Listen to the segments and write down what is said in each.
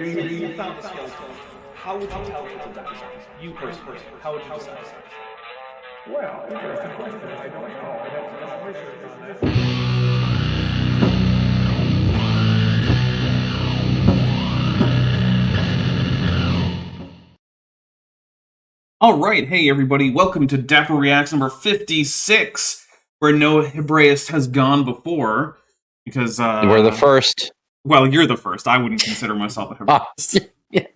you found a skeleton, how would you tell it's a dinosaur? You personally, how would you decide? Well, interesting question. I don't know. I'd have to do some research on this. Alright, hey everybody, welcome to Dapper Reacts number 56, where no Hebraist has gone before, because, we're the first. Well, you're the first. I wouldn't consider myself a Hebraist. Yeah.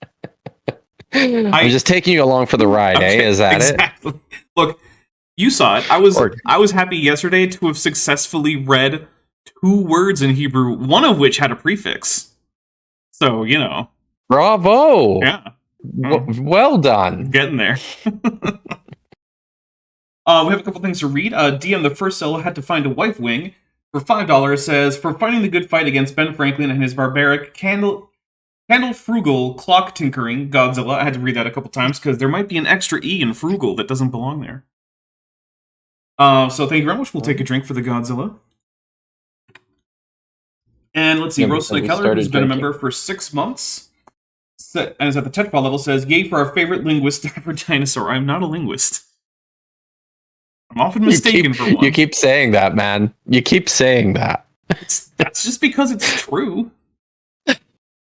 I'm just taking you along for the ride, okay, Is that exactly. Look, you saw it. I was happy yesterday to have successfully read 2 words in Hebrew, one of which had a prefix. So, you know. Bravo! Yeah. Well done. Getting there. We have a couple things to read. DM the first solo had to find a wife wing. For $5 says, for fighting the good fight against Ben Franklin and his barbaric candle frugal clock tinkering Godzilla. I had to read that a couple times because there might be an extra E in frugal that doesn't belong there. So thank you very much. We'll take a drink for the Godzilla. And let's see, Rosalie Keller, who's been a member for 6 months. And is at the Tetrapod level, says, yay for our favorite linguist, Dapper Dinosaur. I'm not a linguist. I'm often mistaken for one. You keep saying that, man. You keep saying that. That's just because it's true. I'm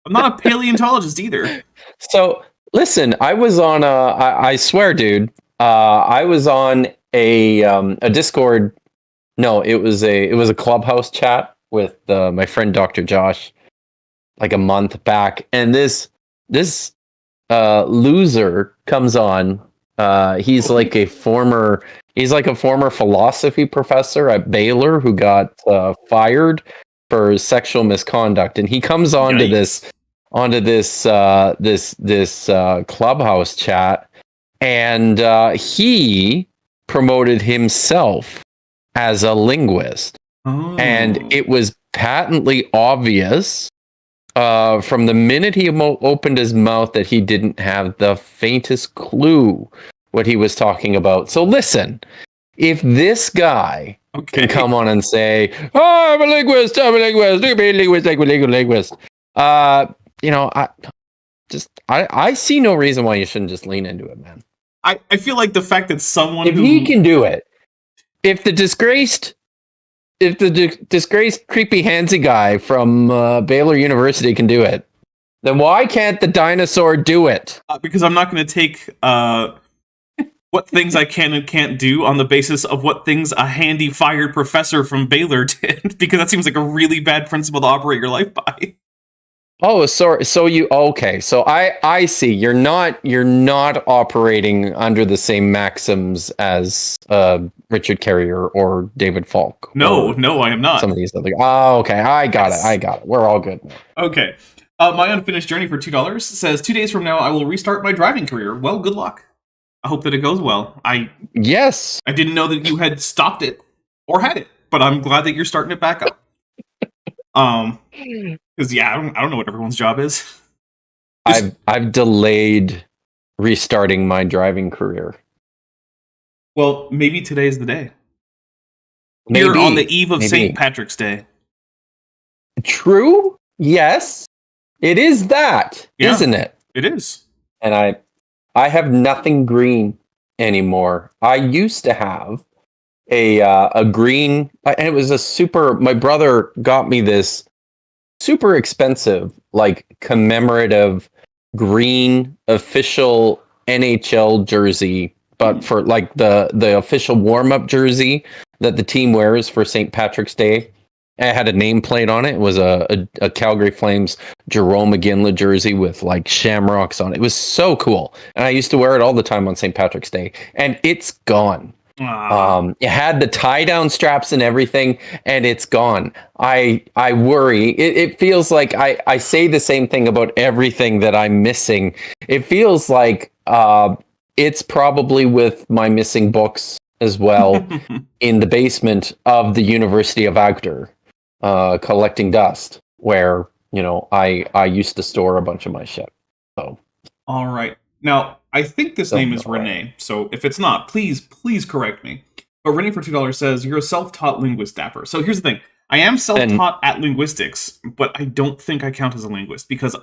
not a paleontologist either. So, listen, I was on I swear, dude, I was on a Discord. No, it was a Clubhouse chat with my friend Dr. Josh, like a month back, and this loser comes on. He's like a former philosophy professor at Baylor who got fired for sexual misconduct, and he comes onto this Clubhouse chat, and he promoted himself as a linguist, and it was patently obvious from the minute he opened his mouth that he didn't have the faintest clue what he was talking about. So listen, if this guy can come on and say, "Oh, I'm a linguist, linguist," you know, I see no reason why you shouldn't just lean into it, man. I feel like the fact that someone if he can do it, if the disgraced creepy handsy guy from Baylor University can do it, then why can't the dinosaur do it? Because I'm not going to take what things I can and can't do on the basis of what things a handy fired professor from Baylor did, because that seems like a really bad principle to operate your life by. Oh, sorry. So I see. You're not operating under the same maxims as Richard Carrier or David Falk. No, I am not. Some of these other. Oh, okay. I got it. We're all good now. Okay. My unfinished journey for $2 says 2 days from now I will restart my driving career. Well, good luck. I hope that it goes well. Yes. I didn't know that you had stopped it or had it, but I'm glad that you're starting it back up. Because I don't know what everyone's job is. I've delayed restarting my driving career. Well, maybe today's the day. Maybe, We're on the eve of St. Patrick's Day. True. Yes, it is that, isn't it? It is. And I have nothing green anymore. I used to have a green, and it was my brother got me this super expensive, like, commemorative green official NHL jersey, but for like the official warm-up jersey that the team wears for St. Patrick's Day. It had a nameplate on it. It was a Calgary Flames Jerome McGinley jersey with like shamrocks on it. It was so cool. And I used to wear it all the time on St. Patrick's Day. And it's gone. It had the tie-down straps and everything, and it's gone. I worry. It feels like I say the same thing about everything that I'm missing. It feels like it's probably with my missing books as well in the basement of the University of Agder, collecting dust, where, you know, I used to store a bunch of my shit. So, all right. Now, I think this name is Renee, so if it's not, please correct me. But Renee for $2 says, you're a self-taught linguist, Dapper. So here's the thing. I am self-taught at linguistics, but I don't think I count as a linguist because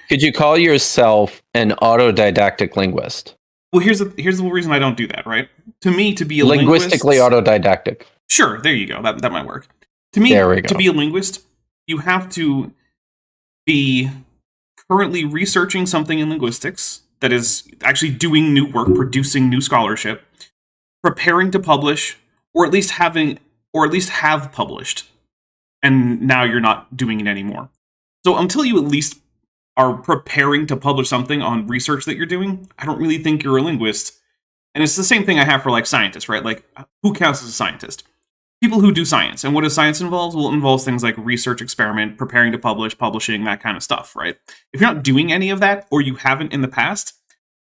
Could you call yourself an autodidactic linguist? Well, here's the reason I don't do that, right? To me, to be a Linguistically autodidactic. Sure, there you go. That might work. To me, to be a linguist, you have to be currently researching something in linguistics that is actually doing new work, producing new scholarship, preparing to publish, or at least have published, and now you're not doing it anymore. So until you at least are preparing to publish something on research that you're doing, I don't really think you're a linguist. And it's the same thing I have for like scientists, right? Like, who counts as a scientist? People who do science. And what does science involve? Well, it involves things like research, experiment, preparing to publish, publishing, that kind of stuff, right? If you're not doing any of that, or you haven't in the past,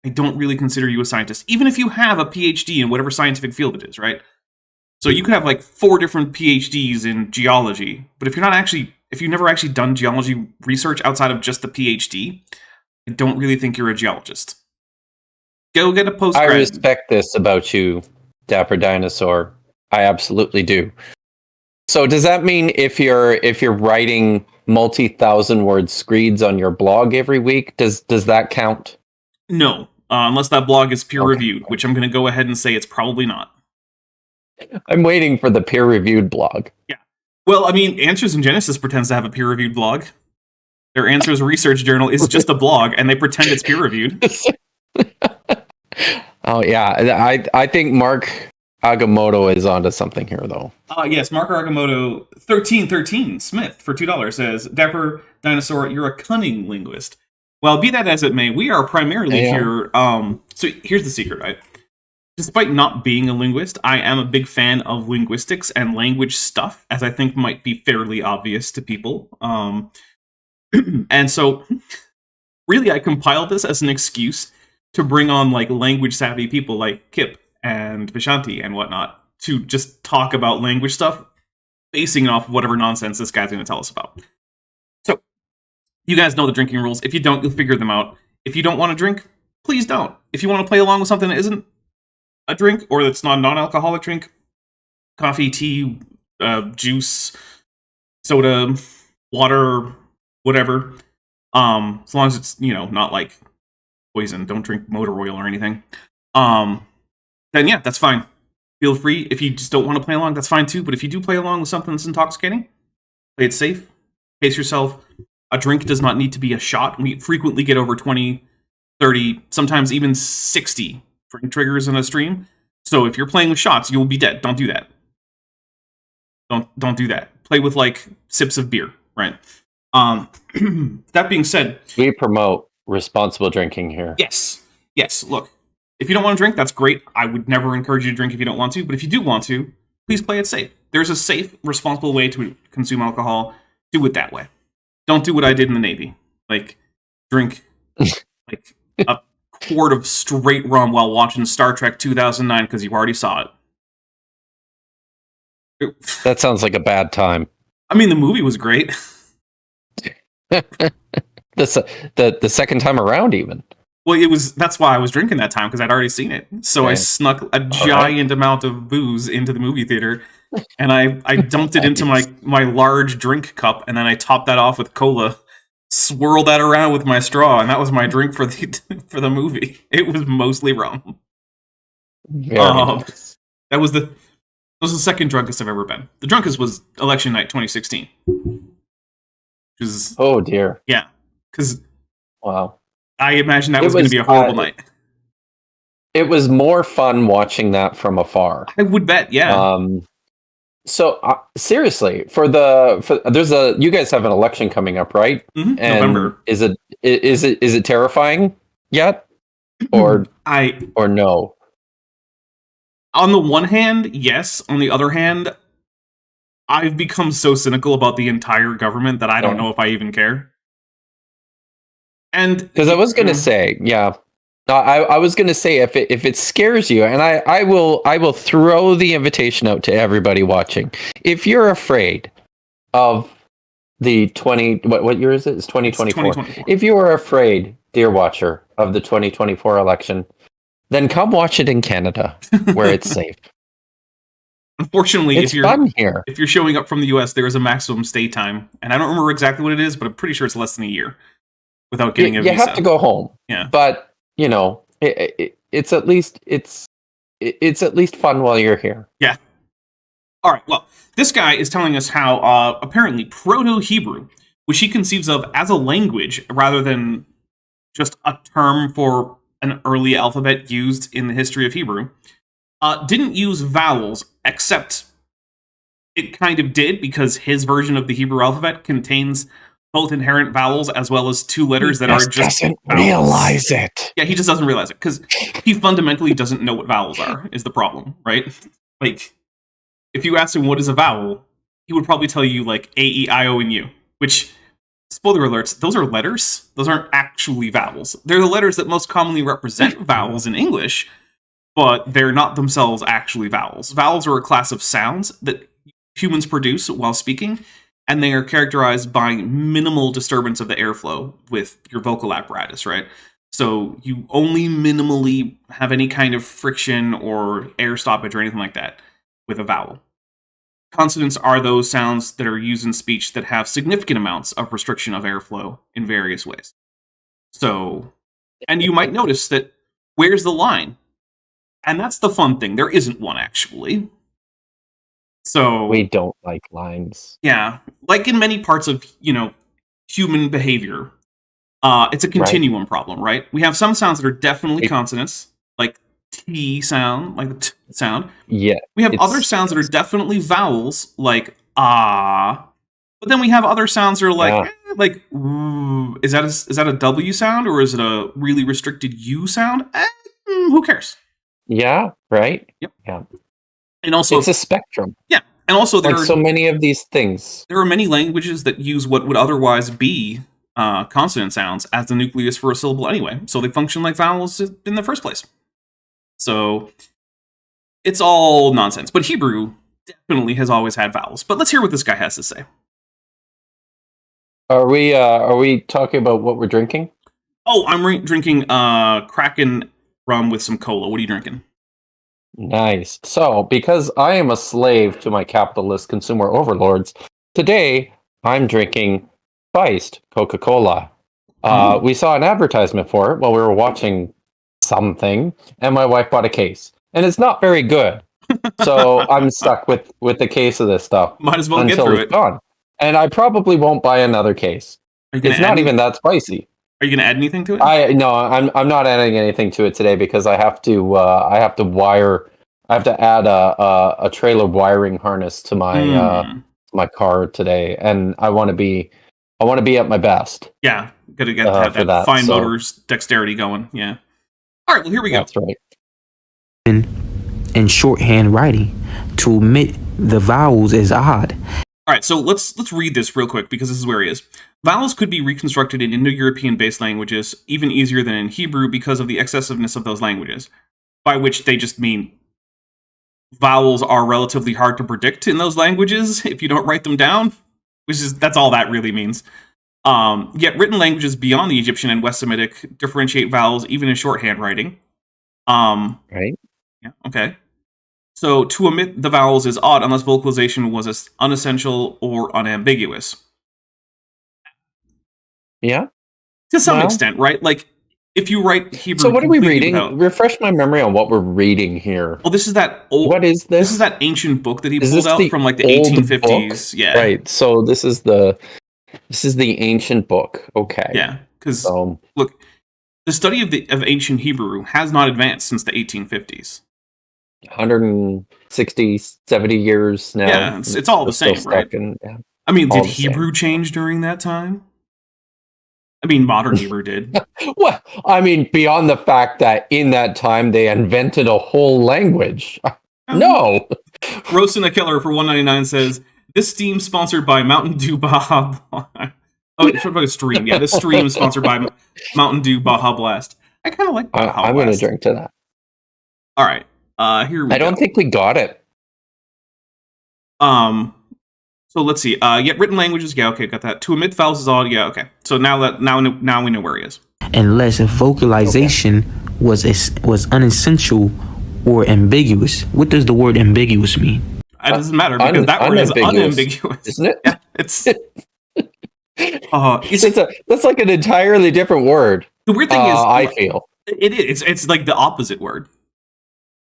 I don't really consider you a scientist, even if you have a PhD in whatever scientific field it is, right? So you could have like 4 different PhDs in geology, but if you've never actually done geology research outside of just the PhD, I don't really think you're a geologist. Go get a postgrad. I respect this about you, Dapper Dinosaur. I absolutely do. So does that mean if you're writing multi-thousand word screeds on your blog every week, does that count? No, unless that blog is peer-reviewed, which I'm going to go ahead and say it's probably not. I'm waiting for the peer-reviewed blog. Yeah. Well, I mean, Answers in Genesis pretends to have a peer-reviewed blog. Their Answers Research Journal is just a blog, and they pretend it's peer-reviewed. Oh, yeah. I think Mark Agamotto is onto something here, though. Yes, Mark Agamotto 1313 Smith for $2 says, Dapper Dinosaur, you're a cunning linguist. Well, be that as it may, we are primarily here. So here's the secret, right? Despite not being a linguist, I am a big fan of linguistics and language stuff, as I think might be fairly obvious to people. And so, really, I compiled this as an excuse to bring on like language-savvy people like Kip and Vishanti and whatnot to just talk about language stuff, basing it off of whatever nonsense this guy's going to tell us about. So, you guys know the drinking rules. If you don't, you'll figure them out. If you don't want to drink, please don't. If you want to play along with something that isn't a drink, or that's not a non-alcoholic drink, coffee, tea, juice, soda, water, whatever, as long as it's, not like poison, don't drink motor oil or anything, then yeah, that's fine. Feel free. If you just don't want to play along, that's fine too, but if you do play along with something that's intoxicating, play it safe, pace yourself. A drink does not need to be a shot. We frequently get over 20, 30, sometimes even 60 drink triggers in a stream. So if you're playing with shots, you will be dead. Don't do that. Don't do that. Play with like sips of beer, right? That being said, we promote responsible drinking here. Yes. Look, if you don't want to drink, that's great. I would never encourage you to drink if you don't want to. But if you do want to, please play it safe. There's a safe, responsible way to consume alcohol. Do it that way. Don't do what I did in the Navy. Like, drink like a quart of straight rum while watching Star Trek 2009 because you already saw it. That sounds like a bad time. I mean, the movie was great. The second time around, even. Well, that's why I was drinking that time, because I'd already seen it. So I snuck a giant amount of booze into the movie theater, and I dumped it into my large drink cup, and then I topped that off with cola, swirled that around with my straw, and that was my drink for the movie. It was mostly rum. Nice. That was the second drunkest I've ever been. The drunkest was election night 2016. Oh dear. Yeah, because wow. I imagine that was going to be a horrible night. It was more fun watching that from afar. I would bet, yeah. So seriously, you guys have an election coming up, right? Mm-hmm. And November. Is it terrifying yet, or no? On the one hand, yes. On the other hand, I've become so cynical about the entire government that I don't know if I even care. And because I was going to say, I was going to say if it scares you, and I will throw the invitation out to everybody watching. If you're afraid of the what year is it? It's 2024. 2024. If you are afraid, dear watcher, of the 2024 election, then come watch it in Canada, where it's safe. Unfortunately, It's fun here. if you're showing up from the US, there is a maximum stay time, and I don't remember exactly what it is, but I'm pretty sure it's less than a year without getting a visa. You have to go home. Yeah. But, it's at least fun while you're here. Yeah. All right. Well, this guy is telling us how apparently Proto-Hebrew, which he conceives of as a language rather than just a term for an early alphabet used in the history of Hebrew, didn't use vowels, except it kind of did because his version of the Hebrew alphabet contains both inherent vowels as well as two letters that are just doesn't vowels. realize it. Yeah, he just doesn't realize it because he fundamentally doesn't know what vowels are, is the problem, right? Like, if you asked him what is a vowel, he would probably tell you, like, A, E, I, O, and U, which, spoiler alerts, those are letters. Those aren't actually vowels. They're the letters that most commonly represent vowels in English, but they're not themselves actually vowels. Vowels are a class of sounds that humans produce while speaking, and they are characterized by minimal disturbance of the airflow with your vocal apparatus, right? So you only minimally have any kind of friction or air stoppage or anything like that with a vowel. Consonants are those sounds that are used in speech that have significant amounts of restriction of airflow in various ways. So, and you might notice that where's the line? And that's the fun thing. There isn't one, actually. So We don't like lines. yeah, like in many parts of, human behavior, it's a continuum problem, right? We have some sounds that are definitely consonants, like T sound, like the T sound. Yeah. We have other sounds that are definitely vowels, like ah. But then we have other sounds that are like is that a W sound or is it a really restricted U sound? Who cares? Yeah, right? Yep. Yeah. And also, it's a spectrum. Yeah, and also there like are so many of these things. There are many languages that use what would otherwise be consonant sounds as the nucleus for a syllable anyway, so they function like vowels in the first place. So it's all nonsense. But Hebrew definitely has always had vowels. But let's hear what this guy has to say. Are we talking about what we're drinking? Oh, I'm drinking Kraken rum with some cola. What are you drinking? Nice. So, because I am a slave to my capitalist consumer overlords, today I'm drinking spiced Coca-Cola. We saw an advertisement for it while we were watching something, and my wife bought a case. And it's not very good. So I'm stuck with the case of this stuff. Might as well get until through it's it. gone. And I probably won't buy another case. It's not even that spicy. Are you going to add anything to it? I'm not adding anything to it today because I have to add a trailer wiring harness to my car today, and I want to be at my best. Yeah, got to get that fine motor's dexterity going. Yeah. All right, well here we go. That's right. In shorthand writing, to omit the vowels is odd. All right, so let's read this real quick because this is where he is. Vowels could be reconstructed in Indo-European-based languages even easier than in Hebrew because of the excessiveness of those languages, by which they just mean vowels are relatively hard to predict in those languages if you don't write them down, that's all that really means. Yet written languages beyond the Egyptian and West Semitic differentiate vowels even in shorthand writing. Right? Yeah, okay. So to omit the vowels is odd unless vocalization was unessential or unambiguous. Yeah. To some extent, right? Like, if you write Hebrew... So what are we reading? Refresh my memory on what we're reading here. Well, this is that old... What is this? This is that ancient book that he pulled out from, like, the 1850s. Book? Yeah. Right, so this is the ancient book. Okay. Yeah, because, look, the study of ancient Hebrew has not advanced since the 1850s. 160, 70 years now. Yeah, it's all the same, right? I mean, did Hebrew change during that time? I mean, modern Hebrew did. Well, I mean, beyond the fact that in that time they invented a whole language. No. Roasting a Killer for $1.99 says, this stream sponsored by Mountain Dew Baja Blast. Oh, it's about a stream. Yeah, this stream is sponsored by Mountain Dew Baja Blast. I kind of like Baja Blast. I'm going to drink to that. All right. Here we go. I don't think we got it. So let's see. Yet written languages, yeah, okay, got that. To omit vowels is odd, yeah, okay. So now we know where he is. Unless vocalization was unessential or ambiguous. What does the word ambiguous mean? It doesn't matter because that word is unambiguous. Isn't it? Yeah, it's. That's like an entirely different word. The weird thing is, I feel it is. It's like the opposite word.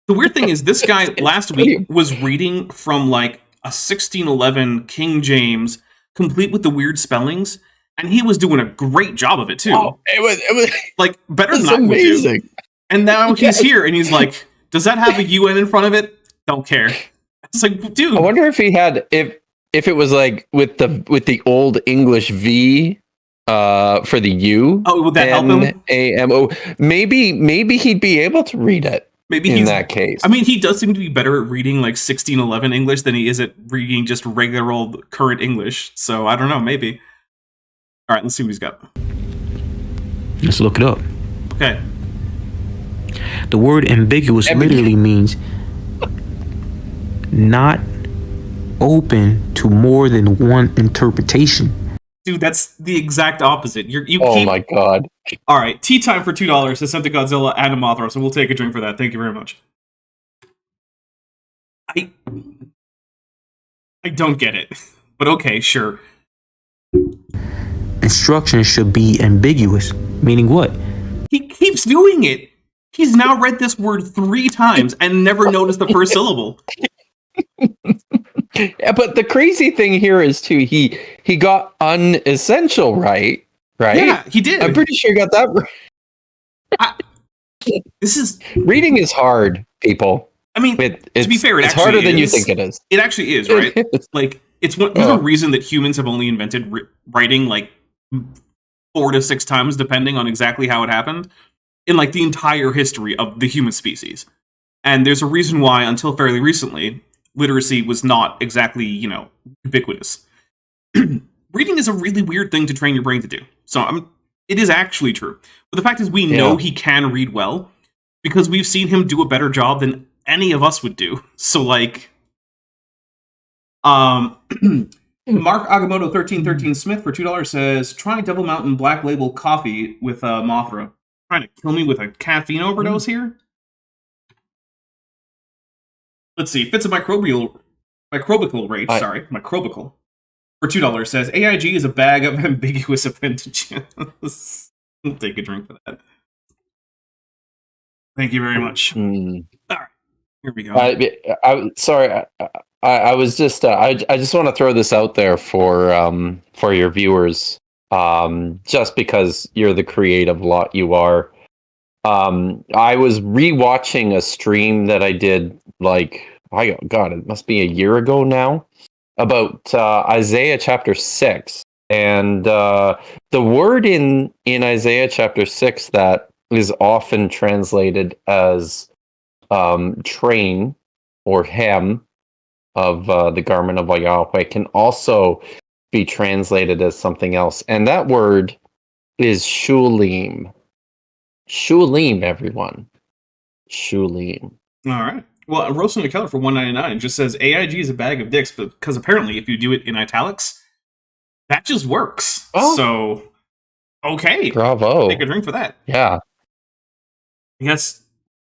The weird thing is, this guy last week was reading from like a 1611 King James, complete with the weird spellings, and he was doing a great job of it too. Oh, it was like better than I would do. And now he's here, and he's like, "Does that have a UN in front of it? Don't care." It's like, dude. I wonder if he had if it was like with the old English V for the U. Oh, would that help him? AMO. Maybe he'd be able to read it. Maybe in that case. I mean, he does seem to be better at reading like 1611 English than he is at reading just regular old current English. So I don't know. Maybe. All right, let's see what he's got. Let's look it up. Okay. The word ambiguous literally means not open to more than one interpretation. Dude, that's the exact opposite. Oh my god. All right, tea time for $2 to send to Godzilla and a Mothra, so we'll take a drink for that. Thank you very much. I don't get it, but okay, sure. Instructions should be ambiguous, meaning what? He keeps doing it. He's now read this word 3 times and never noticed the first syllable. Yeah, but the crazy thing here is too he got unessential right? Yeah, he did. I'm pretty sure he got that right. Reading is hard, people. I mean, to be fair, it's harder than you think it is. It actually is, right? Like, there's a reason that humans have only invented writing like 4 to 6 times, depending on exactly how it happened, in like the entire history of the human species. And there's a reason why, until fairly recently, literacy was not exactly, ubiquitous. Reading is a really weird thing to train your brain to do. So it is actually true. But the fact is, we know he can read well because we've seen him do a better job than any of us would do. So, like, Mark Agamotto 1313 Smith for $2 says, try Devil Mountain Black Label coffee with Mothra. Trying to kill me with a caffeine overdose here? Let's see. Fits a microbial rate. Microbical. For $2 says, AIG is a bag of ambiguous appendages. We'll take a drink for that. Thank you very much. All right. Here we go. Sorry. I was just. I just want to throw this out there for your viewers. Just because you're the creative lot you are. I was rewatching a stream that I did it must be a year ago now, about Isaiah chapter 6. And the word in Isaiah chapter 6 that is often translated as train or hem of the garment of Yahweh can also be translated as something else. And that word is shulim. Shulim, everyone. Shulim. All right. Well, Roasting McKellar for $1.99 just says AIG is a bag of dicks, because apparently if you do it in italics, that just works. Oh. So, okay. Bravo. Take a drink for that. Yeah. I guess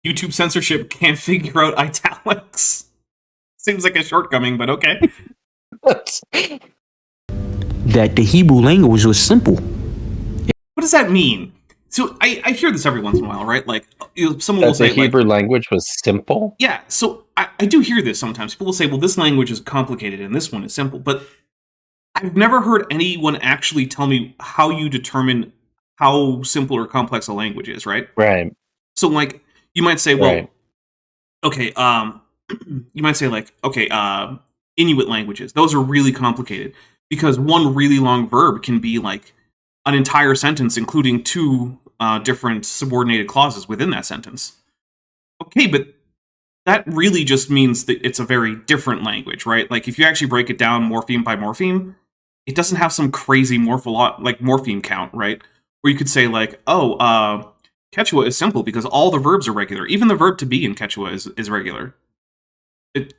YouTube censorship can't figure out italics. Seems like a shortcoming, but okay. That the Hebrew language was simple. What does that mean? So I hear this every once in a while, right? Like, someone will say the Hebrew language was simple? Yeah, so I do hear this sometimes. People will say, well, this language is complicated and this one is simple. But I've never heard anyone actually tell me how you determine how simple or complex a language is, right? Right. So, like, you might say, well, okay, you might say, like, okay, Inuit languages, those are really complicated because one really long verb can be, like, an entire sentence, including 2 different subordinated clauses within that sentence. Okay, but that really just means that it's a very different language, right? Like, if you actually break it down morpheme by morpheme, it doesn't have some crazy morpheme count, right? Where you could say, like, oh, Quechua is simple because all the verbs are regular. Even the verb to be in Quechua is regular. It's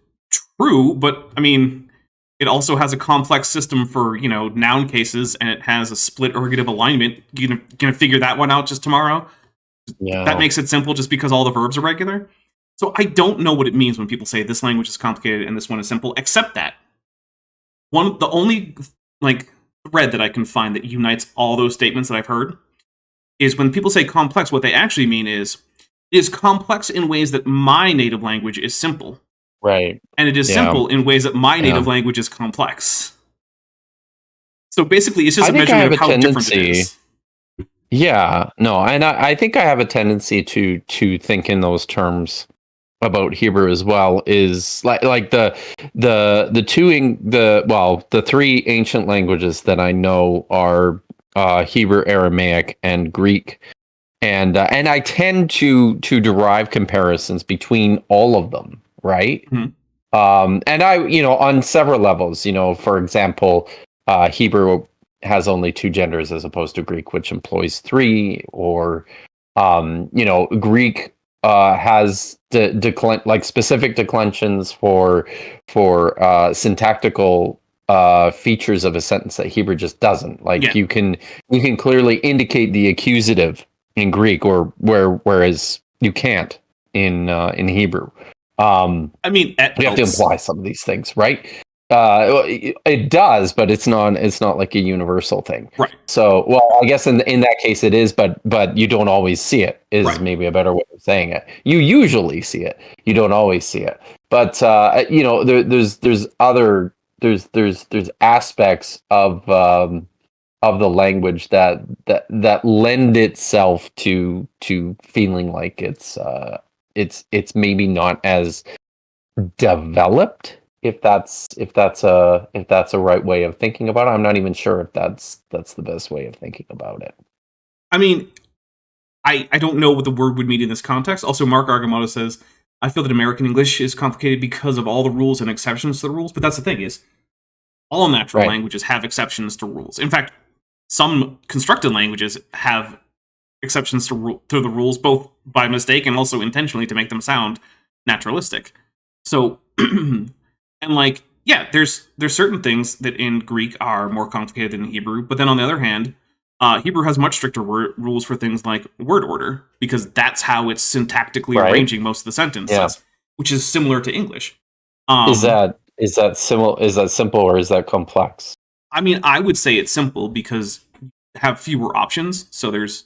true, but, I mean, it also has a complex system for, noun cases, and it has a split ergative alignment. You gonna figure that one out just tomorrow? Yeah. That makes it simple just because all the verbs are regular? So I don't know what it means when people say this language is complicated and this one is simple, except that the only like thread that I can find that unites all those statements that I've heard is when people say complex, what they actually mean is complex in ways that my native language is simple. Right. And it is simple in ways that my native language is complex. So basically, it's just a measurement of how different it is. Yeah, no, and I think I have a tendency to think in those terms about Hebrew as well. Is like the three ancient languages that I know are Hebrew, Aramaic, and Greek, and I tend to derive comparisons between all of them, right? Mm-hmm. And I, on several levels, for example, Hebrew has only two genders as opposed to Greek, which employs three, or Greek has specific declensions for syntactical features of a sentence that Hebrew just doesn't. You can clearly indicate the accusative in Greek, whereas you can't in Hebrew. You have to imply some of these things, right? It does, but it's not like a universal thing, right? So, well, I guess in that case it is, but you don't always see it. Is maybe a better way of saying it. You usually see it. You don't always see it. But there's aspects of the language that lend itself to feeling like it's maybe not as developed. If that's a right way of thinking about it, I'm not even sure if that's the best way of thinking about it. I mean, I don't know what the word would mean in this context. Also, Mark Argamato says, I feel that American English is complicated because of all the rules and exceptions to the rules. But that's the thing is, all natural languages have exceptions to rules. In fact, some constructed languages have exceptions to the rules, both by mistake and also intentionally to make them sound naturalistic. So. And there's certain things that in Greek are more complicated than in Hebrew, but then on the other hand, Hebrew has much stricter rules for things like word order, because that's how it's syntactically arranging most of the sentences, which is similar to English. Is that simple or is that complex? I mean, I would say it's simple because you have fewer options, so there's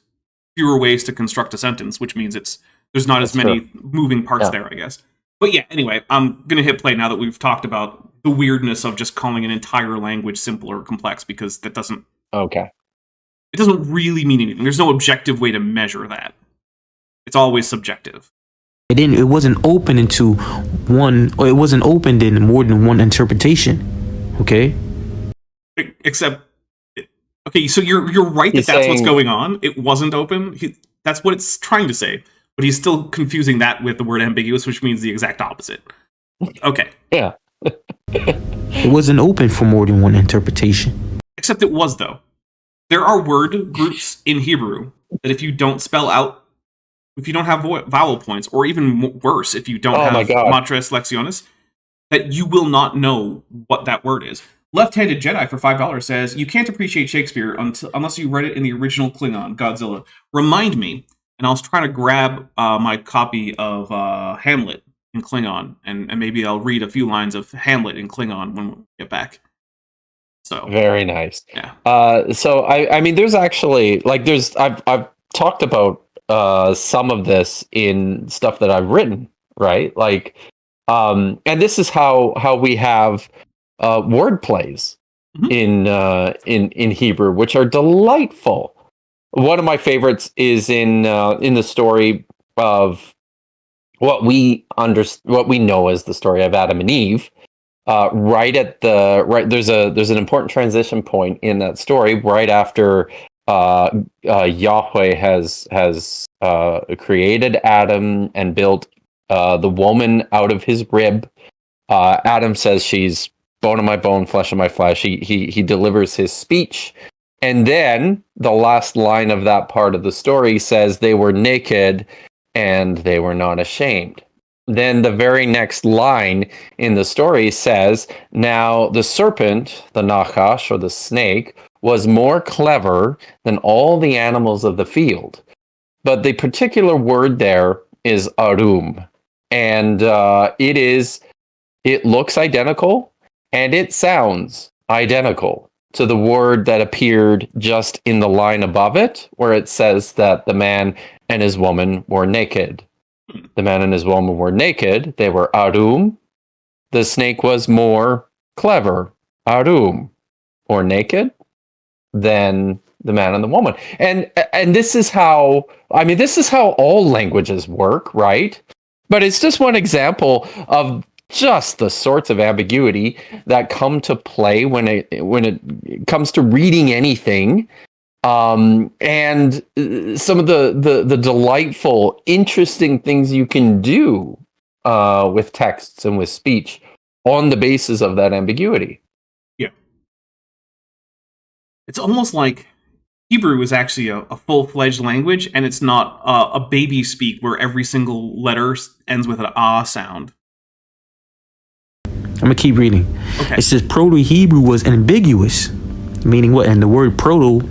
fewer ways to construct a sentence, which means there's not as many moving parts there, I guess. But yeah, anyway, I'm going to hit play now that we've talked about the weirdness of just calling an entire language simple or complex, because that doesn't... Okay. It doesn't really mean anything. There's no objective way to measure that. It's always subjective. It wasn't open into one, or it wasn't opened in more than one interpretation. Okay? Except... Okay, so you're right that's what's going on. It wasn't open. That's what it's trying to say. But he's still confusing that with the word ambiguous, which means the exact opposite. Okay. Yeah. It wasn't open for more than one interpretation. Except it was, though. There are word groups in Hebrew that if you don't spell out, if you don't have vowel points, or even worse, if you don't have matres lectionis, that you will not know what that word is. Left-Handed Jedi for $5 says, you can't appreciate Shakespeare unless you read it in the original Klingon, Godzilla. Remind me. And I was trying to grab my copy of Hamlet in Klingon, and maybe I'll read a few lines of Hamlet in Klingon when we get back. So very nice. Yeah. So I mean, there's actually I've talked about some of this in stuff that I've written, right? And this is how we have word plays in Hebrew, which are delightful. One of my favorites is in the story of what we know as the story of Adam and Eve. There's an important transition point in that story right after Yahweh has created Adam and built the woman out of his rib. Adam says she's bone of my bone, flesh of my flesh. He delivers his speech. And then the last line of that part of the story says they were naked and they were not ashamed. Then the very next line in the story says, now the serpent, the Nachash or the snake, was more clever than all the animals of the field. But the particular word there is arum. and it looks identical and it sounds identical to the word that appeared just in the line above it, where it says that the man and his woman were naked. The man and his woman were naked. They were arum. The snake was more clever, arum, or naked, than the man and the woman. And this is how, this is how all languages work, right? But it's just one example of just the sorts of ambiguity that come to play when it comes to reading anything. And some of the delightful, interesting things you can do with texts and with speech on the basis of that ambiguity. Yeah. It's almost like Hebrew is actually a full-fledged language, and it's not a baby speak where every single letter ends with an ah sound. I'm gonna keep reading. Okay. It says Proto-Hebrew was ambiguous, meaning what? And the word proto.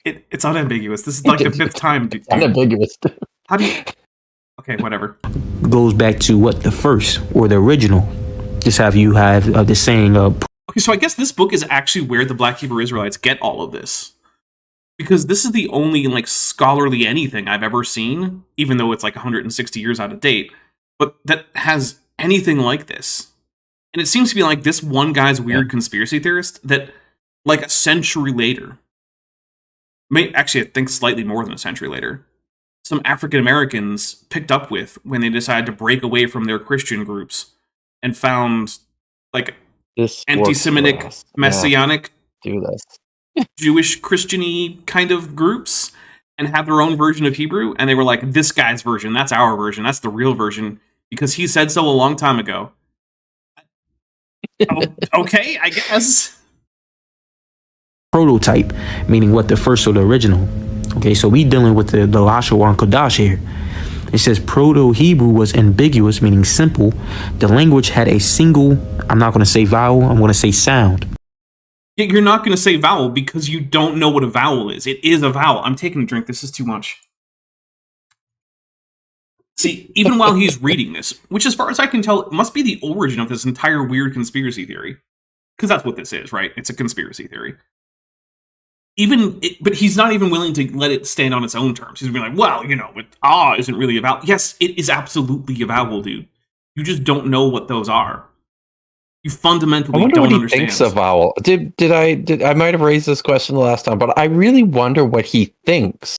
It's unambiguous. This is like the fifth time. Dude. Unambiguous. How do you? Okay, whatever. Goes back to what? The first or the original. Just have you have the saying. Okay, so I guess this book is actually where the Black Hebrew Israelites get all of this. Because this is the only like scholarly anything I've ever seen, even though it's like 160 years out of date, but that has anything like this. And it seems to be like this one guy's weird conspiracy theorist that, like a century later, actually I think slightly more than a century later, some African Americans picked up with when they decided to break away from their Christian groups and found like this anti-Semitic, messianic, do this. Jewish Christian-y kind of groups and have their own version of Hebrew. And they were like, this guy's version, that's our version, that's the real version, because he said so a long time ago. Okay, I guess. Prototype, meaning what? The first or the original. Okay, so we dealing with the Lashon Kodash here. It says Proto-Hebrew was ambiguous, meaning simple. The language had a single, I'm not going to say vowel, I'm going to say sound. You're not going to say vowel because you don't know what a vowel is. It is a vowel. I'm taking a drink. This is too much. See, even while he's reading this, which as far as I can tell, must be the origin of this entire weird conspiracy theory. Because that's what this is, right? It's a conspiracy theory. But he's not even willing to let it stand on its own terms. He's like, well, isn't really a vowel. Yes, it is absolutely a vowel, dude. You just don't know what those are. You fundamentally don't understand. He thinks of vowel. I might have raised this question the last time, but I really wonder what he thinks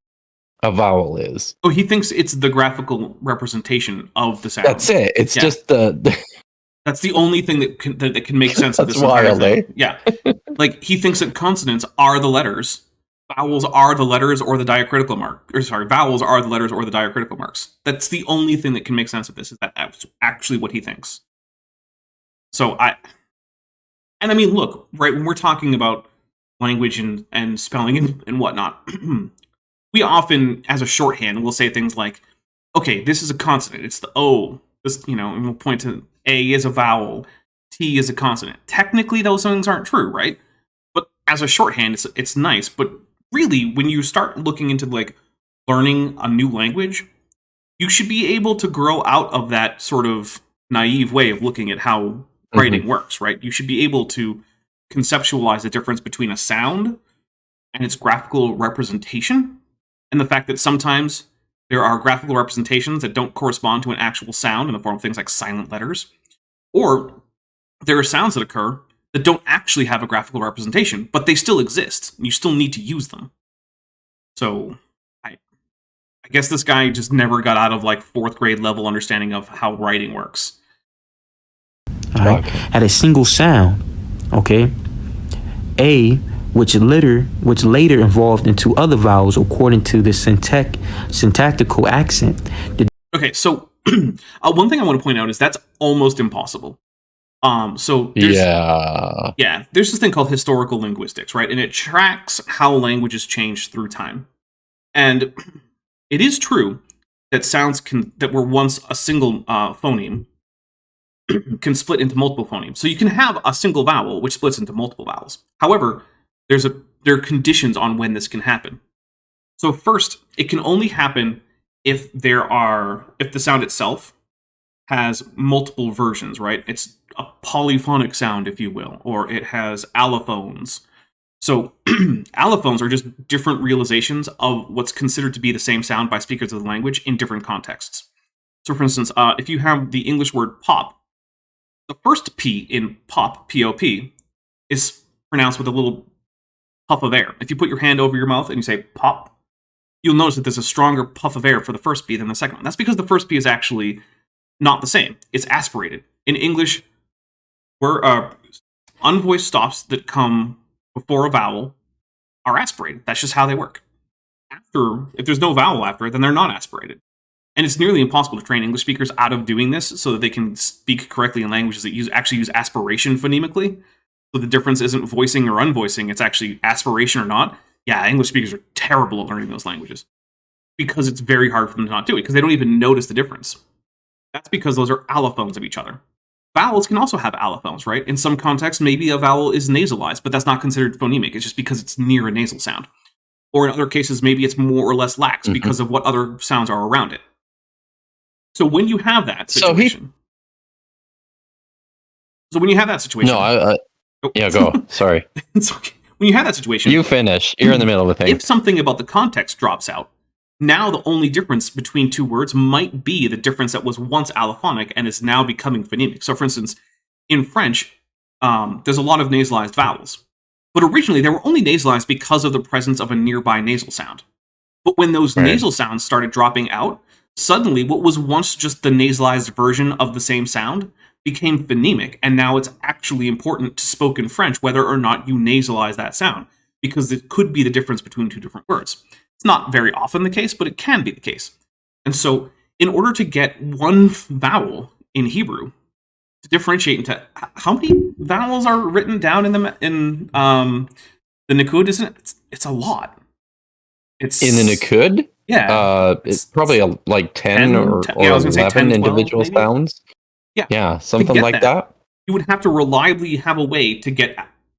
a vowel is. Oh, he thinks it's the graphical representation of the sound. That's it. It's just the That's the only thing that can make sense of this. That's wild, eh? Yeah. Like, he thinks that consonants are the letters. Vowels are the letters or the diacritical mark. Vowels are the letters or the diacritical marks. That's the only thing that can make sense of this, is that that's actually what he thinks. So look, right, when we're talking about language and spelling and whatnot, we often, as a shorthand, will say things like, okay, this is a consonant, it's the O, this, and we'll point to A is a vowel, T is a consonant. Technically, those things aren't true, right? But as a shorthand, it's nice. But really, when you start looking into, like, learning a new language, you should be able to grow out of that sort of naive way of looking at how writing works, right? You should be able to conceptualize the difference between a sound and its graphical representation, and the fact that sometimes there are graphical representations that don't correspond to an actual sound in the form of things like silent letters, or there are sounds that occur that don't actually have a graphical representation, but they still exist, and you still need to use them. So, I guess this guy just never got out of, like, 4th grade level understanding of how writing works. Right. Had a single sound, okay? A, which later evolved into other vowels according to the syntactical accent. Okay, so one thing I want to point out is that's almost impossible. So there's this thing called historical linguistics, right? And it tracks how languages change through time. And it is true that sounds that were once a single phoneme can split into multiple phonemes. So you can have a single vowel which splits into multiple vowels. However, there are conditions on when this can happen. So first, it can only happen if the sound itself has multiple versions, right? It's a polyphonic sound, if you will, or it has allophones. So allophones are just different realizations of what's considered to be the same sound by speakers of the language in different contexts. So for instance, if you have the English word pop, the first P in pop, P-O-P, is pronounced with a little puff of air. If you put your hand over your mouth and you say pop, you'll notice that there's a stronger puff of air for the first P than the second one. That's because the first P is actually not the same. It's aspirated. In English, where unvoiced stops that come before a vowel are aspirated. That's just how they work. If there's no vowel after it, then they're not aspirated. And it's nearly impossible to train English speakers out of doing this so that they can speak correctly in languages that actually use aspiration phonemically. So the difference isn't voicing or unvoicing, it's actually aspiration or not. Yeah, English speakers are terrible at learning those languages because it's very hard for them to not do it because they don't even notice the difference. That's because those are allophones of each other. Vowels can also have allophones, right? In some contexts, maybe a vowel is nasalized, but that's not considered phonemic. It's just because it's near a nasal sound. Or in other cases, maybe it's more or less lax because of what other sounds are around it. So when you have that situation... Yeah, go. Sorry. It's okay. When you have that situation... You finish. You're in the middle of a thing. If something about the context drops out, now the only difference between two words might be the difference that was once allophonic and is now becoming phonemic. So for instance, in French, there's a lot of nasalized vowels. But originally, they were only nasalized because of the presence of a nearby nasal sound. But when those nasal sounds started dropping out, suddenly what was once just the nasalized version of the same sound became phonemic, and now it's actually important to spoken French whether or not you nasalize that sound, because it could be the difference between two different words. It's not very often the case, but it can be the case. And so, in order to get one vowel in Hebrew, to differentiate into how many vowels are written down in the Nikud, isn't it? It's a lot. It's in the Nikud? Yeah. It's probably like 10 or 11 10, individual 12, sounds. Yeah, something like that. You would have to reliably have a way to get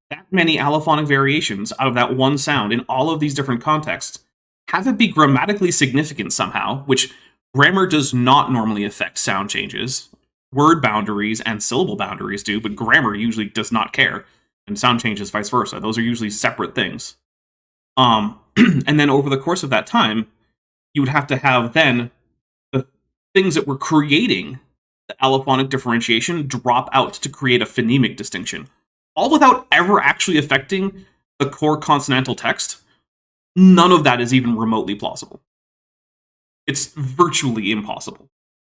that many allophonic variations out of that one sound in all of these different contexts, have it be grammatically significant somehow, which grammar does not normally affect sound changes. Word boundaries and syllable boundaries do, but grammar usually does not care, and sound changes vice versa. Those are usually separate things. And then over the course of that time, you would have to have then the things that were creating the allophonic differentiation drop out to create a phonemic distinction, all without ever actually affecting the core consonantal text. None of that is even remotely plausible. It's virtually impossible.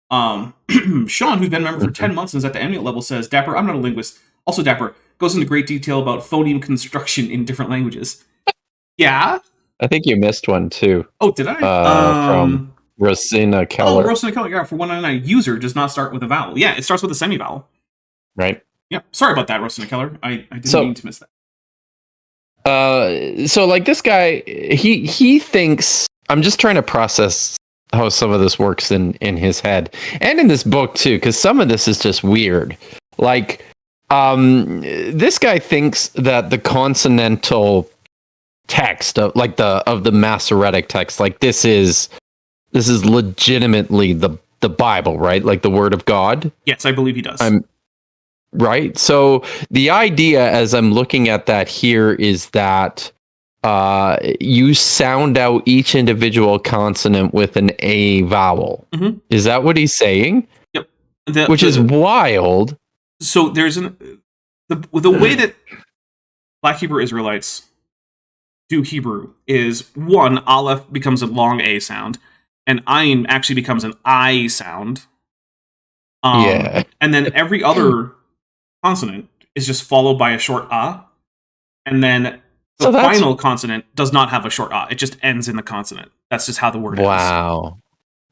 Sean, who's been a member for 10 months and is at the eminent level, says, Dapper, I'm not a linguist. Also, Dapper goes into great detail about phoneme construction in different languages. Yeah? I think you missed one, too. Oh, did I? From Rosina Keller. Oh, Rosina Keller, yeah, for 199. User does not start with a vowel. Yeah, it starts with a semivowel. Right. Yeah, sorry about that, Rosina Keller. I didn't mean to miss that. So like this guy, he thinks, I'm just trying to process how some of this works in his head and in this book too, because some of this is just weird. Like, this guy thinks that the consonantal text of the Masoretic text, like this is legitimately the Bible, right? Like the Word of God. Yes, I believe he does. Right. So the idea, as I'm looking at that here, is that you sound out each individual consonant with an A vowel. Mm-hmm. Is that what he's saying? Yep. Which is wild. So there's the way that Black Hebrew Israelites do Hebrew is, one, Aleph becomes a long A sound, and Ayin actually becomes an I sound. And then every other consonant is just followed by a short A, and then the final consonant does not have a short A. It just ends in the consonant. That's just how the word ends. Wow.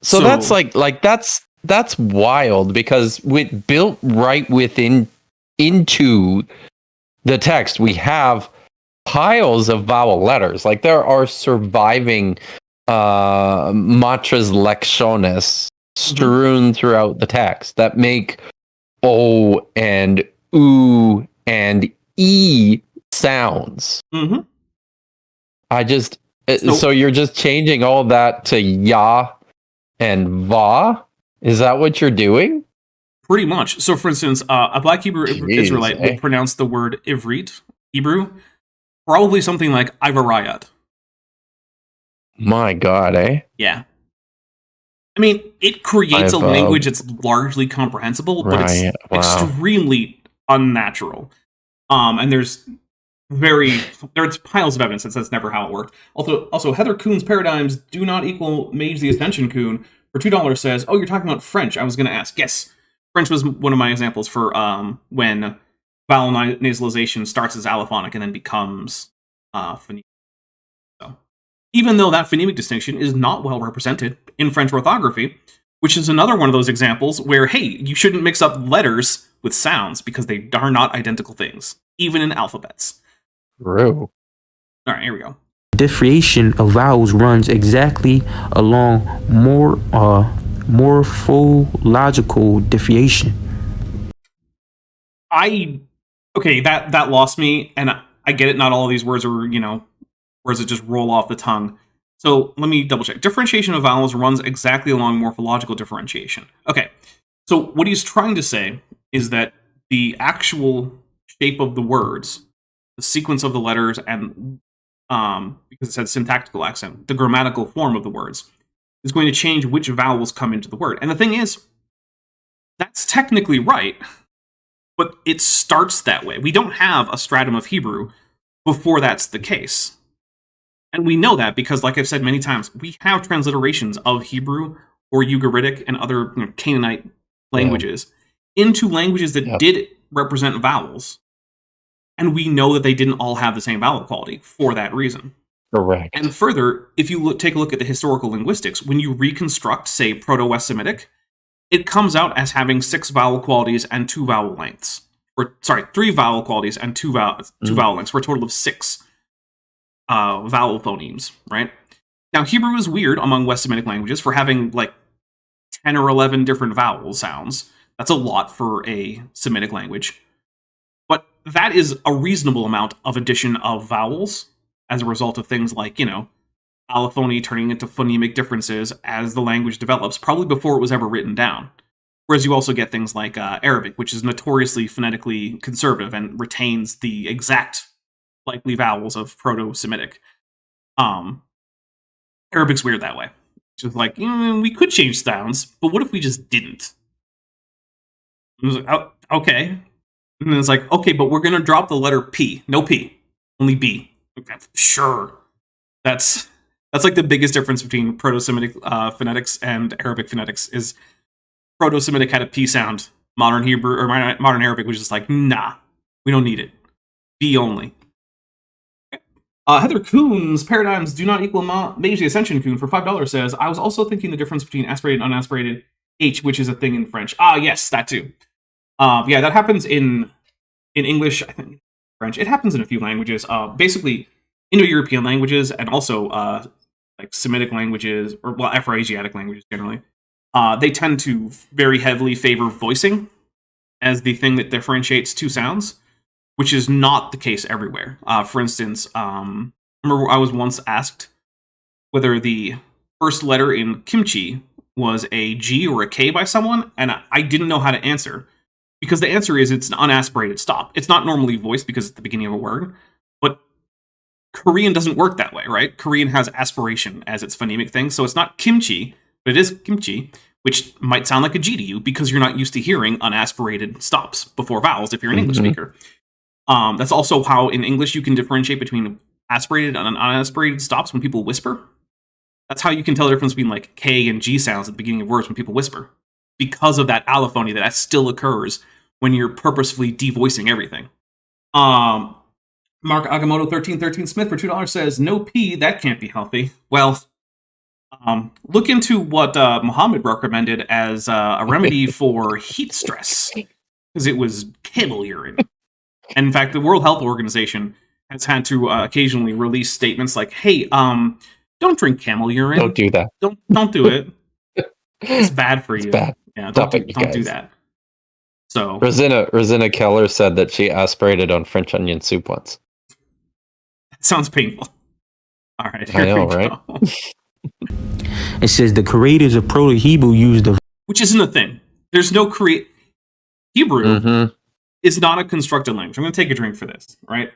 So that's like that's wild, because with built right into the text, we have piles of vowel letters. Like there are surviving matras lectiones strewn throughout the text that make O and U and E sounds. Mm-hmm. So you're just changing all that to Ya and Va? Is that what you're doing? Pretty much. So, for instance, a Black Hebrew Israelite eh? would pronounce the word Ivrit, Hebrew, probably something like Ivarayat. My God, eh? Yeah. I mean, it creates a language that's largely comprehensible, but it's extremely unnatural. And there's piles of evidence that that's never how it worked. Also, Heather Kuhn's paradigms do not equal Mage the Ascension Kuhn. For $2 says, oh, you're talking about French. I was going to ask. Yes, French was one of my examples for when vowel nasalization starts as allophonic and then becomes phonemic. So, even though that phonemic distinction is not well represented in French orthography, which is another one of those examples where, hey, you shouldn't mix up letters with sounds because they are not identical things, even in alphabets. True. All right, here we go. Differentiation of vowels runs exactly along morphological differentiation. That lost me, and I get it. Not all of these words are, words that just roll off the tongue. So let me double check. Differentiation of vowels runs exactly along morphological differentiation. Okay, so what he's trying to say is that the actual shape of the words, the sequence of the letters, and because it said syntactical accent, the grammatical form of the words is going to change which vowels come into the word. And the thing is, that's technically right, but it starts that way. We don't have a stratum of Hebrew before that's the case. And we know that because, like I've said many times, we have transliterations of Hebrew or Ugaritic and other Canaanite languages into languages that did represent vowels. And we know that they didn't all have the same vowel quality for that reason. Correct. And further, if you take a look at the historical linguistics, when you reconstruct, say, Proto-West Semitic, it comes out as having 6 vowel qualities and 2 vowel lengths. 3 vowel qualities and 2 vowel lengths, for a total of 6 vowel phonemes, right? Now, Hebrew is weird among West Semitic languages for having, 10 or 11 different vowel sounds. That's a lot for a Semitic language. But that is a reasonable amount of addition of vowels as a result of things like, allophony turning into phonemic differences as the language develops, probably before it was ever written down. Whereas you also get things like Arabic, which is notoriously phonetically conservative and retains the exact likely vowels of Proto-Semitic. Arabic's weird that way. It's just we could change sounds, but what if we just didn't? It was okay. And then it's okay, but we're going to drop the letter P. No P. Only B. Okay, sure. That's the biggest difference between Proto-Semitic phonetics and Arabic phonetics is Proto-Semitic had a P sound. Modern Hebrew or modern Arabic was just nah, we don't need it. B only. Okay. Heather Kuhn's paradigms do not equal Mage the Ascension Kuhn for $5 says, I was also thinking the difference between aspirated and unaspirated H, which is a thing in French. Yes, that too. That happens in English, I think French. It happens in a few languages. Basically, Indo-European languages and also Semitic languages, or Afro-Asiatic languages generally. They tend to very heavily favor voicing as the thing that differentiates two sounds, which is not the case everywhere. For instance, I remember I was once asked whether the first letter in kimchi was a G or a K by someone, and I didn't know how to answer. Because the answer is it's an unaspirated stop. It's not normally voiced because it's the beginning of a word, but Korean doesn't work that way, right? Korean has aspiration as its phonemic thing, so it's not kimchi, but it is kimchi, which might sound like a G to you because you're not used to hearing unaspirated stops before vowels if you're an English speaker. That's also how in English you can differentiate between aspirated and unaspirated stops when people whisper. That's how you can tell the difference between K and G sounds at the beginning of words when people whisper. Because of that allophony that still occurs when you're purposefully devoicing everything. Mark Agamotto 1313 Smith for $2 says, no P, that can't be healthy. Well, look into what Muhammad recommended as a remedy for heat stress, because it was camel urine. And in fact, the World Health Organization has had to occasionally release statements like, hey, don't drink camel urine. Don't do that. Don't do it. It's bad for you. It's bad. Yeah, don't do that. So Rosina Keller said that she aspirated on French onion soup once. That sounds painful. All right, I know, right? It says the creators of Proto-Hebrew used the... Which isn't a thing. There's no Hebrew Mm-hmm. is not a constructed language. I'm going to take a drink for this, right?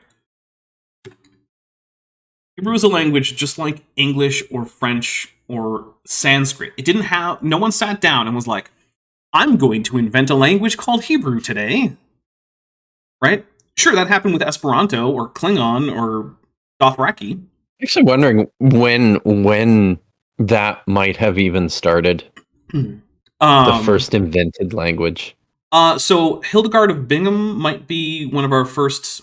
Hebrew is a language just like English or French or Sanskrit. It didn't have, no one sat down and was like, I'm going to invent a language called Hebrew today. Right? Sure, that happened with Esperanto or Klingon or Dothraki. Actually wondering when that might have even started. The first invented language. So Hildegard of Bingen might be one of our first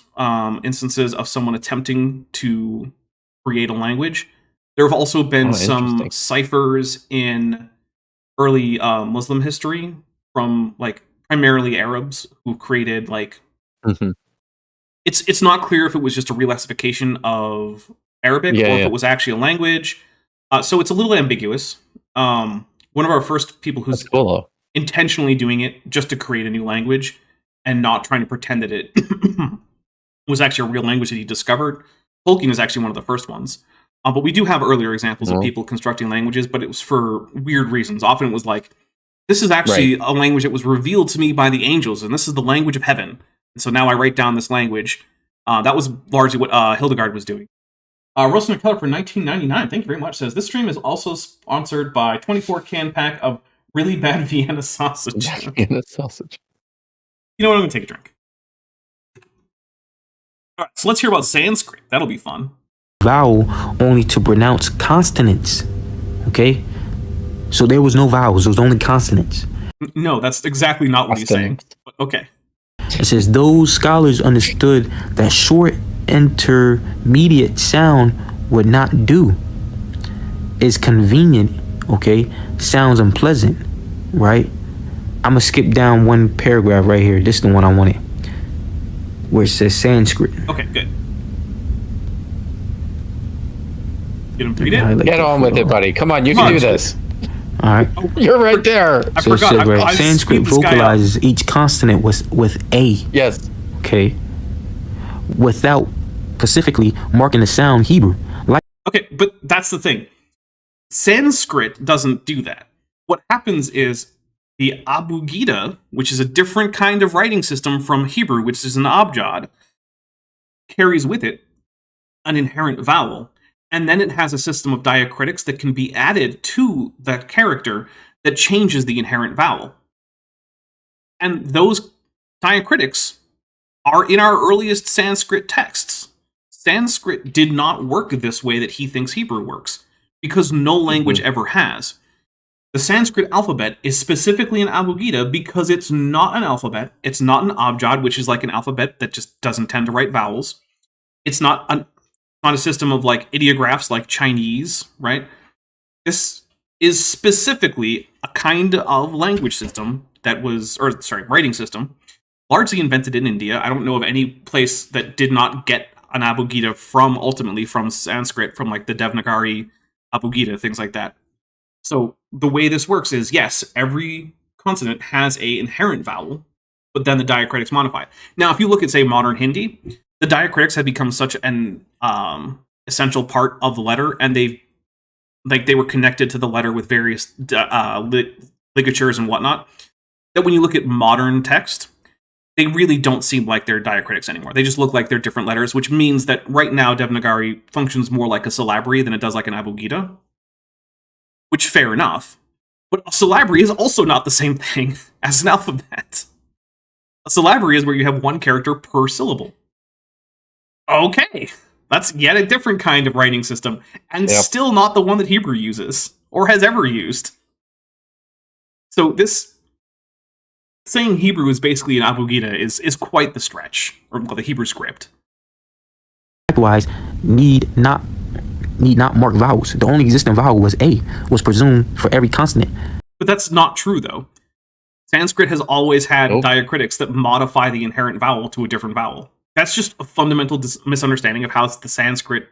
instances of someone attempting to create a language. There have also been some ciphers in early Muslim history from like primarily Arabs who created like it's not clear if it was just a relaxification of Arabic or if it was actually a language. So it's a little ambiguous. One of our first people who's intentionally doing it just to create a new language and not trying to pretend that it was actually a real language that he discovered. Tolkien is actually one of the first ones. But we do have earlier examples of people constructing languages, but it was for weird reasons. Often it was like, this is actually a language that was revealed to me by the angels, and this is the language of heaven. And so now I write down this language. That was largely what Hildegard was doing. Roasting McKellar for 1999, thank you very much, says, this stream is also sponsored by 24 can pack of really bad Vienna sausage. Vienna sausage. You know what, I'm going to take a drink. All right, so let's hear about Sanskrit. That'll be fun. Vowel only to pronounce consonants. Okay? So there was no vowels, there was only consonants. No, that's exactly not what he's saying. But okay. It says those scholars understood that short intermediate sound would not do. Is convenient, okay? Sounds unpleasant, right? I'm gonna skip down one paragraph right here. This is the one I wanted, where it says Sanskrit. Okay, good. Get him read it. Get on with it, buddy. Come on, you can do this. All right. You're right there. So it says, right, Sanskrit vocalizes each consonant with a. Yes. Okay. Without specifically marking the sound Hebrew. Okay, but that's the thing. Sanskrit doesn't do that. What happens is the Abugida, which is a different kind of writing system from Hebrew, which is an abjad, carries with it an inherent vowel. And then it has a system of diacritics that can be added to that character that changes the inherent vowel. And those diacritics are in our earliest Sanskrit texts. Sanskrit did not work this way that he thinks Hebrew works, because no language ever has. The Sanskrit alphabet is specifically an abugida because it's not an alphabet. It's not an abjad, which is like an alphabet that just doesn't tend to write vowels. It's not a system of like ideographs like Chinese, right? This is specifically a kind of language system that was, writing system, largely invented in India. I don't know of any place that did not get an abugida ultimately from Sanskrit, from like the Devanagari abugida, things like that. So the way this works is, yes, every consonant has a inherent vowel, but then the diacritics modify it. Now, if you look at, say, modern Hindi, the diacritics have become such an essential part of the letter, and they were connected to the letter with various ligatures and whatnot, that when you look at modern text, they really don't seem like they're diacritics anymore. They just look like they're different letters, which means that right now Devanagari functions more like a syllabary than it does like an abugida, which, fair enough. But a syllabary is also not the same thing as an alphabet. A syllabary is where you have one character per syllable. Okay, that's yet a different kind of writing system, and still not the one that Hebrew uses, or has ever used. So this saying Hebrew is basically an abugida is quite the stretch, or the Hebrew script. Likewise, need not mark vowels. The only existing vowel was A, was presumed for every consonant. But that's not true, though. Sanskrit has always had diacritics that modify the inherent vowel to a different vowel. That's just a fundamental misunderstanding of how the Sanskrit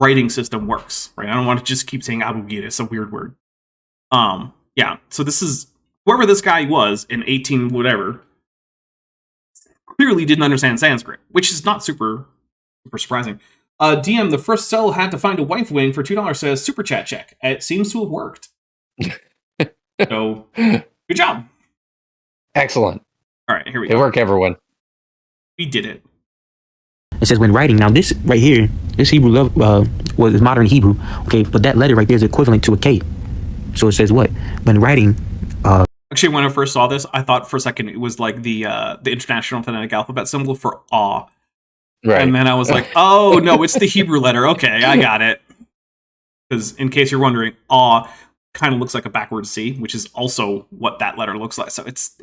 writing system works, right? I don't want to just keep saying abugida. It's a weird word. Yeah, so this is, whoever this guy was in 18 whatever, clearly didn't understand Sanskrit, which is not super surprising. DM, the first cell had to find a wife wing for $2, says, super chat check. It seems to have worked. So, good job. Excellent. All right, here we Good go. work, everyone. We did it. It says when writing. Now this right here, this Hebrew was modern Hebrew. Okay, but that letter right there is equivalent to a K. So it says what? When writing. Actually, when I first saw this, I thought for a second it was like the International Phonetic Alphabet symbol for aw. Right. And then I was like, oh, no, it's the Hebrew letter. Okay, I got it. Because in case you're wondering, aw kind of looks like a backwards C, which is also what that letter looks like. So it's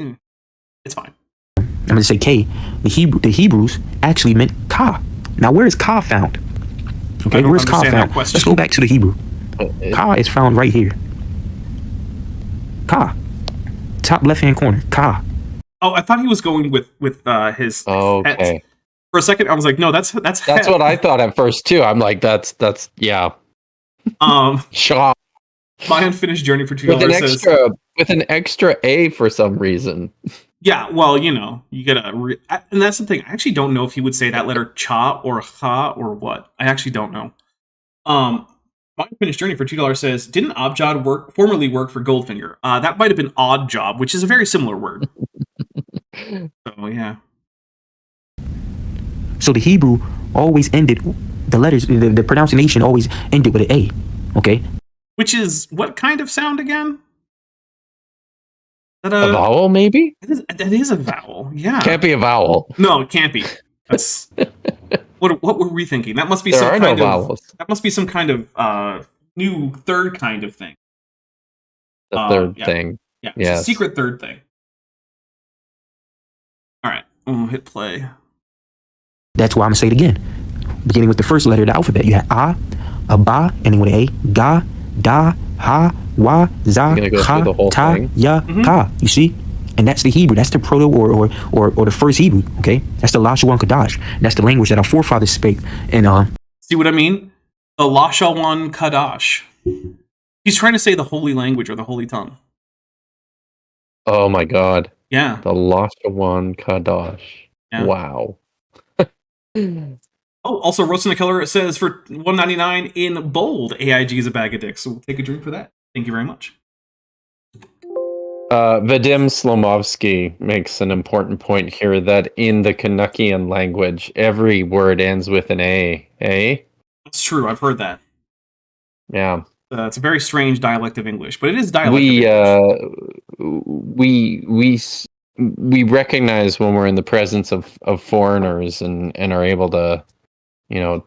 fine. I'm going to say K. The Hebrews actually meant ka. Now, where is ka found? Okay, where's ka found? Let's go back to the Hebrew. Ka is found right here. Ka. Top left-hand corner. Ka. Oh, I thought he was going with his Okay. het. For a second, I was like, no, that's That's het. what I thought at first too. I'm like, that's yeah. Shaw. My unfinished journey for $2 says with an extra A for some reason. yeah. Well, you gotta, and that's the thing. I actually don't know if he would say that letter cha or ha or what. I actually don't know. My unfinished journey for $2 says, didn't Abjad formerly work for Goldfinger? That might have been odd job, which is a very similar word. So yeah. So the Hebrew always ended the letters. The pronunciation always ended with an A. Okay. Which is what kind of sound again? A vowel, maybe? That is a vowel. Yeah. Can't be a vowel. No, it can't be. That's what were we thinking? That must be There some are kind no of vowels. that must be some kind of new third kind of thing. The third thing. Yeah, it's Yes. a secret third thing. All right, we'll hit play. That's why I'm going to say it again. Beginning with the first letter of the alphabet, you had a, ba, ending with a, ga, da, ha, wa, za, You're gonna go ha, through the whole ta, thing? ya, ka. You see? And that's the Hebrew. That's the Proto or the first Hebrew. Okay? That's the Lashawan Kadash. That's the language that our forefathers spake. And See what I mean? The Lashawan Kadash. He's trying to say the holy language or the holy tongue. Oh my god. Yeah. The Lashawan Kadash. Yeah. Wow. Oh, also, Roasting the Killer, it says for $1.99 in bold, AIG is a bag of dicks. So we'll take a drink for that. Thank you very much. Vadim Slomovsky makes an important point here that in the Kanukian language, every word ends with an A. A? That's true. I've heard that. Yeah. It's a very strange dialect of English, but it is dialect of English. We recognize when we're in the presence of foreigners and are able to,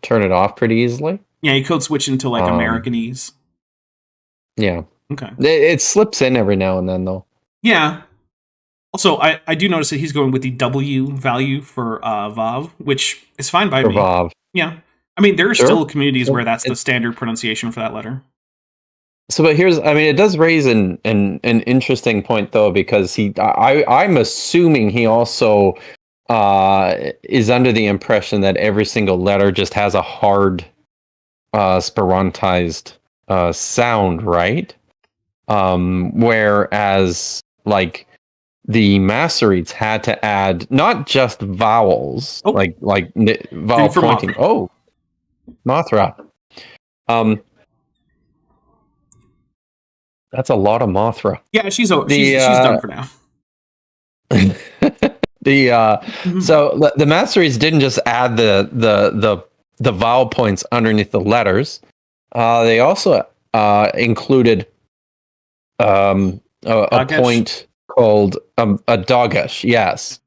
turn it off pretty easily. Yeah, you code switch into like Americanese. Yeah. Okay. It slips in every now and then, though. Yeah. Also, I do notice that he's going with the W value for Vav, which is fine by me. Vav. Yeah. I mean, there are Sure. still communities where that's the standard pronunciation for that letter. So, but it does raise an interesting point, though, because I'm assuming he also is under the impression that every single letter just has a hard sperontized sound, right? Whereas, like, the Masoretes had to add not just vowels, like vowel pointing. Mothra. Oh, Mothra. That's a lot of Mothra. Yeah, she's done for now. So the Masoretes didn't just add the vowel points underneath the letters. They also included a point called a dogesh. Yes,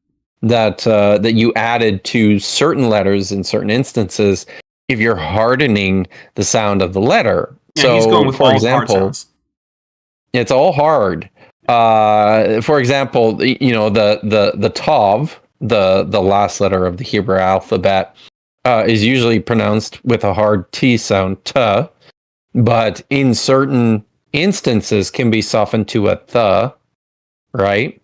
that you added to certain letters in certain instances if you're hardening the sound of the letter. Yeah, so, he's going with for all example, hard sounds. It's all hard. For example, the tav, the last letter of the Hebrew alphabet, is usually pronounced with a hard T sound, t, but in certain instances can be softened to a th, right?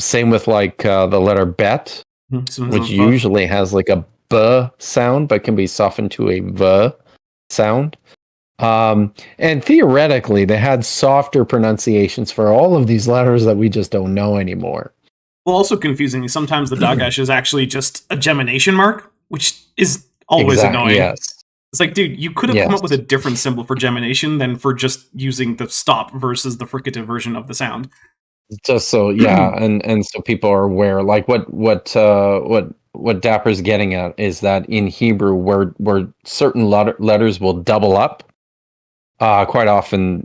Same with like the letter bet, which usually has like a b sound, but can be softened to a v sound. And theoretically, they had softer pronunciations for all of these letters that we just don't know anymore. Well, also confusing, sometimes the dogesh is actually just a gemination mark, which is always annoying. Yes. It's like, dude, you could have come up with a different symbol for gemination than for just using the stop versus the fricative version of the sound. just so and so people are aware. Like what Dapper's getting at is that in Hebrew, where certain letters will double up, quite often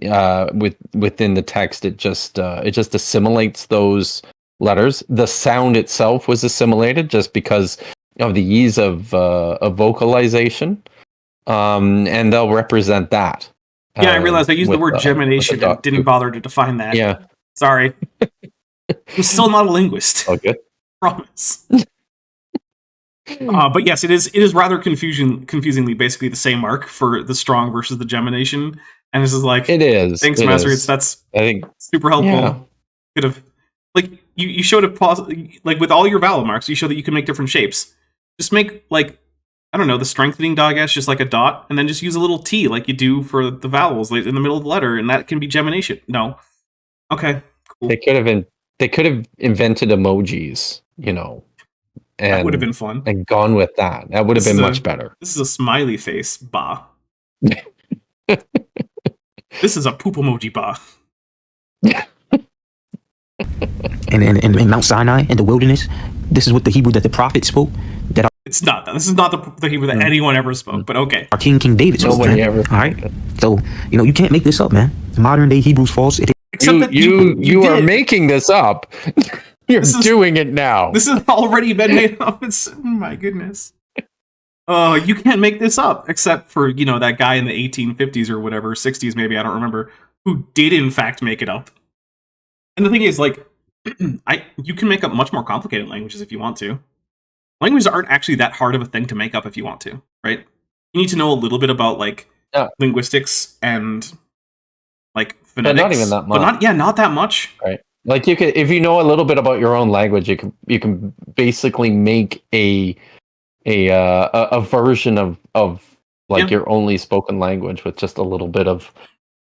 within the text, it just assimilates those letters. The sound itself was assimilated just because of the ease of vocalization, and they'll represent that. Yeah, I realized I used the word gemination and didn't bother to define that. Yeah. Sorry. I'm still not a linguist. Okay. Promise. But yes, it is rather confusingly basically the same mark for the strong versus the gemination. And this is like, it is. Thanks, Master. That's I think super helpful. Yeah. Could have, like, you showed like with all your vowel marks, you show that you can make different shapes. Just make, like, I don't know, the strengthening dot, I guess, just like a dot, and then just use a little T like you do for the vowels, like in the middle of the letter, and that can be gemination. No. Okay. Cool. They could have invented emojis, and that would have been fun. And gone with that. That would have been much better. This is a smiley face, bah. This is a poop emoji, bah. And in Mount Sinai, in the wilderness, this is what the Hebrew that the prophet spoke. It's not that. This is not the Hebrew that anyone ever spoke, but okay. Our King David spoke, Nobody man. ever. All right? So, you can't make this up, man. Modern day Hebrew's false. Except that you are making this up. You're doing it now. This has already been made up. My goodness. You can't make this up, except for, that guy in the 1850s or whatever, 60s maybe, I don't remember, who did in fact make it up. And the thing is, like, you can make up much more complicated languages if you want to. Languages aren't actually that hard of a thing to make up if you want to, right? You need to know a little bit about, like, linguistics and, like, phonetics. But not even that much. But not that much. Right. Like, you could, if you know a little bit about your own language, you can basically make a version of your only spoken language with just a little bit of.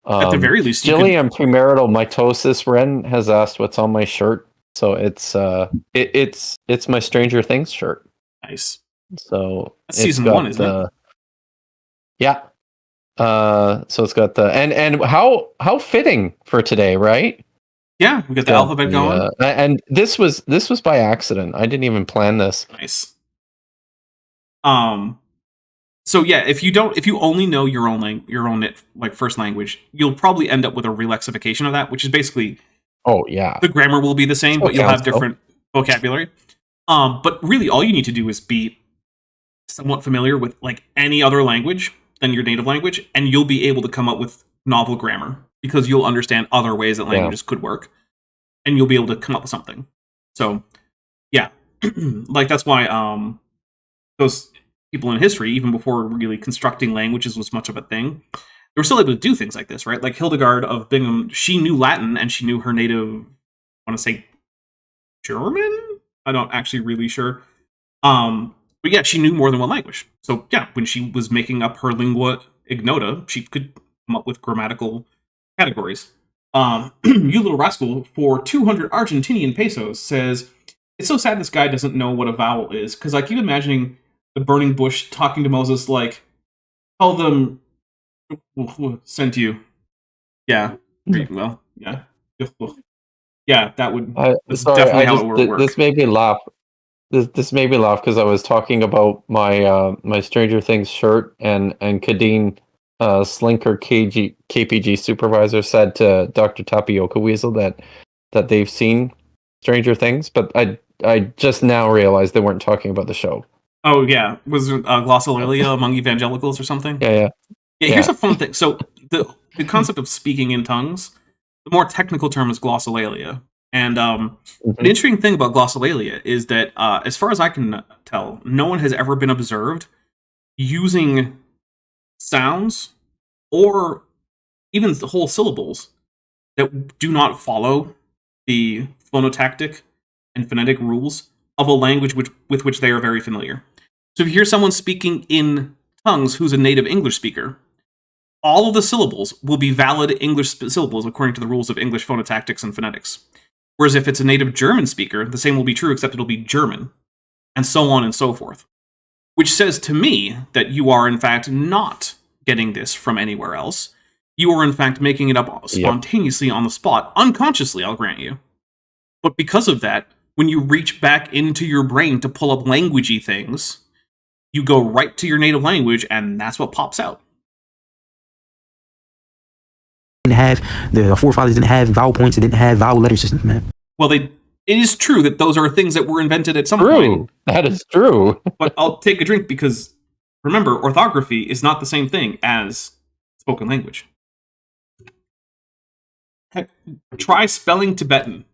At the very least, Gilliam premarital mitosis Ren has asked what's on my shirt. So it's my Stranger Things shirt. Nice. So that's season 1, isn't it? Yeah. So it's got the and how fitting for today, right? Yeah, we got the alphabet going. And this was by accident. I didn't even plan this. Nice. So yeah, if you only know your own like first language, you'll probably end up with a relexification of that, which is basically the grammar will be the same, but you'll have different vocabulary. But really all you need to do is be somewhat familiar with like any other language than your native language, and you'll be able to come up with novel grammar because you'll understand other ways that languages could work, and you'll be able to come up with something. So yeah, like that's why those people in history, even before really constructing languages was much of a thing, they were still able to do things like this, right? Like Hildegard of Bingen, she knew Latin and she knew her native, I want to say German? I'm not actually really sure. But yeah, she knew more than one language. So yeah, when she was making up her lingua ignota, she could come up with grammatical categories. You Little Rascal, for 200 Argentinian pesos, says, it's so sad this guy doesn't know what a vowel is, because I keep imagining the burning bush talking to Moses like, tell them, sent you. Yeah. Well, yeah. Yeah, that would. That's definitely how it would work. This made me laugh. This made me laugh because I was talking about my my Stranger Things shirt, and Kadeen Slinker KPG supervisor said to Dr. Tapioca Weasel that they've seen Stranger Things, but I just now realized they weren't talking about the show. Oh yeah, was it Glossolalia among evangelicals or something? Yeah. Here's a fun thing. So the concept of speaking in tongues, the more technical term is glossolalia. And an interesting thing about glossolalia is that, as far as I can tell, no one has ever been observed using sounds or even the whole syllables that do not follow the phonotactic and phonetic rules of a language with which they are very familiar. So if you hear someone speaking in tongues who's a native English speaker, all of the syllables will be valid English syllables according to the rules of English phonotactics and phonetics. Whereas if it's a native German speaker, the same will be true, except it'll be German, and so on and so forth. Which says to me that you are, in fact, not getting this from anywhere else. You are, in fact, making it up spontaneously on the spot, unconsciously, I'll grant you. But because of that, when you reach back into your brain to pull up languagey things, you go right to your native language, and that's what pops out. Didn't have the forefathers didn't have vowel points. They didn't have vowel letter systems, man. Well, it is true that those are things that were invented at some point. That is true. But I'll take a drink because, remember, orthography is not the same thing as spoken language. Heck, try spelling Tibetan.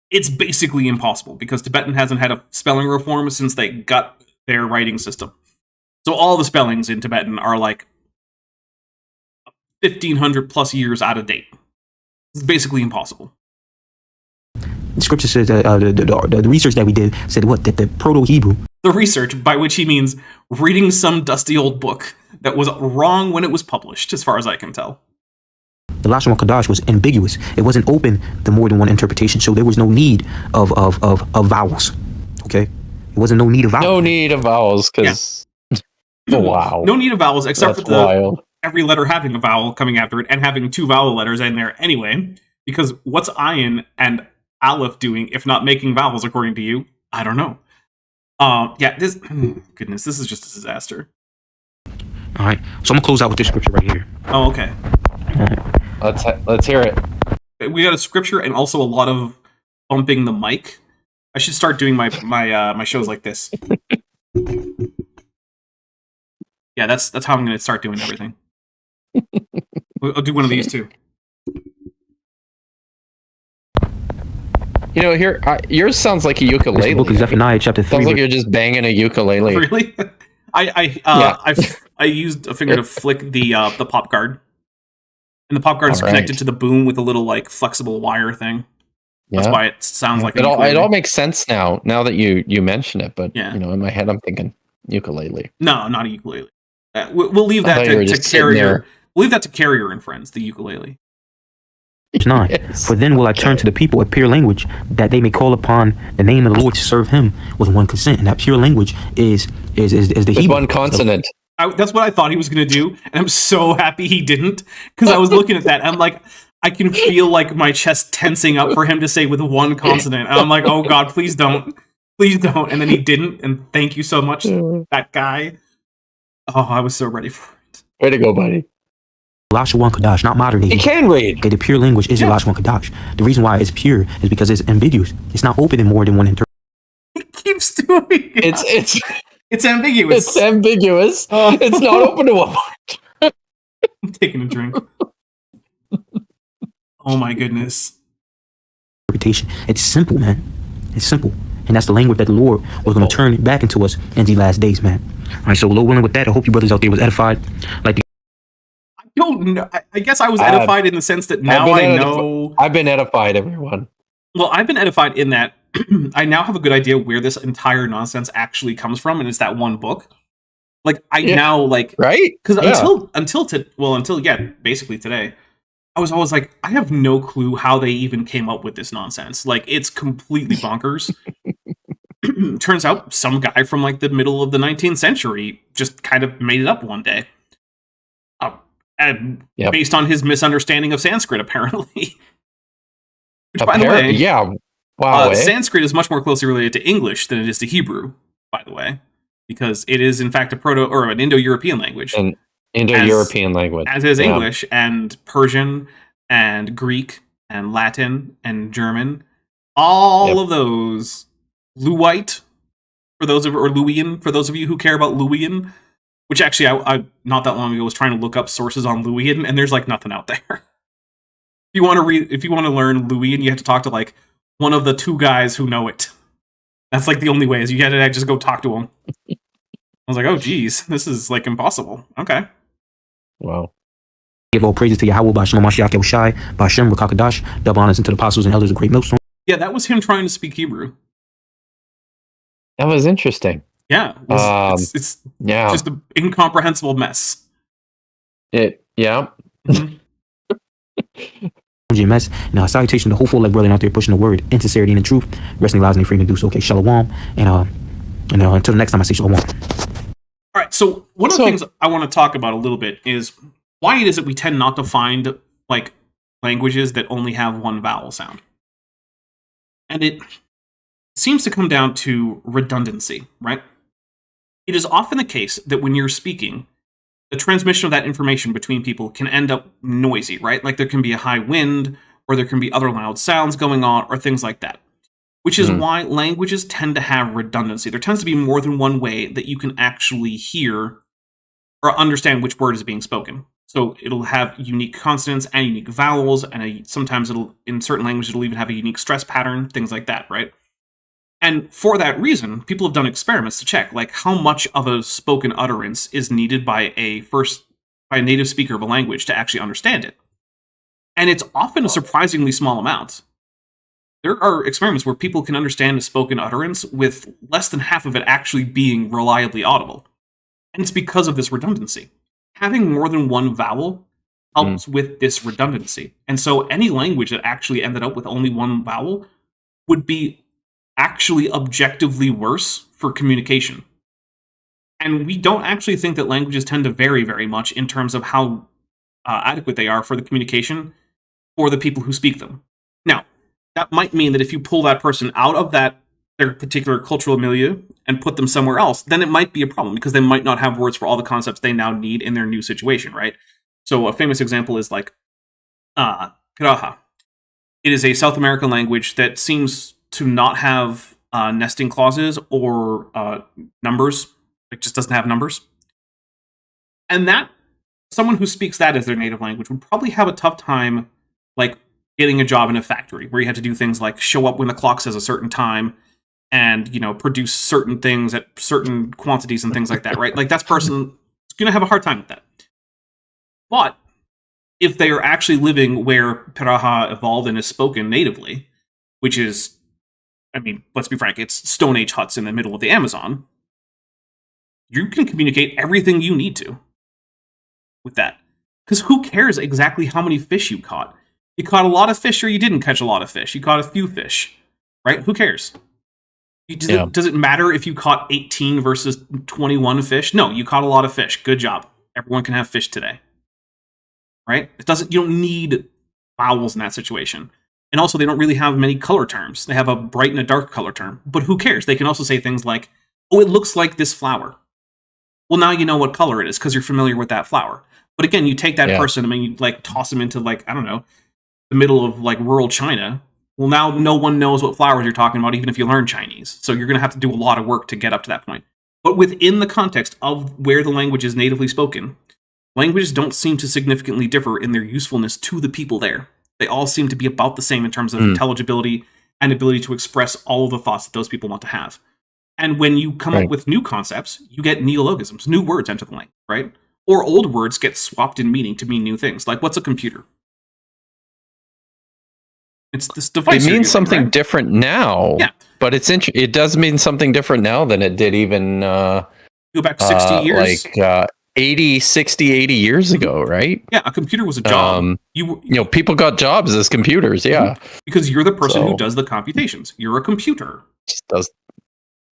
It's basically impossible because Tibetan hasn't had a spelling reform since they got their writing system. So all the spellings in Tibetan are like 1,500 plus years out of date. It's basically impossible. The scripture says that the research that we did said what? That the Proto-Hebrew. The research, by which he means reading some dusty old book that was wrong when it was published, as far as I can tell. The Lashon HaKodash was ambiguous. It wasn't open to more than one interpretation, so there was no need of vowels. Okay? It wasn't no need of vowels. No need of vowels, because... Oh, wow. No need of vowels, except That's for wild. Every letter having a vowel coming after it, and having 2 vowel letters in there anyway, because what's ayin and aleph doing, if not making vowels, according to you? I don't know. Goodness, this is just a disaster. All right, so I'm gonna close out with this scripture right here. Oh, okay. Let's hear it. We got a scripture and also a lot of bumping the mic. I should start doing my shows like this. Yeah, that's how I'm going to start doing everything. I'll do one of these too. You know, here yours sounds like a ukulele. This book is Zephaniah chapter 3. Sounds like you're just banging a ukulele. Really? I used a finger to flick the pop guard, and the pop guard is connected to the boom with a little like flexible wire thing. That's why it sounds like it all makes sense now that you mention it. But you know, in my head, I'm thinking ukulele. No, not a ukulele. We'll leave that to Carrier. We'll leave that to Carrier and Friends, the ukulele. 9. Yes. For then will I turn to the people a pure language, that they may call upon the name of the Lord to serve him with one consent. And that pure language is the Hebrew. One consonant. That's what I thought he was going to do, and I'm so happy he didn't, because I was looking at that, and I'm like, I can feel like my chest tensing up for him to say with one consonant, and I'm like, oh god, please don't. Please don't. And then he didn't, and thank you so much, that guy. Oh, I was so ready for it. Way to go, buddy. Lashon Kodash, not modern day. He can read. Okay, the pure language is the Lashon Kodash. The reason why it's pure is because it's ambiguous. It's not open in more than one interpretation. He keeps doing it. It's ambiguous. It's ambiguous. It's not open to one. I'm taking a drink. Oh my goodness. Interpretation. It's simple, man. It's simple. And that's the language that the Lord was going to turn back into us in the last days, man. All right, so Lord willing with that, I hope you brothers out there was edified. I don't know. I guess I was edified in the sense that now I know. I've been edified, everyone. Well, I've been edified in that I now have a good idea where this entire nonsense actually comes from, and it's that one book. Like now, like right? Because until basically today, I was always like, I have no clue how they even came up with this nonsense. Like, it's completely bonkers. Turns out some guy from like the middle of the 19th century just kind of made it up one day. Based on his misunderstanding of Sanskrit, apparently. Which, by the way, Sanskrit is much more closely related to English than it is to Hebrew, by the way, because it is, in fact, an Indo-European language. An Indo-European language. As is English, and Persian, and Greek, and Latin, and German. All of those. Luwite, or Luwian, for those of you who care about Luwian. Which actually, I not that long ago was trying to look up sources on Luwian, and there's like nothing out there. If you want to learn Luwian, you have to talk to like one of the 2 guys who know it. That's like the only way, is you had to just go talk to them. I was like, oh geez, this is like impossible. Okay. Wow. Give all praises to Yahweh, B'Shem Mashiach Yahushai, B'Shem Rakakadash, double honors into the apostles and elders of Great Millstone. Yeah, that was him trying to speak Hebrew. That was interesting. Yeah, it's just an incomprehensible mess. Mess. Now, salutation to the whole full leg brother out there pushing the word in sincerity and in truth, resting lives in freedom to do so. Okay, shalom, and until the next time I say shalom. All right, so one of the things I want to talk about a little bit is why it is that we tend not to find like languages that only have one vowel sound. And it seems to come down to redundancy, right? It is often the case that when you're speaking, the transmission of that information between people can end up noisy, right? Like there can be a high wind, or there can be other loud sounds going on, or things like that. Which is why languages tend to have redundancy. There tends to be more than one way that you can actually hear or understand which word is being spoken. So it'll have unique consonants and unique vowels, and sometimes in certain languages, it'll even have a unique stress pattern, things like that, right? And for that reason, people have done experiments to check, like, how much of a spoken utterance is needed by a native speaker of a language to actually understand it. And it's often a surprisingly small amount. There are experiments where people can understand a spoken utterance with less than half of it actually being reliably audible. And it's because of this redundancy. Having more than one vowel helps with this redundancy. And so any language that actually ended up with only one vowel would be actually objectively worse for communication. And we don't actually think that languages tend to vary very much in terms of how adequate they are for the communication for the people who speak them. Now, that might mean that if you pull that person out of their particular cultural milieu and put them somewhere else, then it might be a problem because they might not have words for all the concepts they now need in their new situation, right? So a famous example is like Karaha. It is a South American language that seems to not have nesting clauses or numbers. It just doesn't have numbers. And that someone who speaks that as their native language would probably have a tough time, like, getting a job in a factory where you have to do things like show up when the clock says a certain time and, produce certain things at certain quantities and things like that, right? Like, that person is going to have a hard time with that. But if they are actually living where Piraha evolved and is spoken natively, which is, I mean, let's be frank, it's Stone Age huts in the middle of the Amazon, you can communicate everything you need to with that. Because who cares exactly how many fish you caught? You caught a lot of fish or you didn't catch a lot of fish. You caught a few fish, right? Who cares? Does it matter if you caught 18 versus 21 fish? No, you caught a lot of fish. Good job. Everyone can have fish today, right? You don't need vowels in that situation. And also, they don't really have many color terms. They have a bright and a dark color term. But who cares? They can also say things like, oh, it looks like this flower. Well, now you know what color it is because you're familiar with that flower. But again, you take that person, I mean, you like toss them into, like, I don't know, the middle of like rural China. Well, now no one knows what flowers you're talking about, even if you learn Chinese. So you're going to have to do a lot of work to get up to that point. But within the context of where the language is natively spoken, languages don't seem to significantly differ in their usefulness to the people there. They all seem to be about the same in terms of intelligibility and ability to express all of the thoughts that those people want to have. And when you come up with new concepts, you get neologisms, new words enter the language, right? Or old words get swapped in meaning to mean new things. Like, what's a computer? It's this device. It means something different now, but it does mean something different now than it did even go back 60 years, like 80 years ago, right? Yeah, a computer was a job. People got jobs as computers, because you're the person who does the computations. You're a computer. Just does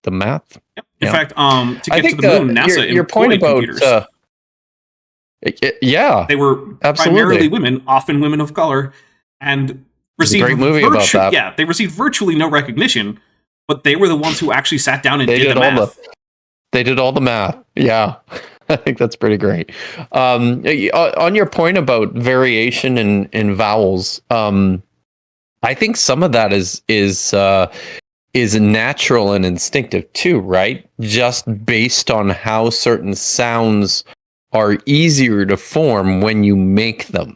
the math. Yep. In fact, to get to the moon, NASA your point about computers. They were primarily women, often women of color, and received a great movie about that. Yeah, they received virtually no recognition, but they were the ones who actually sat down and did the math. They did all the math. Yeah, I think that's pretty great. On your point about variation in vowels, I think some of that is natural and instinctive too, right? Just based on how certain sounds are easier to form when you make them.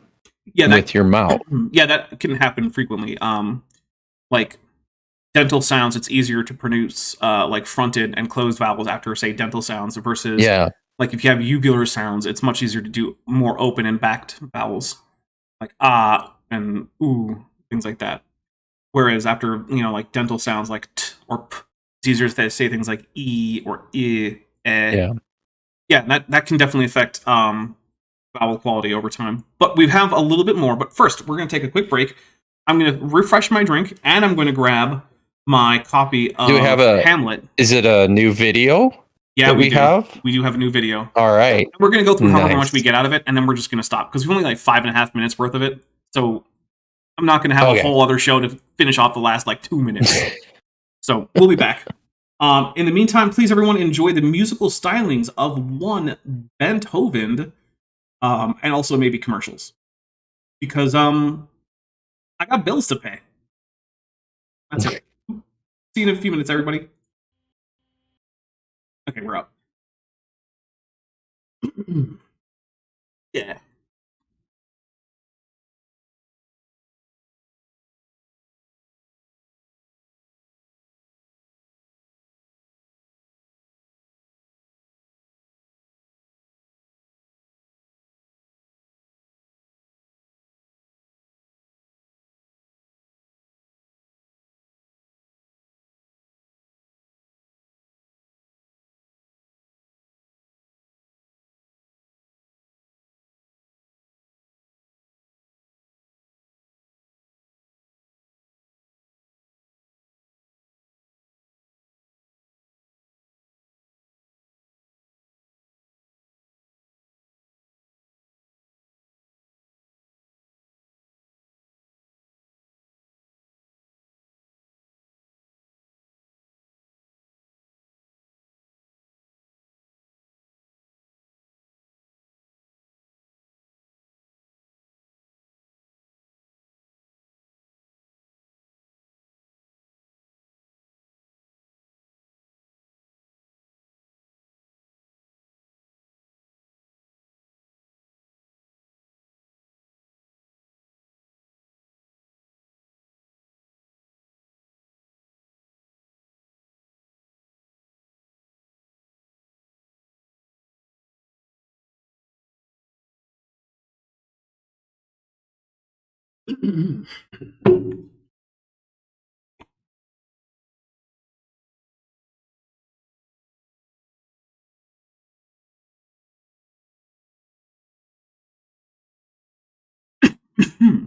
With your mouth. Yeah, that can happen frequently. Like dental sounds, it's easier to produce like fronted and closed vowels after, say, dental sounds versus like if you have uvular sounds, it's much easier to do more open and backed vowels, like ah and ooh, things like that. Whereas after, like dental sounds like t or p, it's easier to say things like e or I, eh. Yeah, that can definitely affect vowel quality over time. But we have a little bit more. But first, we're going to take a quick break. I'm going to refresh my drink, and I'm going to grab my copy of Hamlet. Is it a new video? Yeah, we have? We do have a new video. All right. We're going to go through however much we get out of it, and then we're just going to stop, because we've only like 5.5 minutes worth of it. So I'm not going to have a Okay. whole other show to finish off the last, 2 minutes. So, we'll be back. In the meantime, please, everyone, enjoy the musical stylings of one Beethoven, and also maybe commercials. Because, I got bills to pay. That's it. See you in a few minutes, everybody. Okay, we're up. Yeah.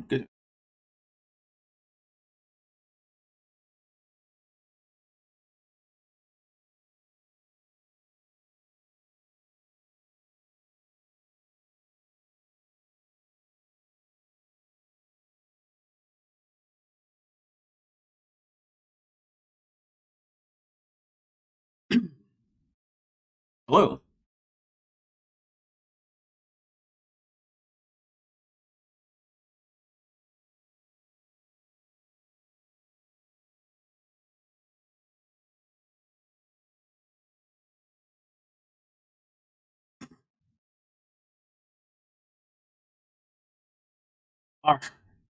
Good. Hello.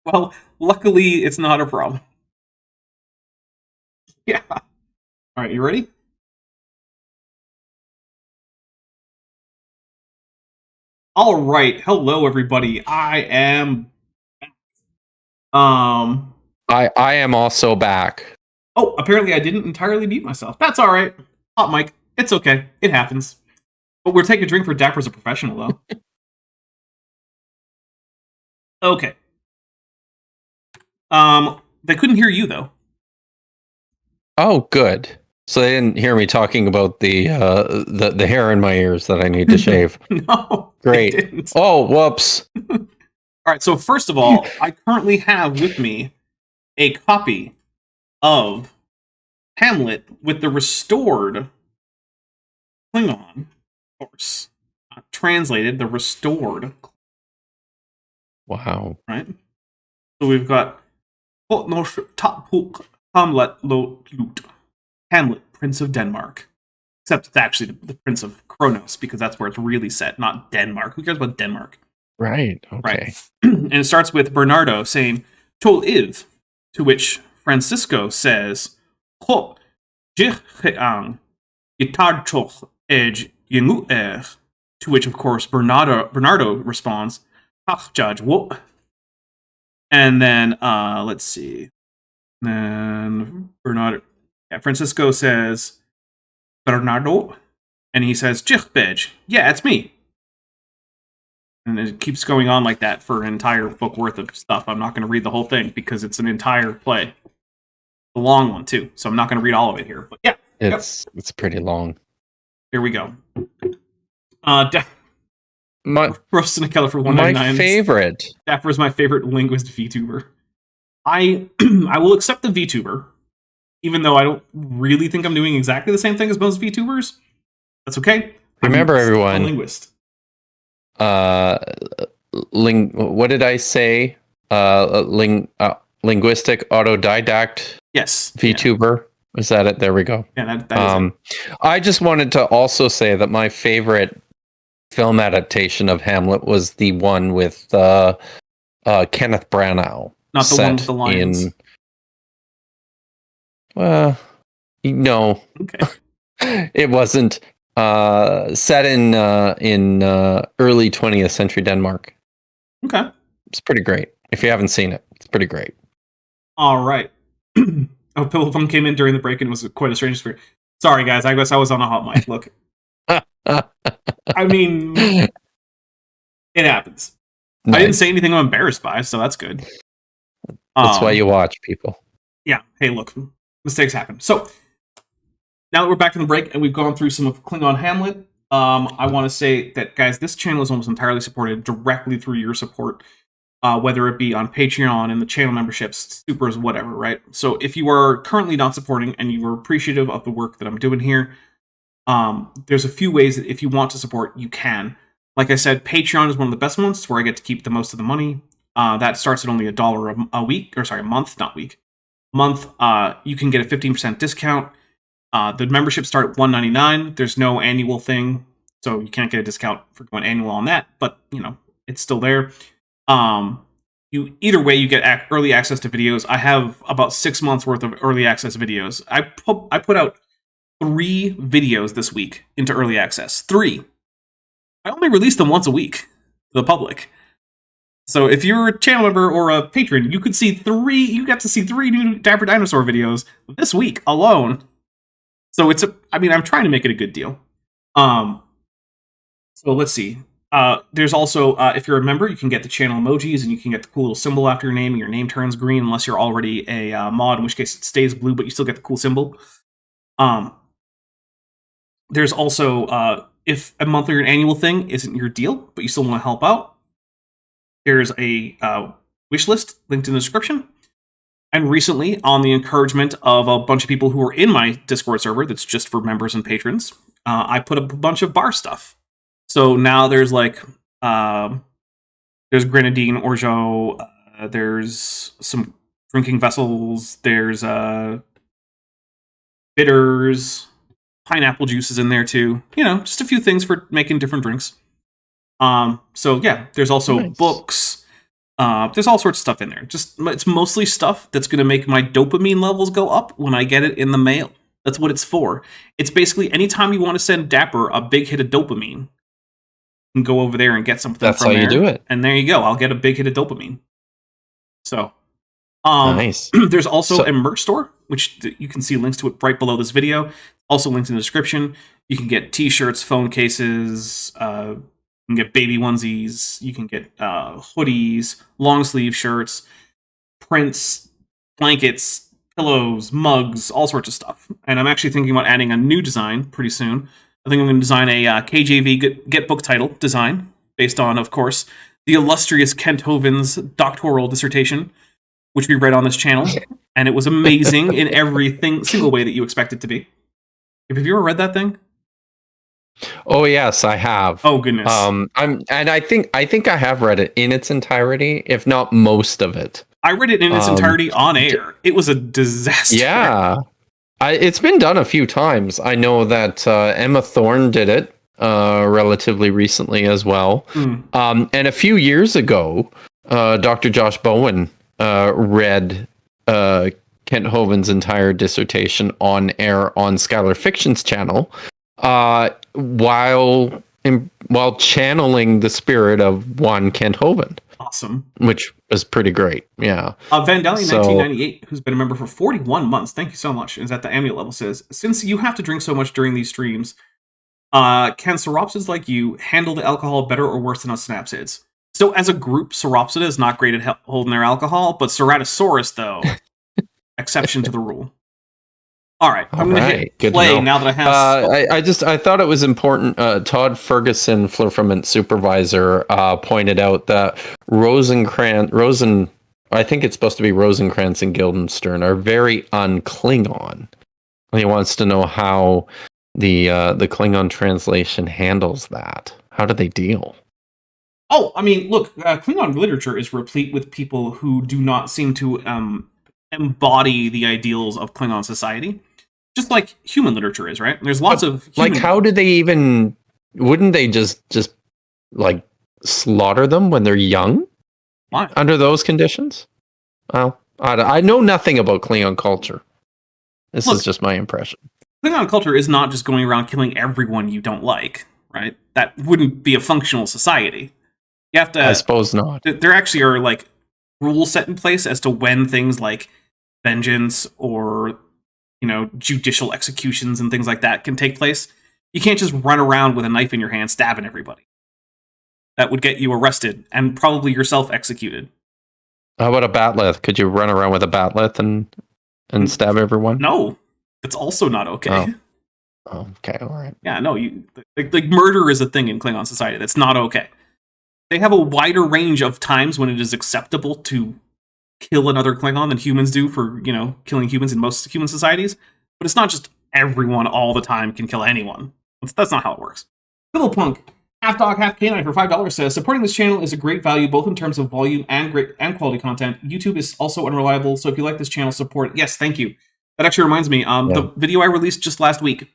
Well, luckily, it's not a problem. Yeah. All right, you ready? All right. Hello, everybody. I am. I am also back. Oh, apparently I didn't entirely mute myself. That's all right. Hot mic. It's okay. It happens. But we're taking a drink for Dapper's a professional, though. Okay. They couldn't hear you, though. Oh, good. So they didn't hear me talking about the hair in my ears that I need to shave. No. Great. They didn't. Oh, whoops. All right. So first of all, I currently have with me a copy of Hamlet with the restored Klingon, of course, translated the restored. Wow. Right. So we've got Hamlet, Hamlet, Prince of Denmark. Except it's actually the Prince of Kronos, because that's where it's really set, not Denmark. Who cares about Denmark? Right. Okay. Right. And it starts with Bernardo saying, Tol Iv, to which Francisco says, Ho, Jicheang, Yitarchoch Edge Yengu to which, of course, Bernardo responds, Ach, Judge, what? And then, let's see. Then Francisco says, Bernardo, and he says, Jichbej, yeah, it's me. And it keeps going on like that for an entire book worth of stuff. I'm not going to read the whole thing because it's an entire play. A long one, too, so I'm not going to read all of it here. But yeah. It's pretty long. Here we go. My Roasting a Keller for 199. favorite. Dapper is my favorite linguist VTuber. I I will accept the VTuber, even though I don't really think I'm doing exactly the same thing as most VTubers. That's okay. Remember, I'm everyone. a linguist. What did I say? Linguistic autodidact. Yes. VTuber. Yeah. Is that it? There we go. Yeah, that is it. I just wanted to also say that my favorite film adaptation of Hamlet was the one with Kenneth Branagh. Not the one with the lions. No. Okay. It wasn't. Set in early 20th century Denmark. Okay. It's pretty great. If you haven't seen it, it's pretty great. All right. Oh, Pillow Thumb came in during the break and was quite a strange experience. Sorry, guys. I guess I was on a hot mic. Look. I mean, it happens. Nice. I didn't say anything I'm embarrassed by, so that's good. That's why you watch, people. Yeah. Hey, look. Mistakes happen. So, now that we're back from the break and we've gone through some of Klingon Hamlet, I want to say that, guys, this channel is almost entirely supported directly through your support, whether it be on Patreon and the channel memberships, supers, whatever, right? So if you are currently not supporting and you are appreciative of the work that I'm doing here, there's a few ways that if you want to support, you can. Like I said, Patreon is one of the best ones. It's where I get to keep the most of the money. That starts at only $1 a week, or sorry, a month, not week. Month, you can get a 15% discount. The memberships start at $1.99. There's no annual thing, so you can't get a discount for going annual on that. But it's still there. Either way, you get early access to videos. I have about 6 months worth of early access videos. I put out 3 videos this week into early access. 3. I only release them once a week to the public. So if you're a channel member or a patron, you could see 3. You got to see 3 new Dapper Dinosaur videos this week alone. So I'm trying to make it a good deal. So let's see. There's also, if you're a member, you can get the channel emojis and you can get the cool little symbol after your name, and your name turns green unless you're already a mod, in which case it stays blue, but you still get the cool symbol. There's also, if a monthly or an annual thing isn't your deal, but you still want to help out, there's a wish list linked in the description. And recently, on the encouragement of a bunch of people who are in my Discord server that's just for members and patrons, I put up a bunch of bar stuff. So now there's there's grenadine, orgeat, there's some drinking vessels, there's bitters, pineapple juice is in there too. Just a few things for making different drinks. So yeah, there's also books. There's all sorts of stuff in there. It's mostly stuff that's going to make my dopamine levels go up when I get it in the mail. That's what it's for. It's basically anytime you want to send Dapper a big hit of dopamine, you can go over there and get something that's from there. That's how you do it. And there you go. I'll get a big hit of dopamine. So, nice. There's also a merch store, which you can see links to it right below this video. Also linked in the description. You can get t-shirts, phone cases, you can get baby onesies, you can get hoodies, long sleeve shirts, prints, blankets, pillows, mugs, all sorts of stuff. And I'm actually thinking about adding a new design pretty soon. I think I'm going to design a KJV Get Book Title design, based on, of course, the illustrious Kent Hovind's doctoral dissertation, which we read on this channel. And it was amazing in every single way that you expect it to be. Have you ever read that thing? Oh yes, I have. Oh goodness. I think I have read it in its entirety, if not most of it. I read it in its entirety on air. It was a disaster. Yeah. It's been done a few times. I know that Emma Thorne did it relatively recently as well. And a few years ago, Dr. Josh Bowen read Kent Hovind's entire dissertation on air on Skylar Fiction's channel. While channeling the spirit of one Kent Hovind. Awesome. Which was pretty great, yeah. Vandalian 1998, who's been a member for 41 months, thank you so much, is at the amulet level, says, since you have to drink so much during these streams, can Sauropsids like you handle the alcohol better or worse than us Synapsids? So as a group, Sauropsida is not great at holding their alcohol, but Ceratosaurus, though, exception to the rule. All right, I'm going to hit play now that I have... I thought it was important. Todd Ferguson, Flurfament supervisor, pointed out that I think it's supposed to be Rosencrantz and Guildenstern, are very un-Klingon. He wants to know how the Klingon translation handles that. How do they deal? Oh, I mean, look, Klingon literature is replete with people who do not seem to embody the ideals of Klingon society. Just like human literature is, right? There's lots of like, how do they even? Wouldn't they just like slaughter them when they're young? Why? Under those conditions? Well, I know nothing about Klingon culture. This is just my impression. Klingon culture is not just going around killing everyone you don't like, right? That wouldn't be a functional society. You have to. I suppose not. There actually are like rules set in place as to when things like vengeance or judicial executions and things like that can take place. You can't just run around with a knife in your hand stabbing everybody. That would get you arrested and probably yourself executed. How about a bat'leth? Could you run around with a bat'leth and stab everyone? No, that's also not okay. Oh, okay, all right. Yeah, no, like murder is a thing in Klingon society. That's not okay. They have a wider range of times when it is acceptable to kill another Klingon than humans do for, killing humans in most human societies. But it's not just everyone all the time can kill anyone. That's not how it works. Little Punk, half dog, half canine for $5 says, supporting this channel is a great value both in terms of volume and quality content. YouTube is also unreliable, so if you like this channel, support it. Yes, thank you. That actually reminds me, the video I released just last week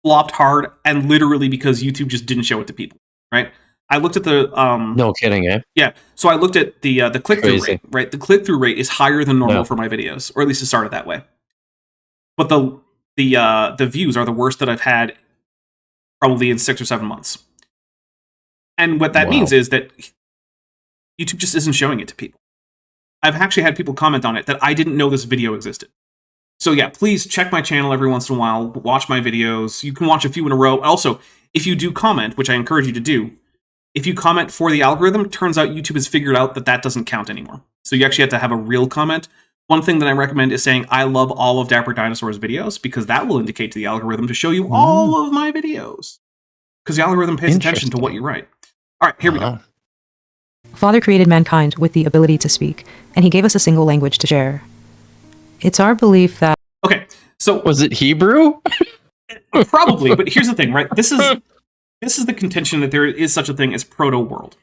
flopped hard, and literally because YouTube just didn't show it to people, right? I looked at the no kidding, eh? Yeah. So I looked at the click-through rate, right? The click-through rate is higher than normal for my videos, or at least it started that way. But the views are the worst that I've had probably in 6 or 7 months. And what that means is that YouTube just isn't showing it to people. I've actually had people comment on it that I didn't know this video existed. So yeah, please check my channel every once in a while, watch my videos. You can watch a few in a row. Also, if you do comment, which I encourage you to do, if you comment for the algorithm, it turns out YouTube has figured out that doesn't count anymore. So you actually have to have a real comment. One thing that I recommend is saying, I love all of Dapper Dinosaur's videos, because that will indicate to the algorithm to show you all of my videos. Because the algorithm pays attention to what you write. All right, here we go. Father created mankind with the ability to speak, and he gave us a single language to share. It's our belief that... Okay, so... Was it Hebrew? Probably, but here's the thing, right? This is the contention that there is such a thing as proto-world.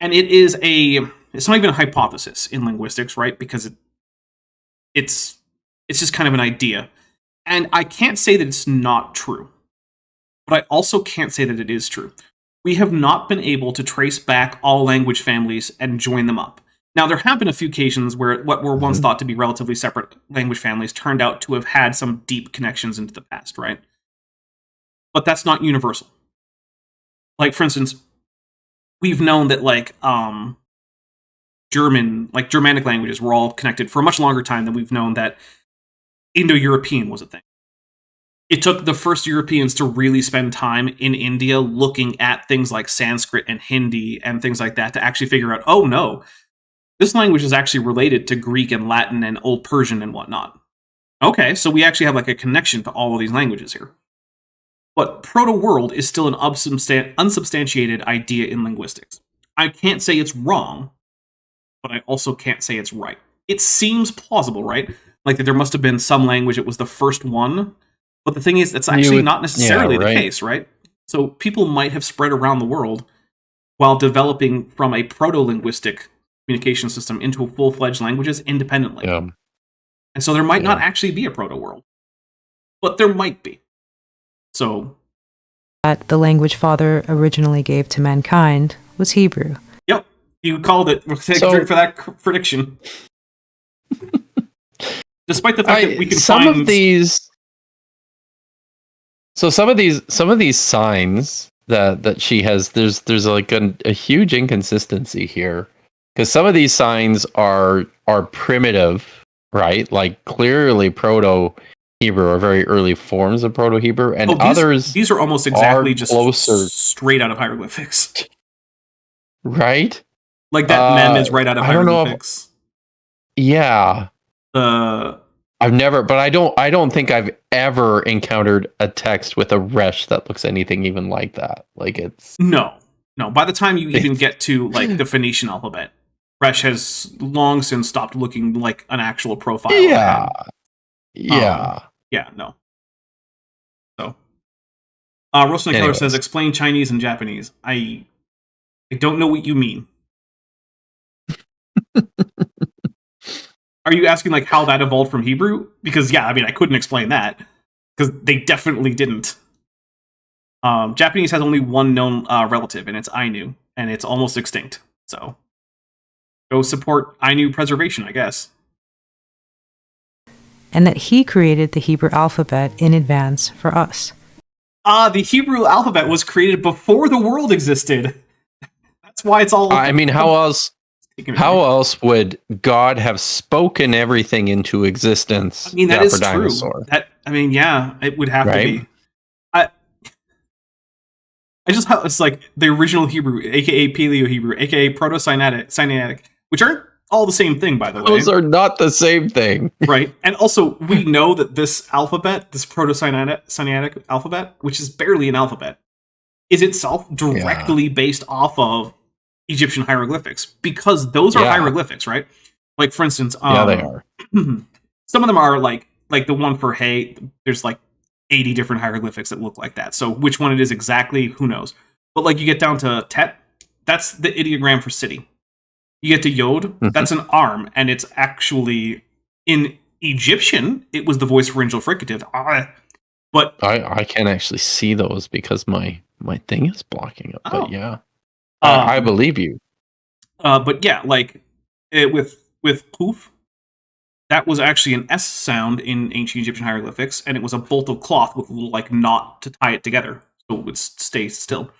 And it's not even a hypothesis in linguistics, right? Because it's just kind of an idea. And I can't say that it's not true. But I also can't say that it is true. We have not been able to trace back all language families and join them up. Now, there have been a few occasions where what were once thought to be relatively separate language families turned out to have had some deep connections into the past, right? But that's not universal. Like, for instance, we've known that, Germanic languages were all connected for a much longer time than we've known that Indo-European was a thing. It took the first Europeans to really spend time in India looking at things like Sanskrit and Hindi and things like that to actually figure out, oh no, this language is actually related to Greek and Latin and Old Persian and whatnot. Okay, so we actually have a connection to all of these languages here. But proto-world is still an unsubstantiated idea in linguistics. I can't say it's wrong, but I also can't say it's right. It seems plausible, right? Like that there must have been some language that was the first one, but the thing is, that's actually not necessarily the case, right? So people might have spread around the world while developing from a proto-linguistic communication system into full-fledged languages independently. Yeah. And so there might not actually be a proto-world, but there might be. So that the language Father originally gave to mankind was Hebrew. Yep, you called it. We'll take a drink for that prediction. Despite the fact that we can some find of these. So some of these signs that she has, there's like a huge inconsistency here, because some of these signs are primitive, right? Like clearly Proto-Hebrew are very early forms of Proto-Hebrew, and these are almost exactly just closer, straight out of hieroglyphics, right? Like that mem is right out of hieroglyphics. Yeah. I've never, but I don't think I've ever encountered a text with a resh that looks anything even like that. Like it's no. By the time you even get to the Phoenician alphabet, Resh has long since stopped looking like an actual profile. Yeah. Yeah. Yeah, no. So, Roasting Keller Anyways. says, explain Chinese and Japanese. I don't know what you mean. Are you asking like how that evolved from Hebrew? Because yeah, I mean, I couldn't explain that because they definitely didn't. Japanese has only one known relative, and it's Ainu, and it's almost extinct. So, go support Ainu preservation, I guess. And that he created the Hebrew alphabet in advance for us. The Hebrew alphabet was created before the world existed. That's why it's all. I mean, how else? How else would God have spoken everything into existence? I mean, that is true. Dinosaur? Yeah, it would have to be. I just how it's like the original Hebrew, aka Paleo-Hebrew, aka Proto-Sinaitic, which aren't all the same thing, by the way. Those are not the same thing, right? And also, we know that this alphabet, this Proto-Sinaitic alphabet, which is barely an alphabet, is itself directly based off of Egyptian hieroglyphics, because those are hieroglyphics, right? Like, for instance, they are. some of them are like the one for hey, there's like 80 different hieroglyphics that look like that. So which one it is exactly, who knows? But like you get down to Tet, that's the ideogram for city. You get to Yod, that's an arm, and it's actually in Egyptian, it was the voice for angel fricative. But I can't actually see those because my thing is blocking it. But yeah. I believe you. But yeah, like with poof, that was actually an S sound in ancient Egyptian hieroglyphics, and it was a bolt of cloth with a little like knot to tie it together so it would stay still.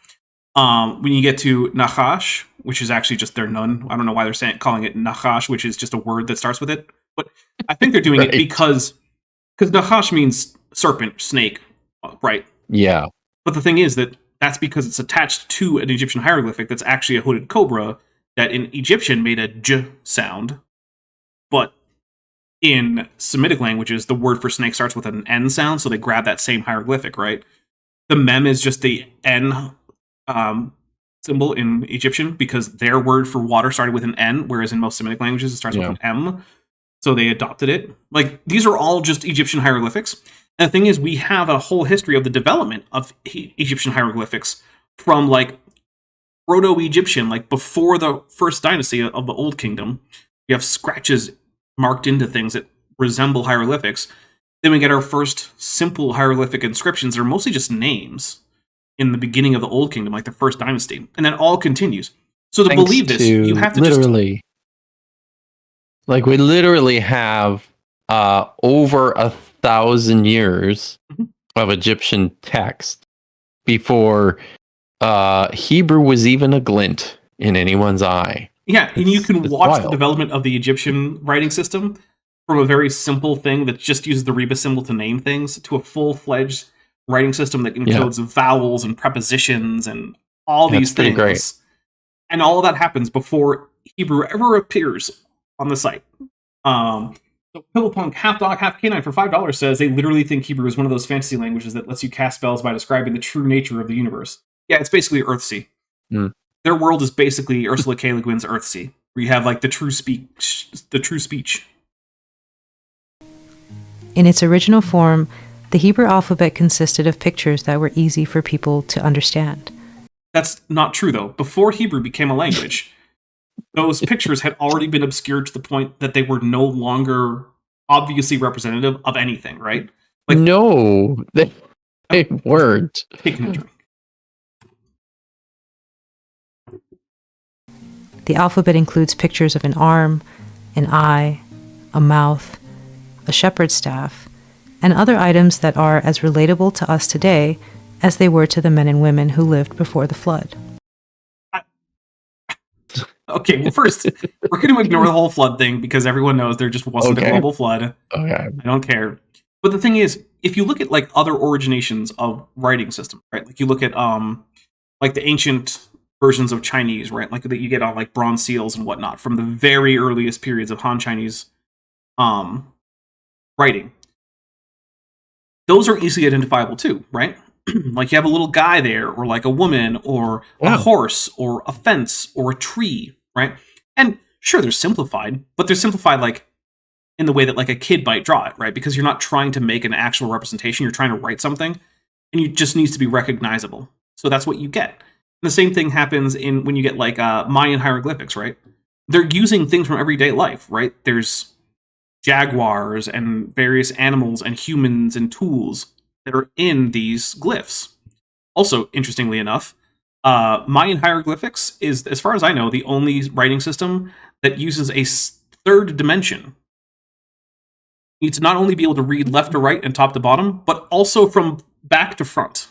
When you get to Nachash, which is actually just their nun, I don't know why they're calling it Nachash, which is just a word that starts with it, but I think they're doing it because Nachash means serpent, snake, right? Yeah. But the thing is that's because it's attached to an Egyptian hieroglyphic that's actually a hooded cobra that in Egyptian made a j sound. But in Semitic languages, the word for snake starts with an N sound, so they grab that same hieroglyphic, right? The mem is just the N symbol in Egyptian because their word for water started with an N, whereas in most Semitic languages it starts with an M. So they adopted it. Like, these are all just Egyptian hieroglyphics. And the thing is, we have a whole history of the development of Egyptian hieroglyphics from, like, Proto-Egyptian, like, before the first dynasty of the Old Kingdom. You have scratches marked into things that resemble hieroglyphics. Then we get our first simple hieroglyphic inscriptions that are mostly just names in the beginning of the Old Kingdom, like the first dynasty. And then all continues. So to believe this, you have to literally, like, we literally have over 1,000 years of Egyptian text before Hebrew was even a glint in anyone's eye. Yeah, and you can watch wild. the development of the Egyptian writing system from a very simple thing that just uses the rebus symbol to name things to a full-fledged writing system that encodes vowels and prepositions and all these things. Great. And all of that happens before Hebrew ever appears on the site. So Pillowpunk, half dog, half canine for $5 says they literally think Hebrew is one of those fantasy languages that lets you cast spells by describing the true nature of the universe. Yeah, it's basically Earthsea. Their world is basically Ursula K. Le Guin's Earthsea, where you have like the true speech. In its original form, the Hebrew alphabet consisted of pictures that were easy for people to understand. That's not true, though. Before Hebrew became a language, those pictures had already been obscured to the point that they were no longer obviously representative of anything, right? Like, no, they weren't. Taking a drink. The alphabet includes pictures of an arm, an eye, a mouth, a shepherd's staff, and other items that are as relatable to us today as they were to the men and women who lived before the flood. Okay, well, first, we're going to ignore the whole flood thing because everyone knows there just wasn't a global flood. Okay. I don't care. But the thing is, if you look at like other originations of writing systems, right? Like you look at like the ancient versions of Chinese, right? Like that you get on like bronze seals and whatnot from the very earliest periods of Han Chinese writing. Those are easily identifiable too, right? Like you have a little guy there, or like a woman, or a horse, or a fence, or a tree, right? And sure, they're simplified, but they're simplified like in the way that like a kid might draw it, right? Because you're not trying to make an actual representation, you're trying to write something, and it just needs to be recognizable. So that's what you get. And the same thing happens in when you get like Mayan hieroglyphics, right? They're using things from everyday life, right? There's jaguars and various animals and humans and tools that are in these glyphs. Also, interestingly enough, Mayan hieroglyphics is, as far as I know, the only writing system that uses a third dimension. You need to not only be able to read left to right and top to bottom, but also from back to front.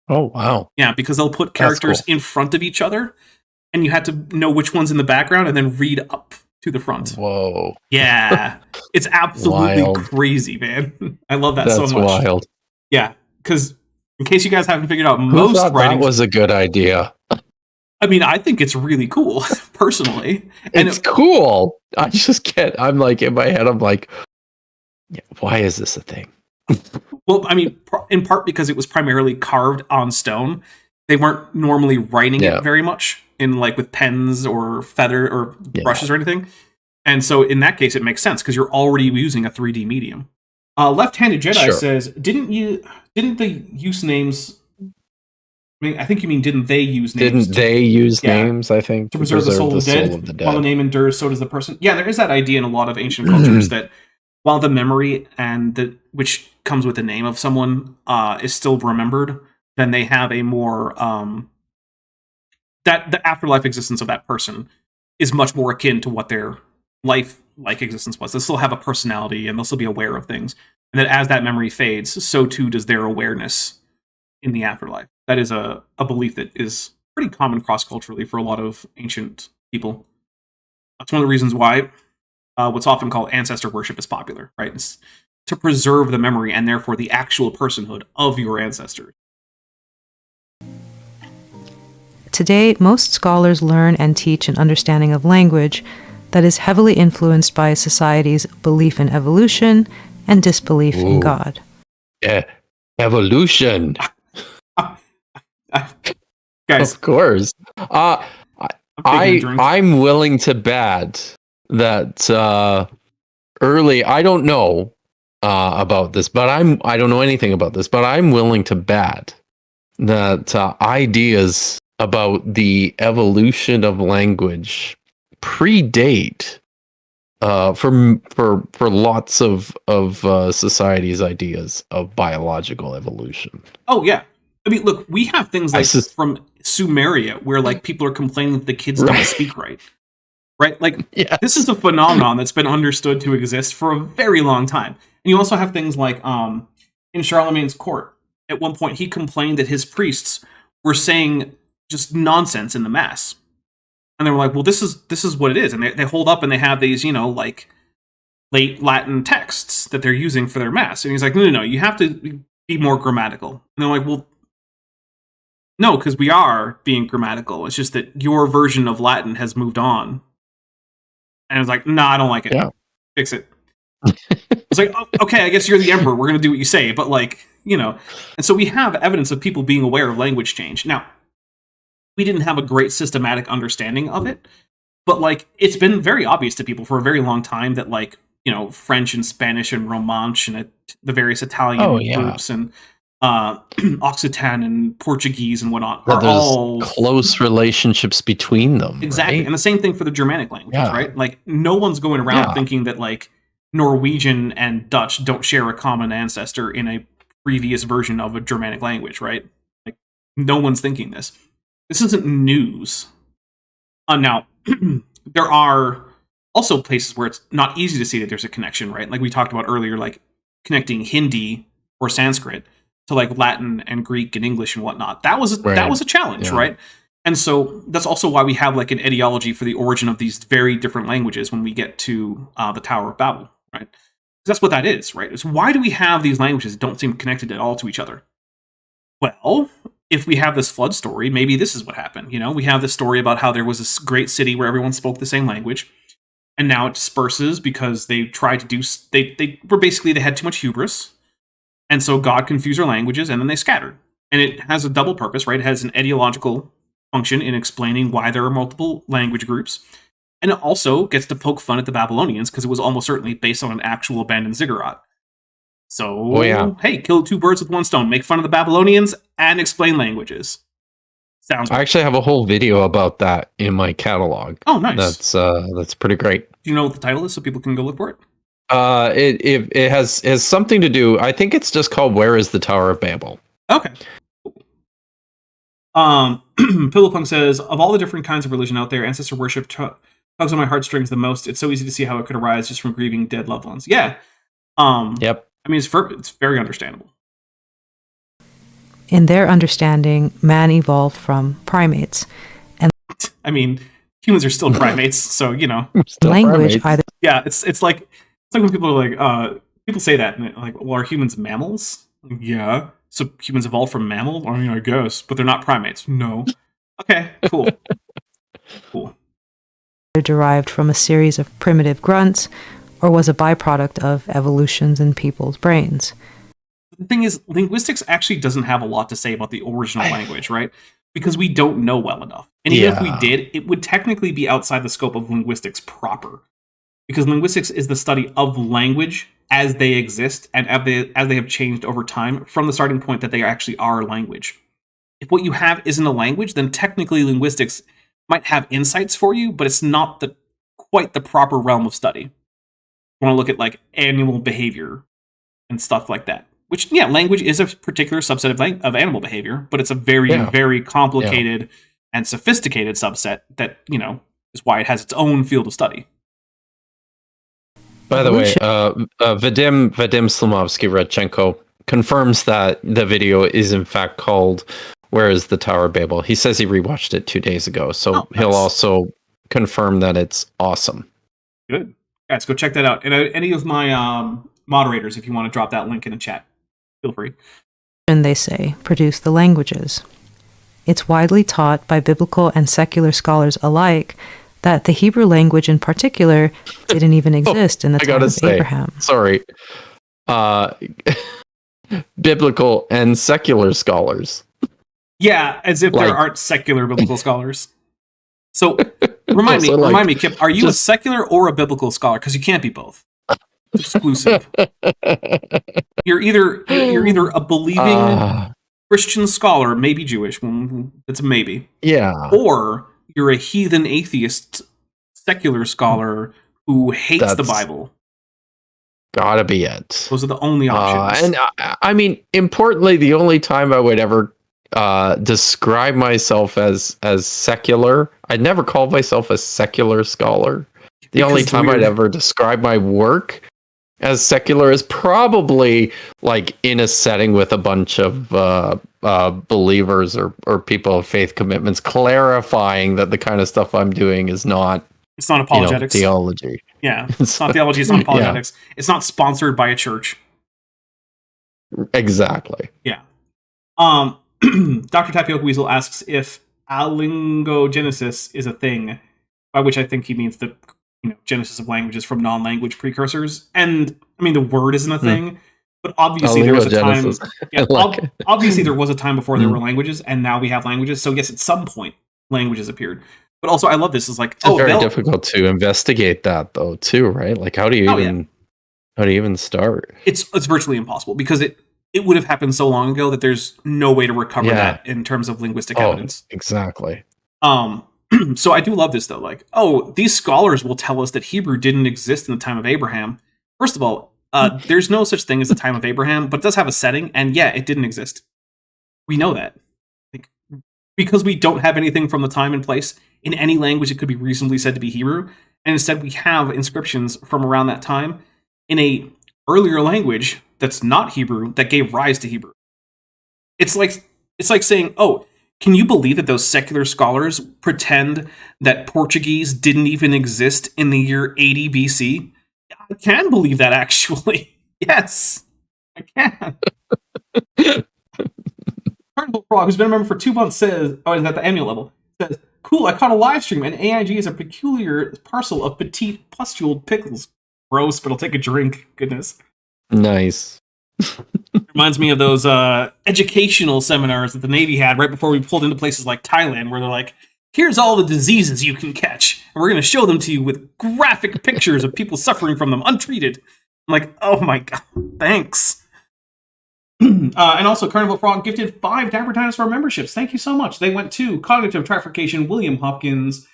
Oh, wow. Yeah, because they'll put characters in front of each other, and you had to know which one's in the background and then read up to the front. Whoa. Yeah. It's absolutely crazy, man. I love that so much. That's wild. Yeah, because in case you guys haven't figured out, Who thought that was a good idea? I mean, I think it's really cool, personally. And it's cool. I just can't. I'm like, in my head, I'm like, why is this a thing? Well, I mean, in part because it was primarily carved on stone. They weren't normally writing it very much in like with pens or feather or brushes or anything. And so in that case, it makes sense because you're already using a 3D medium. Left-handed Jedi says, didn't the use names? I mean, I think you mean didn't they use names? Didn't they use names? I think to preserve the soul of the dead. While the name endures, so does the person. Yeah, there is that idea in a lot of ancient cultures that while the memory and which comes with the name of someone is still remembered, then they have a more that the afterlife existence of that person is much more akin to what their life-like existence was. They'll still have a personality and they'll still be aware of things. And that as that memory fades, so too does their awareness in the afterlife. That is a belief that is pretty common cross-culturally for a lot of ancient people. That's one of the reasons why what's often called ancestor worship is popular, right? It's to preserve the memory and therefore the actual personhood of your ancestors. Today, most scholars learn and teach an understanding of language that is heavily influenced by society's belief in evolution and disbelief in God. Yeah, evolution. Guys, of course. I'm willing to bet that early. I don't know about this, but I don't know anything about this, but I'm willing to bet that ideas about the evolution of language predate for lots of society's ideas of biological evolution. Oh yeah, I mean, look, we have things like from Sumeria where like people are complaining that the kids don't speak right. Like this is a phenomenon that's been understood to exist for a very long time. And you also have things like in Charlemagne's court, at one point he complained that his priests were saying just nonsense in the mass. And they were like, well, this is what it is. And they hold up and they have these, like late Latin texts that they're using for their mass. And he's like, no, you have to be more grammatical. And they're like, well, no, because we are being grammatical. It's just that your version of Latin has moved on. And I was like, no, I don't like it. Yeah. Fix it. It's like, oh, okay, I guess you're the emperor. We're going to do what you say. But and so we have evidence of people being aware of language change. Now, we didn't have a great systematic understanding of it, but it's been very obvious to people for a very long time that French and Spanish and Romansh and the various Italian groups and Occitan and Portuguese and whatnot are all close relationships between them. Exactly. Right? And the same thing for the Germanic languages, right? No one's going around thinking that Norwegian and Dutch don't share a common ancestor in a previous version of a Germanic language, right? No one's thinking this. This isn't news. Now, there are also places where it's not easy to see that there's a connection, right? Like we talked about earlier, connecting Hindi or Sanskrit to Latin and Greek and English and whatnot. That was a challenge, right? And so that's also why we have an etiology for the origin of these very different languages when we get to the Tower of Babel, right? That's what that is, right? It's why do we have these languages that don't seem connected at all to each other? Well, if we have this flood story, maybe this is what happened. We have this story about how there was this great city where everyone spoke the same language, and now it disperses because they tried to do. They had too much hubris, and so God confused their languages, and then they scattered. And it has a double purpose, right? It has an etiological function in explaining why there are multiple language groups, And it also gets to poke fun at the Babylonians because it was almost certainly based on an actual abandoned ziggurat. So, hey, kill two birds with one stone. Make fun of the Babylonians and explain languages. Sounds I actually have a whole video about that in my catalog. Oh, nice. That's pretty great. Do you know what the title is so people can go look for it? It has something to do. I think it's just called "Where is the Tower of Babel?" Okay. Pillowpunk says, of all the different kinds of religion out there, ancestor worship tugs on my heartstrings the most. It's so easy to see how it could arise just from grieving dead loved ones. Yeah. Yep. I mean, it's very understandable. In their understanding, man evolved from primates. And I mean, humans are still primates, so you know. Language either. Yeah, it's like when people are like, people say that, and like, well, are humans mammals? Yeah. So humans evolved from mammal? I mean, I guess, but they're not primates. No. Okay, cool. Cool. Derived from a series of primitive grunts, or was a byproduct of evolutions in people's brains. The thing is, linguistics actually doesn't have a lot to say about the original language, right? Because we don't know well enough. And even if we did, it would technically be outside the scope of linguistics proper. Because linguistics is the study of language as they exist and as they have changed over time from the starting point that they actually are language. If what you have isn't a language, then technically linguistics might have insights for you, but it's not quite the proper realm of study. You want to look at like animal behavior and stuff like that. Which, yeah, language is a particular subset of animal behavior, but it's a very, very complicated and sophisticated subset that, you know, is why it has its own field of study. By the way, Vadim Slumovsky-Redchenko confirms that the video is in fact called "Where is the Tower of Babel?" He says he rewatched it 2 days ago, so he'll also confirm that it's awesome. Good. Guys, go check that out. And any of my moderators, if you want to drop that link in the chat, feel free. And they say, produce the languages. It's widely taught by biblical and secular scholars alike that the Hebrew language in particular didn't even exist in the time of Abraham. Sorry. Biblical and secular scholars. Yeah, as if there aren't secular biblical scholars. So, remind me, Kip, are you a secular or a biblical scholar? Because you can't be both. It's exclusive. You're either a believing Christian scholar, maybe Jewish. It's a maybe. Yeah. Or you're a heathen atheist secular scholar who hates the Bible. Gotta be it. Those are the only options. And I mean, importantly, the only time I would ever describe myself as secular, I'd never call myself a secular scholar. The only time I'd ever describe my work as secular is probably like in a setting with a bunch of believers or people of faith commitments, clarifying that the kind of stuff I'm doing is not. It's not apologetics. Theology. Yeah, it's not theology. It's not apologetics. Yeah. It's not sponsored by a church. Exactly. Yeah. Dr. Tapioca Weasel asks if alingogenesis is a thing, by which I think he means the genesis of languages from non-language precursors. And I mean, the word isn't a thing, but obviously there was a time. Yeah, obviously there was a time before there were languages, and now we have languages. So yes, at some point languages appeared. But also, I love this. It's like it's very difficult to investigate that, though, too, right? Like, how do you even start? It's virtually impossible because it would have happened so long ago that there's no way to recover that in terms of linguistic evidence. Exactly. So I do love this, though. Like, these scholars will tell us that Hebrew didn't exist in the time of Abraham. First of all, there's no such thing as the time of Abraham, but it does have a setting, and yeah, it didn't exist. We know that. Because we don't have anything from the time and place in any language that could be reasonably said to be Hebrew, and instead we have inscriptions from around that time in a earlier language that's not Hebrew that gave rise to Hebrew. It's like saying, can you believe that those secular scholars pretend that Portuguese didn't even exist in the year 80 BC? I can believe that, actually. Yes, I can. Carnival Frog, who's been a member for 2 months, says, is at the annual level, says, cool, I caught a live stream, and AIG is a peculiar parcel of petite pustuled pickles. Gross, but I'll take a drink. Goodness. Nice. Reminds me of those educational seminars that the Navy had right before we pulled into places like Thailand, where they're like, here's all the diseases you can catch. and we're going to show them to you with graphic pictures of people suffering from them untreated. I'm like, oh my god, thanks. And also, Carnival Frog gifted 5 Dapper Dinosaur memberships. Thank you so much. They went to Cognitive Trifurcation, William Hopkins,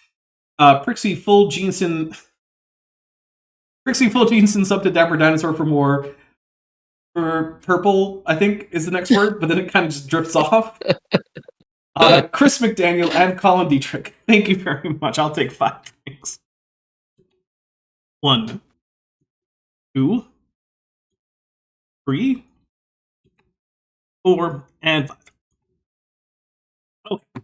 Prixie Full Jeanson sub to Dapper Dinosaur for more. For Purple, I think, is the next word, but then it kind of just drifts off. Chris McDaniel and Colin Dietrich. Thank you very much. I'll take 5 drinks. 1, 2, 3, 4, and 5. Okay.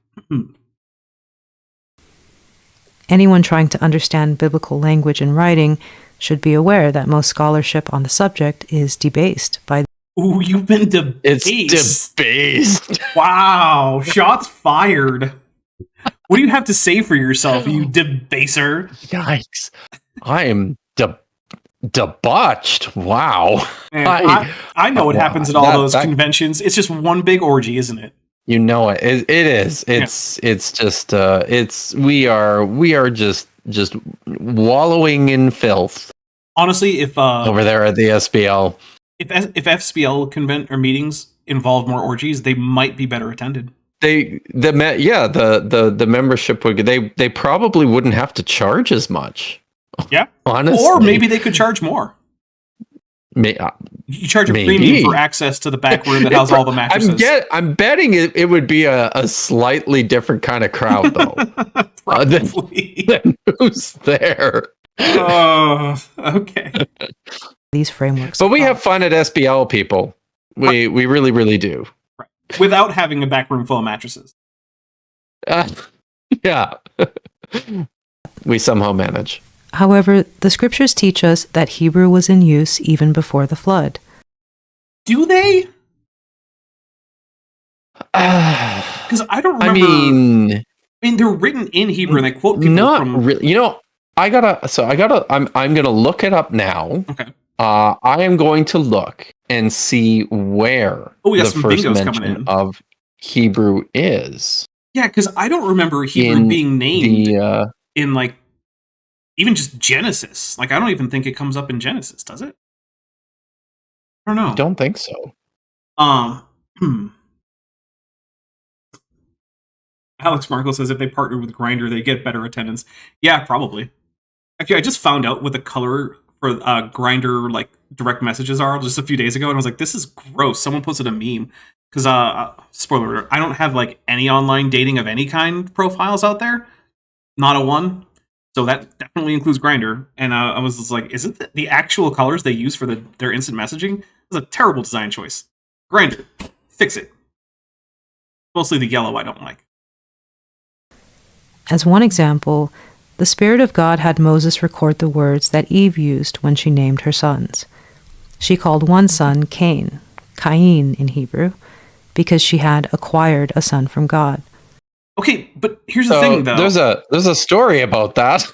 Anyone trying to understand biblical language and writing should be aware that most scholarship on the subject is debased by... Ooh, you've been debased. It's debased. Wow, shots fired. What do you have to say for yourself, you debaser? Yikes. I am debauched. Wow. Man, I know what happens at all those conventions. It's just one big orgy, isn't it? You know it. It is. It's just we are just wallowing in filth. Honestly, if over there at the SBL, if FSBL convent or meetings involved more orgies, they might be better attended. The membership would they probably wouldn't have to charge as much. Yeah, honestly, or maybe they could charge more. You charge a premium for access to the back room that has all the mattresses. I'm betting it would be a slightly different kind of crowd, though. Than who's there. Oh, okay. These frameworks. But we have fun at SBL, people. We really, really do. Right. Without having a back room full of mattresses. Yeah. We somehow manage. However, the scriptures teach us that Hebrew was in use even before the flood. Do they? Because I don't remember. I mean, they're written in Hebrew, and they quote people from. Really, you know, I'm gonna look it up now. Okay. I am going to look and see where the first mention of Hebrew is. Yeah, because I don't remember Hebrew being named in like. Even just Genesis. Like, I don't even think it comes up in Genesis, does it? I don't know. I don't think so. Alex Markle says if they partner with Grindr, they get better attendance. Yeah, probably. Actually, I just found out what the color for Grindr, like, direct messages are just a few days ago, and I was like, this is gross. Someone posted a meme. Because, spoiler alert, I don't have, like, any online dating of any kind profiles out there. Not a one. So that definitely includes Grindr, and I was just like, is it the actual colors they use for their instant messaging? It was a terrible design choice. Grindr, fix it. Mostly the yellow I don't like. As one example, the Spirit of God had Moses record the words that Eve used when she named her sons. She called one son Cain in Hebrew, because she had acquired a son from God. Okay, but here's the thing, though. There's a story about that.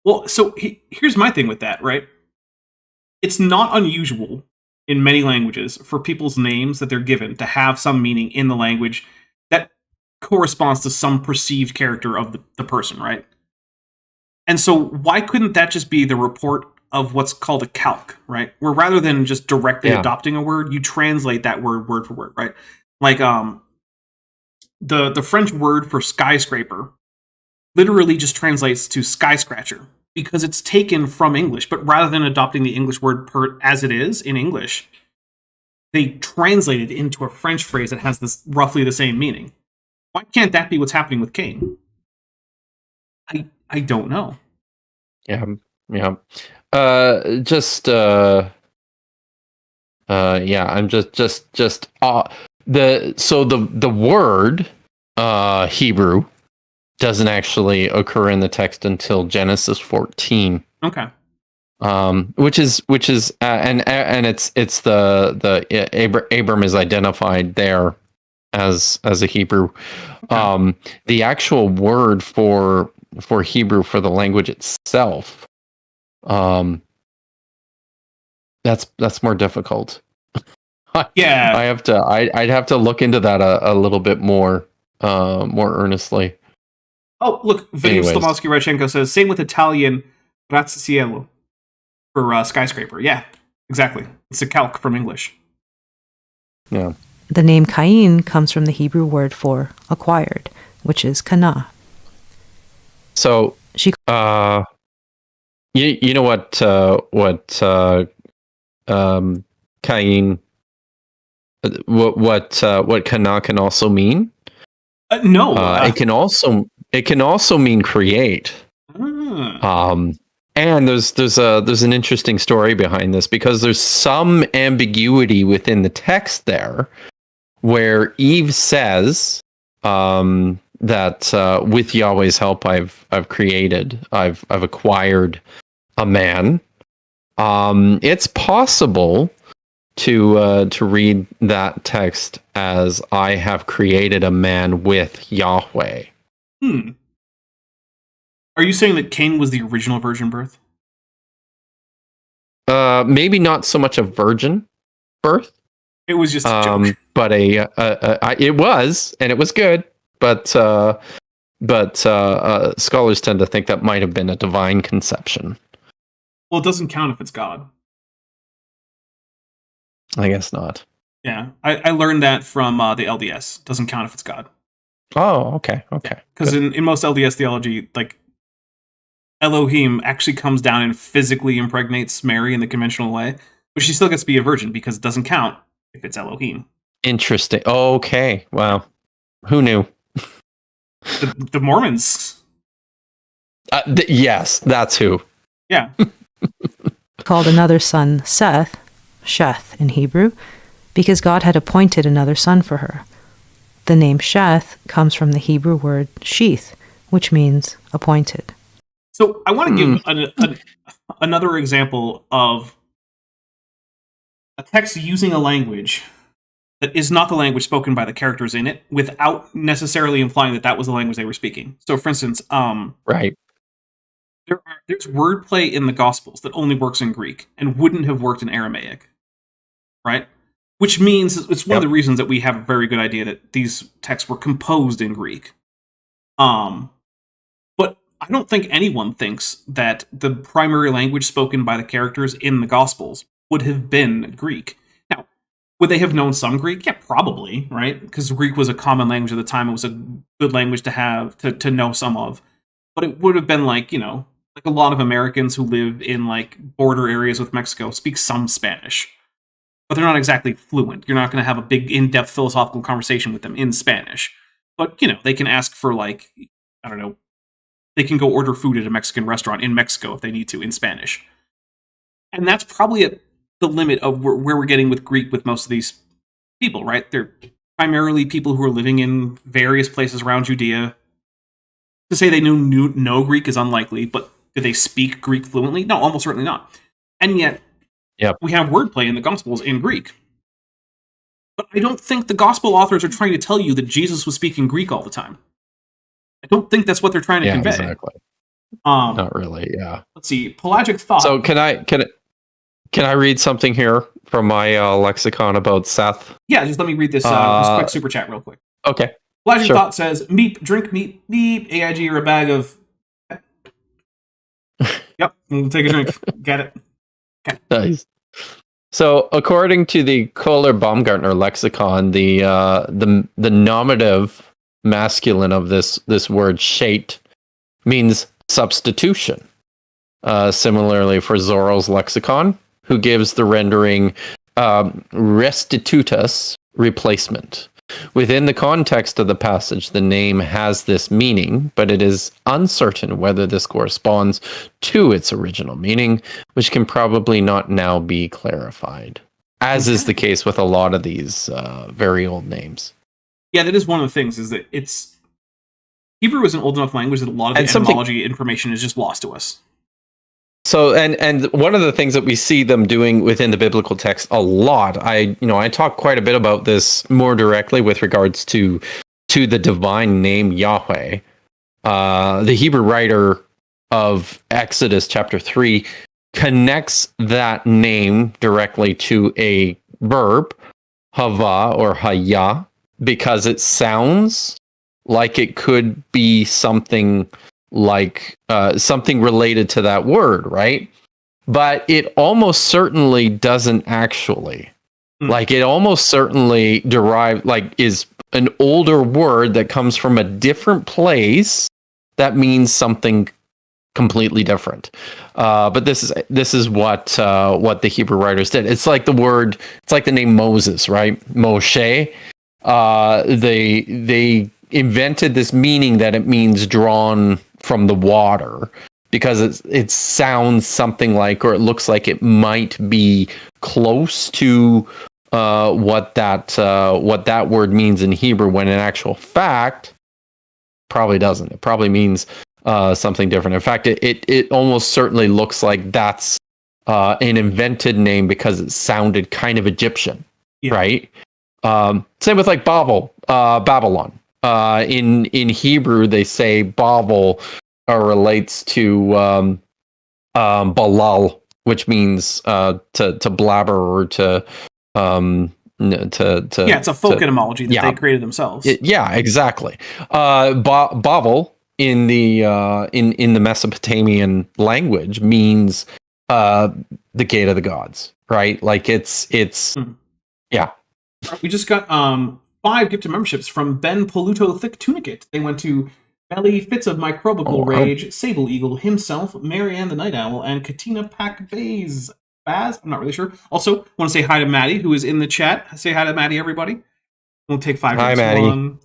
Well, so here's my thing with that, right? It's not unusual in many languages for people's names that they're given to have some meaning in the language that corresponds to some perceived character of the person, right? And so why couldn't that just be the report of what's called a calque, right? Where rather than just directly adopting a word, you translate that word for word, right? Like, the French word for skyscraper literally just translates to sky scratcher because it's taken from English, but rather than adopting the English word as it is in English, they translate it into a French phrase that has this roughly the same meaning. Why can't that be what's happening with Cain? I don't know. Yeah. I'm just the word Hebrew doesn't actually occur in the text until Genesis 14. Okay. Which is and it's the Abram is identified there as a Hebrew. Okay. The actual word for Hebrew for the language itself, that's more difficult. Yeah, I'd have to look into that a little bit more earnestly. Oh, look, Video Anyways. Slomovsky Radchenko says, same with Italian grattacielo for skyscraper. Yeah, exactly. It's a calque from English. Yeah. The name Cain comes from the Hebrew word for acquired, which is kana. So, She you know what Cain, what kana can also mean? No. It can also mean create. And there's an interesting story behind this, because there's some ambiguity within the text there, where Eve says that with Yahweh's help I've acquired a man. It's possible to read that text as I have created a man with Yahweh. Are you saying that Cain was the original virgin birth? Maybe not so much a virgin birth. It was just a joke. But it was, and it was good. But scholars tend to think that might have been a divine conception. Well, it doesn't count if it's God. I guess not. Yeah, I learned that from the LDS. Doesn't count if it's God. Oh, okay. Because in most LDS theology, like, Elohim actually comes down and physically impregnates Mary in the conventional way, but she still gets to be a virgin because it doesn't count if it's Elohim. Interesting. Okay. Wow. Who knew? The Mormons. Yes, that's who. Yeah. called another son Seth, Sheth in Hebrew, because God had appointed another son for her. The name Sheth comes from the Hebrew word sheath, which means appointed. So I want to give another example of a text using a language that is not the language spoken by the characters in it, without necessarily implying that that was the language they were speaking. So, for instance, right, there's wordplay in the Gospels that only works in Greek and wouldn't have worked in Aramaic, right? Which means it's one of the reasons that we have a very good idea that these texts were composed in Greek. But I don't think anyone thinks that the primary language spoken by the characters in the Gospels would have been Greek. Now, would they have known some Greek? Yeah, probably, right? Because Greek was a common language at the time. It was a good language to have, to know some of. But it would have been like, like a lot of Americans who live in like border areas with Mexico speak some Spanish. But they're not exactly fluent. You're not going to have a big in-depth philosophical conversation with them in Spanish. But, they can ask for like, I don't know, they can go order food at a Mexican restaurant in Mexico if they need to in Spanish. And that's probably at the limit of where we're getting with Greek with most of these people, right? They're primarily people who are living in various places around Judea. To say they know Greek is unlikely, but do they speak Greek fluently? No, almost certainly not. And yet, we have wordplay in the Gospels in Greek. But I don't think the Gospel authors are trying to tell you that Jesus was speaking Greek all the time. I don't think that's what they're trying to convey. Exactly. Not really, yeah. Let's see, Pelagic thought. So can I read something here from my lexicon about Seth? Yeah, just let me read this quick super chat real quick. Okay. Pelagic thought says, meep, drink meat, beep, AIG or a bag of... Yep, we'll take a drink. Get it. Okay. Nice. So, according to the Kohler-Baumgartner lexicon, the nominative masculine of this word "shate" means substitution. Similarly, for Zorro's lexicon, who gives the rendering restitutus, replacement. Within the context of the passage, the name has this meaning, but it is uncertain whether this corresponds to its original meaning, which can probably not now be clarified, as is the case with a lot of these very old names. Yeah, that is one of the things, is that Hebrew is an old enough language that a lot of the etymology information is just lost to us. So, and one of the things that we see them doing within the biblical text a lot, I talk quite a bit about this more directly with regards to the divine name Yahweh. The Hebrew writer of Exodus chapter 3 connects that name directly to a verb, hava or haya, because it sounds like it could be something like something related to that word, right? But it almost certainly doesn't actually. Like it almost certainly is an older word that comes from a different place that means something completely different. But this is what the Hebrew writers did. It's like the name Moses, right? Moshe. They invented this meaning that it means drawn from the water, because it sounds something like, or it looks like it might be close to what that word means in Hebrew, when in actual fact probably doesn't. It probably means something different. In fact, it almost certainly looks like that's an invented name because it sounded kind of Egyptian, right? Same with like Babylon. In Hebrew, they say Bavel relates to Balal, which means to blabber or to it's a folk etymology that they created themselves. Exactly. Bavel in the Mesopotamian language means the gate of the gods, right? Like it's yeah. We just got 5 gifted memberships from Ben Poluto Thick Tunicate. They went to Belly Fits of Microbical Rage, Sable Eagle himself, Marianne the Night Owl, and Katina Pack Baz. I'm not really sure. Also, want to say hi to Maddie, who is in the chat. Say hi to Maddie, everybody. We'll take 5 Hi, minutes. Maddie. 1,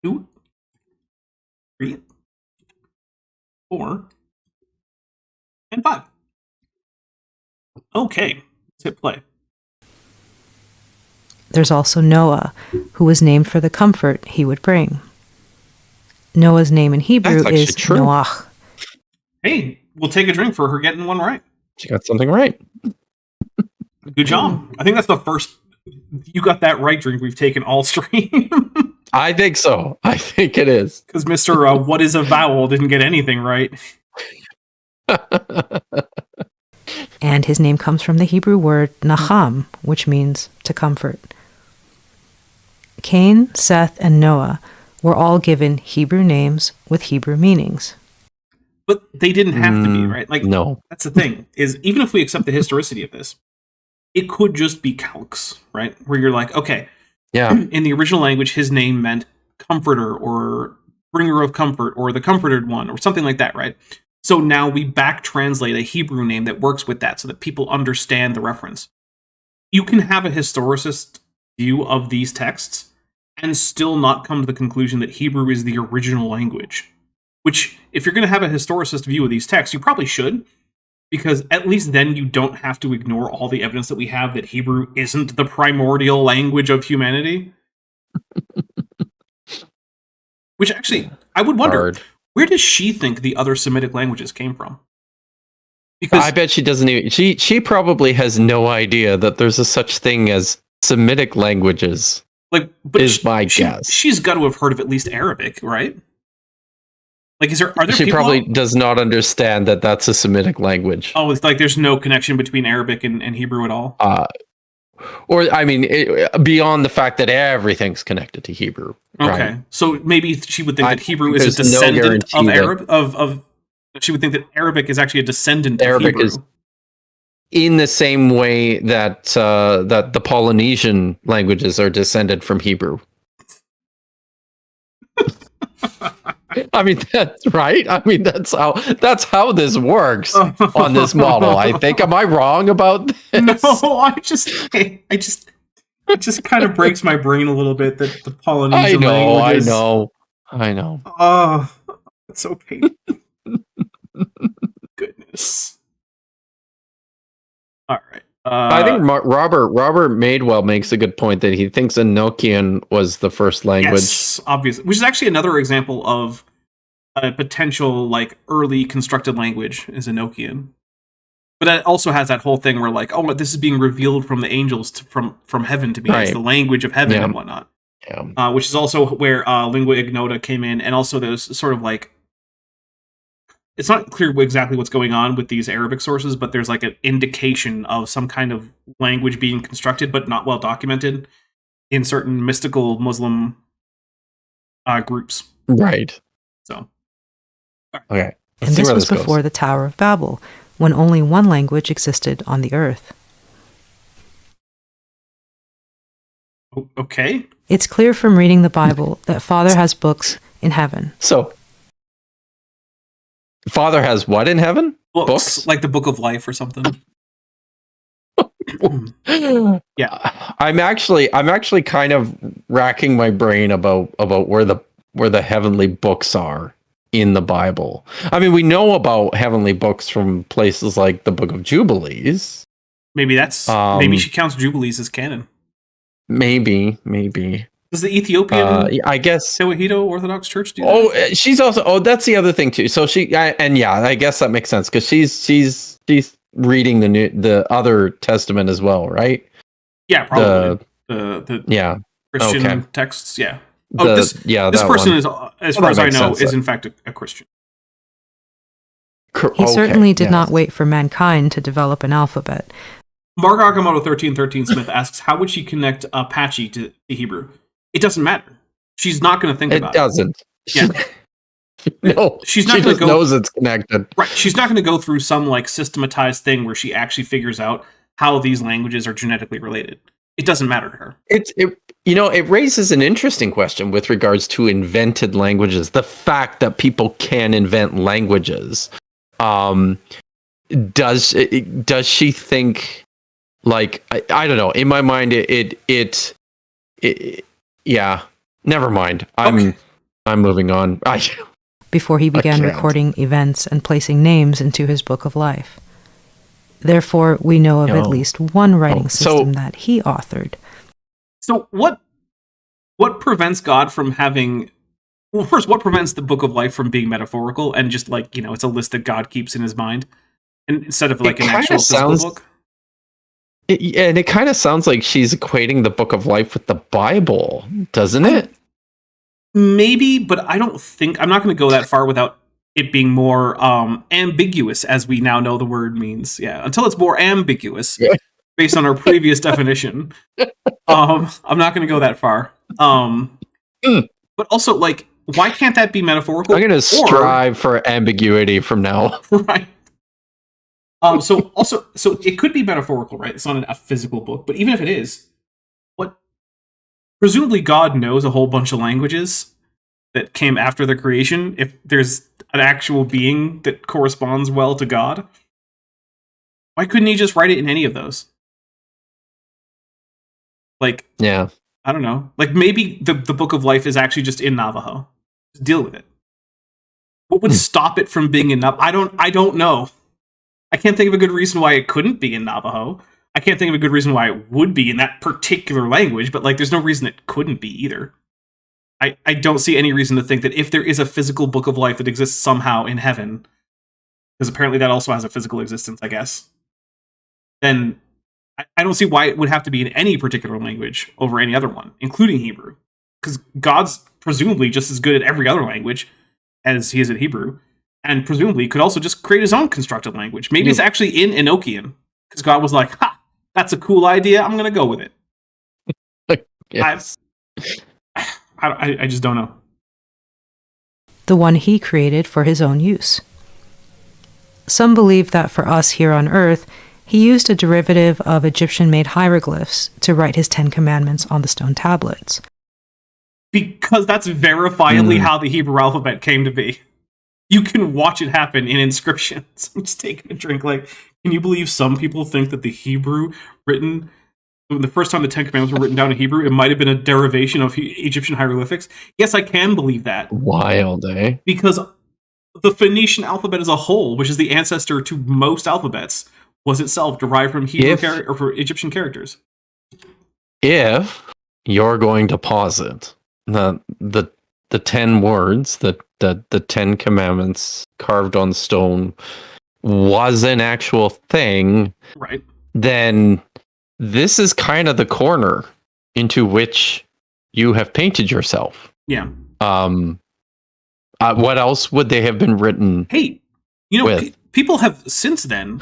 2, 3, 4, and 5. Okay, let's hit play. There's also Noah, who was named for the comfort he would bring. Noah's name in Hebrew is Noach. Hey, we'll take a drink for her getting one right. She got something right. Good job. I think that's the first you got that right drink we've taken all stream. I think so. I think it is. Because Mr. What is a vowel didn't get anything right. And his name comes from the Hebrew word Nacham, which means to comfort. Cain, Seth, and Noah were all given Hebrew names with Hebrew meanings. But they didn't have to be, right? Like, no. That's the thing, is even if we accept the historicity of this, it could just be calques, right? Where you're like, okay, in the original language, his name meant comforter or bringer of comfort or the comforted one or something like that, right? So now we back translate a Hebrew name that works with that so that people understand the reference. You can have a historicist view of these texts and still not come to the conclusion that Hebrew is the original language. Which, if you're going to have a historicist view of these texts, you probably should, because at least then you don't have to ignore all the evidence that we have that Hebrew isn't the primordial language of humanity. Which actually, I would wonder, where does she think the other Semitic languages came from? Because I bet she doesn't even... She probably has no idea that there's a such thing as Semitic languages, is my guess. She's got to have heard of at least Arabic, right? Like, are there She people probably does not understand that that's a Semitic language. Oh, it's like there's no connection between Arabic and Hebrew at all? Or, I mean, beyond the fact that everything's connected to Hebrew. Okay, right? So maybe she would think that Hebrew is a descendant of Arab, she would think that Arabic is actually a descendant of Hebrew. Is in the same way that that the Polynesian languages are descended from Hebrew. I mean, that's right. I mean, that's how this works on this model. I think. Am I wrong about this? No, it just kind of breaks my brain a little bit that the Polynesian languages. I know. Oh, that's so painful. Goodness. All right. I think Robert Madewell makes a good point that he thinks Enochian was the first language. Yes, obviously. Which is actually another example of a potential early constructed language is Enochian. But it also has that whole thing where this is being revealed from the angels from heaven to be as the language of heaven and whatnot. Yeah. Which is also where lingua ignota came in, and also those sort of it's not clear exactly what's going on with these Arabic sources, but there's an indication of some kind of language being constructed, but not well documented in certain mystical Muslim groups. Right. So, Okay. And this was before the Tower of Babel, when only one language existed on the earth. okay. It's clear from reading the Bible that Father has books in heaven. So, Father has what in heaven? Books? Like the Book of Life or something. Yeah. I'm actually kind of racking my brain about where the heavenly books are in the Bible. I mean, we know about heavenly books from places like the Book of Jubilees. Maybe maybe she counts Jubilees as canon. Maybe. Does the Ethiopian I guess Tewahedo Orthodox Church do that? She's also that's the other thing too. So I guess that makes sense because she's reading the other testament as well, right? Yeah, probably. The Christian texts, yeah. This person is, as far as I know, is in fact a Christian. He certainly did not wait for mankind to develop an alphabet. Mark Akamoto 1313 Smith asks, how would she connect Apache to Hebrew? It doesn't matter. She's not going to think about it. It doesn't. Yeah. No, she's not she going just to go. Knows it's connected. Right. She's not going to go through some like systematized thing where she actually figures out how these languages are genetically related. It doesn't matter to her. It raises an interesting question with regards to invented languages. The fact that people can invent languages. Does she think like I don't know? In my mind, yeah. Never mind. I'm moving on. Before he began recording events and placing names into his book of life. Therefore, we know of at least one writing system that he authored. So what prevents God from having... Well, first, what prevents the book of life from being metaphorical and just like, it's a list that God keeps in his mind and instead of like an actual physical book? And it kind of sounds like she's equating the book of life with the Bible, doesn't it? Maybe, but I don't think... I'm not going to go that far without it being more ambiguous, as we now know the word means. Yeah, until it's more ambiguous, based on our previous definition. I'm not going to go that far. But also, like, why can't that be metaphorical? I'm going to strive for ambiguity from now. Right. So it could be metaphorical, right? It's not a physical book, but even if it is, presumably God knows a whole bunch of languages that came after the creation. If there's an actual being that corresponds well to God, why couldn't he just write it in any of those? Like, yeah, I don't know. Like maybe the book of life is actually just in Navajo. Just deal with it. What would stop it from being in Navajo? I don't know. I can't think of a good reason why it couldn't be in Navajo. I can't think of a good reason why it would be in that particular language, but like there's no reason it couldn't be either. I don't see any reason to think that if there is a physical book of life that exists somehow in heaven, because apparently that also has a physical existence, I guess, then I don't see why it would have to be in any particular language over any other one, including Hebrew. Because God's presumably just as good at every other language as he is at Hebrew, and presumably could also just create his own constructed language. Maybe it's actually in Enochian, because God was like, ha, that's a cool idea, I'm going to go with it. Yes. I just don't know. The one he created for his own use. Some believe that for us here on Earth, he used a derivative of Egyptian-made hieroglyphs to write his 10 Commandments on the stone tablets. Because that's verifiably how the Hebrew alphabet came to be. You can watch it happen in inscriptions. I'm just taking a drink. Like, can you believe some people think that the Hebrew written... The first time the 10 Commandments were written down in Hebrew, it might have been a derivation of Egyptian hieroglyphics. Yes, I can believe that. Wild, eh? Because the Phoenician alphabet as a whole, which is the ancestor to most alphabets, was itself derived from Hebrew or from Egyptian characters. If you're going to posit the 10 words, the 10 Commandments carved on stone was an actual thing, right? Then this is kind of the corner into which you have painted yourself. Yeah. What else would they have been written? Hey, people have since then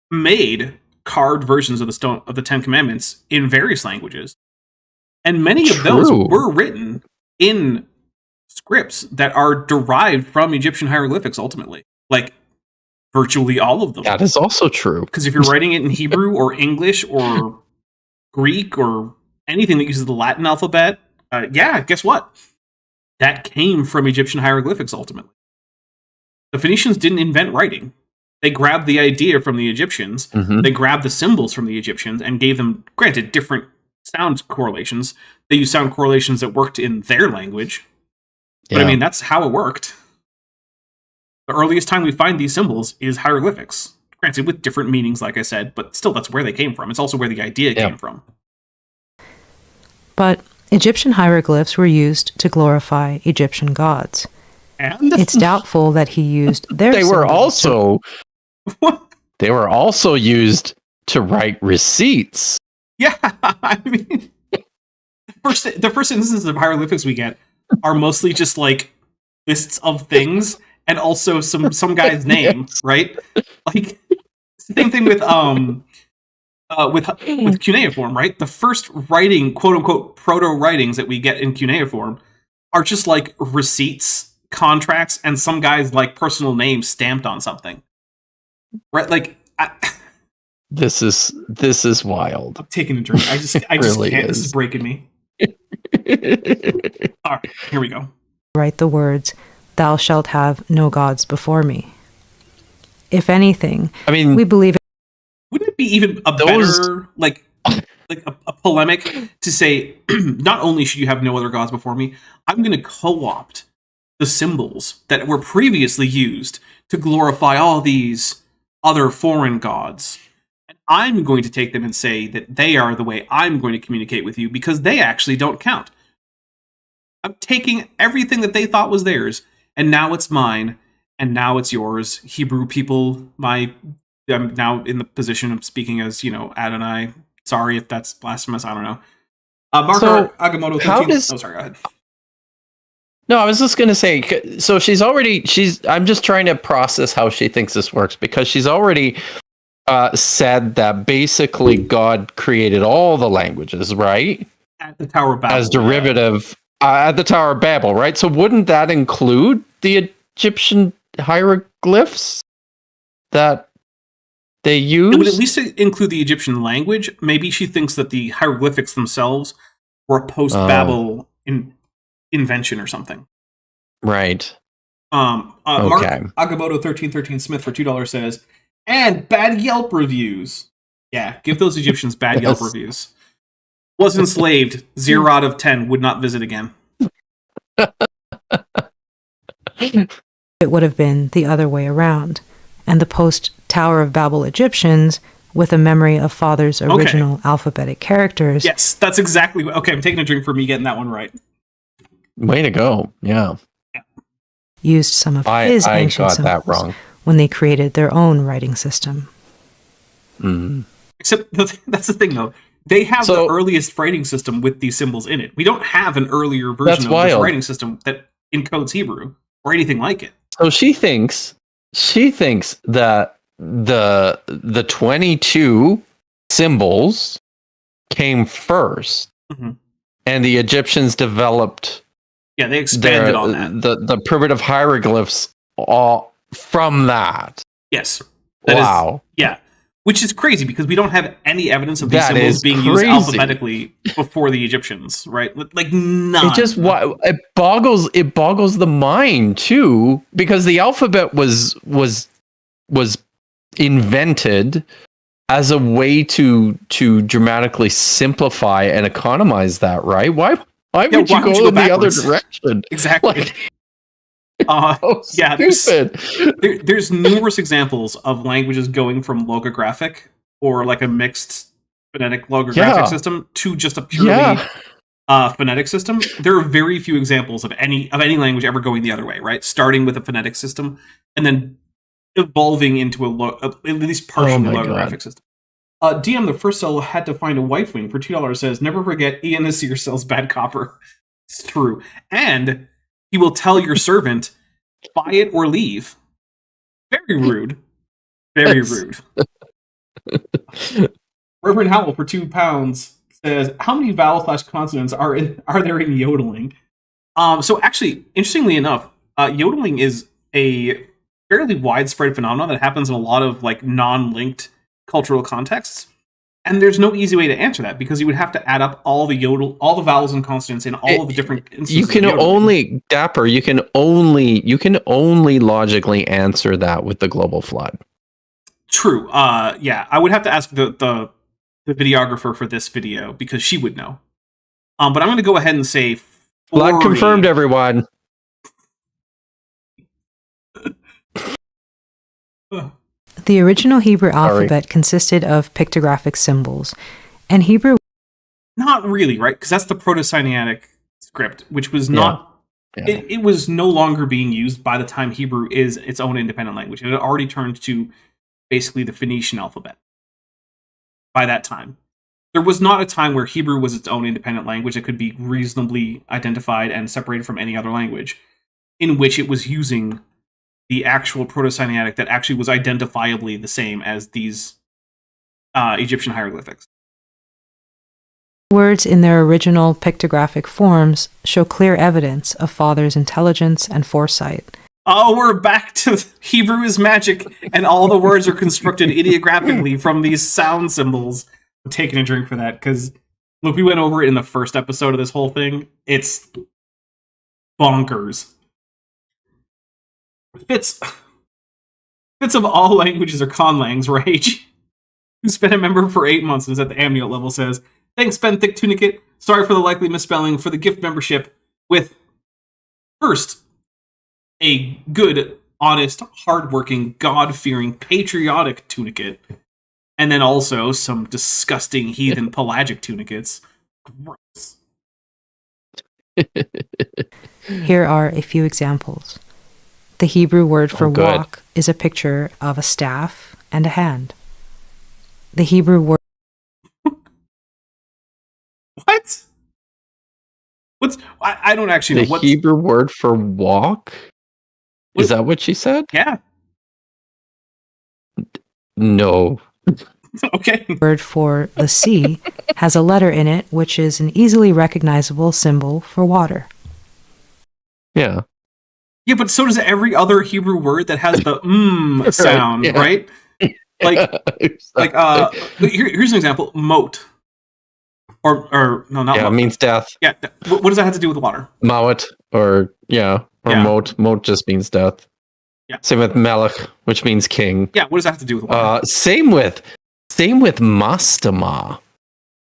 made carved versions of the 10 Commandments in various languages, and many of those were written in scripts that are derived from Egyptian hieroglyphics ultimately. Like, virtually all of them. That is also true. Because if you're writing it in Hebrew or English or Greek or anything that uses the Latin alphabet, guess what? That came from Egyptian hieroglyphics ultimately. The Phoenicians didn't invent writing. They grabbed the idea from the Egyptians, they grabbed the symbols from the Egyptians, and gave them, granted, different sound correlations. They used sound correlations that worked in their language. But I mean, that's how it worked. The earliest time we find these symbols is hieroglyphics. Granted, with different meanings, like I said, but still, that's where they came from. It's also where the idea came from. But Egyptian hieroglyphs were used to glorify Egyptian gods. And it's doubtful that he used their They were symbols they were also used to write receipts. Yeah, I mean, the first instances of hieroglyphics we get are mostly just like lists of things and also some guy's name, right? Like same thing with cuneiform, right? The first writing, quote unquote, proto writings that we get in cuneiform are just like receipts, contracts, and some guy's like personal name stamped on something, right? Like. This is wild. I'm taking a drink. I just really can't. Is. This is breaking me. All right, here we go. Write the words, "Thou shalt have no gods before me." If anything, I mean, we believe. Wouldn't it be even a better, like a polemic to say, not only should you have no other gods before me, I'm going to co-opt the symbols that were previously used to glorify all these other foreign gods. I'm going to take them and say that they are the way I'm going to communicate with you because they actually don't count. I'm taking everything that they thought was theirs, and now it's mine, and now it's yours. Hebrew people, I'm now in the position of speaking as, Adonai. Sorry if that's blasphemous, I don't know. Marco Agamotto 13. Sorry, go ahead. No, I was just going to say, so I'm just trying to process how she thinks this works, because she's already said that basically God created all the languages, right? At the Tower of Babel. As derivative at the Tower of Babel, right? So wouldn't that include the Egyptian hieroglyphs that they use? It would at least include the Egyptian language. Maybe she thinks that the hieroglyphics themselves were a post-Babel invention or something. Right. Mark Agamotto 1313 Smith for $2 says, and bad Yelp reviews. Yeah, give those Egyptians bad Yelp reviews. Was enslaved, 0 out of 10, would not visit again. It would have been the other way around, and the post-Tower of Babel Egyptians, with a memory of Father's original alphabetic characters. Yes, that's exactly what... Okay, I'm taking a drink for me getting that one right. Way to go, yeah. Used some of his ancient got that wrong when they created their own writing system. Except that's the thing, though. They have the earliest writing system with these symbols in it. We don't have an earlier version of this writing system that encodes Hebrew or anything like it. So she thinks that the 22 symbols came first, and the Egyptians developed. Yeah, they expanded on that. The primitive hieroglyphs all from that. Yes. Wow. Yeah. Which is crazy because we don't have any evidence of these symbols being used alphabetically before the Egyptians, right? Like none. It boggles the mind too, because the alphabet was invented as a way to dramatically simplify and economize that, right? Why would you go in the other direction? Exactly. There's numerous examples of languages going from logographic or like a mixed phonetic logographic system to just a purely phonetic system. There are very few examples of any language ever going the other way, right? Starting with a phonetic system and then evolving into at least partially logographic system. DM, the first cell had to find a wife wing for $2 says, never forget Ian Nasir sells bad copper. It's true. And he will tell your servant, buy it or leave. Very rude. Very rude. Reverend Howell for £2 says, how many vowel/consonants are there in yodeling? So actually, interestingly enough, yodeling is a fairly widespread phenomenon that happens in a lot of like non-linked cultural contexts. And there's no easy way to answer that because you would have to add up all the vowels and consonants in all of the different instances. You can of yodeling. only, Dapper, you can only logically answer that with the global flood. True. Yeah, I would have to ask the videographer for this video because she would know. But I'm going to go ahead and say Flood confirmed, everyone. The original Hebrew alphabet consisted of pictographic symbols, and Hebrew... Not really, right? Because that's the Proto-Sinaitic script, which was not... Yeah. It was no longer being used by the time Hebrew is its own independent language. It had already turned to basically the Phoenician alphabet by that time. There was not a time where Hebrew was its own independent language that could be reasonably identified and separated from any other language, in which it was using the actual Proto-Sinaitic that actually was identifiably the same as these Egyptian hieroglyphics. Words in their original pictographic forms show clear evidence of father's intelligence and foresight. Oh, we're back to Hebrew is magic, and all the words are constructed ideographically from these sound symbols. I'm taking a drink for that, because look, we went over it in the first episode of this whole thing. It's bonkers. Fitz of all languages are conlangs, right? Who's been a member for 8 months and is at the amniote level says, "Thanks, Ben Thick Tunicate. Sorry for the likely misspelling for the gift membership with, first, a good, honest, hardworking, God-fearing, patriotic tunicate, and then also some disgusting heathen pelagic tunicates." Gross. Here are a few examples. The Hebrew word for walk is a picture of a staff and a hand. The Hebrew word... What? What's... I don't actually know. The Hebrew word for walk? Is that what she said? Yeah. No. Okay. The word for the sea has a letter in it, which is an easily recognizable symbol for water. Yeah. Yeah, but so does every other Hebrew word that has the sound, right? Here's an example: moat, or no, not moat. It means death. Yeah, what does that have to do with water? Mawat, moat. Moat just means death. Yeah. Same with melech, which means king. Yeah, what does that have to do with water? Same with mastama.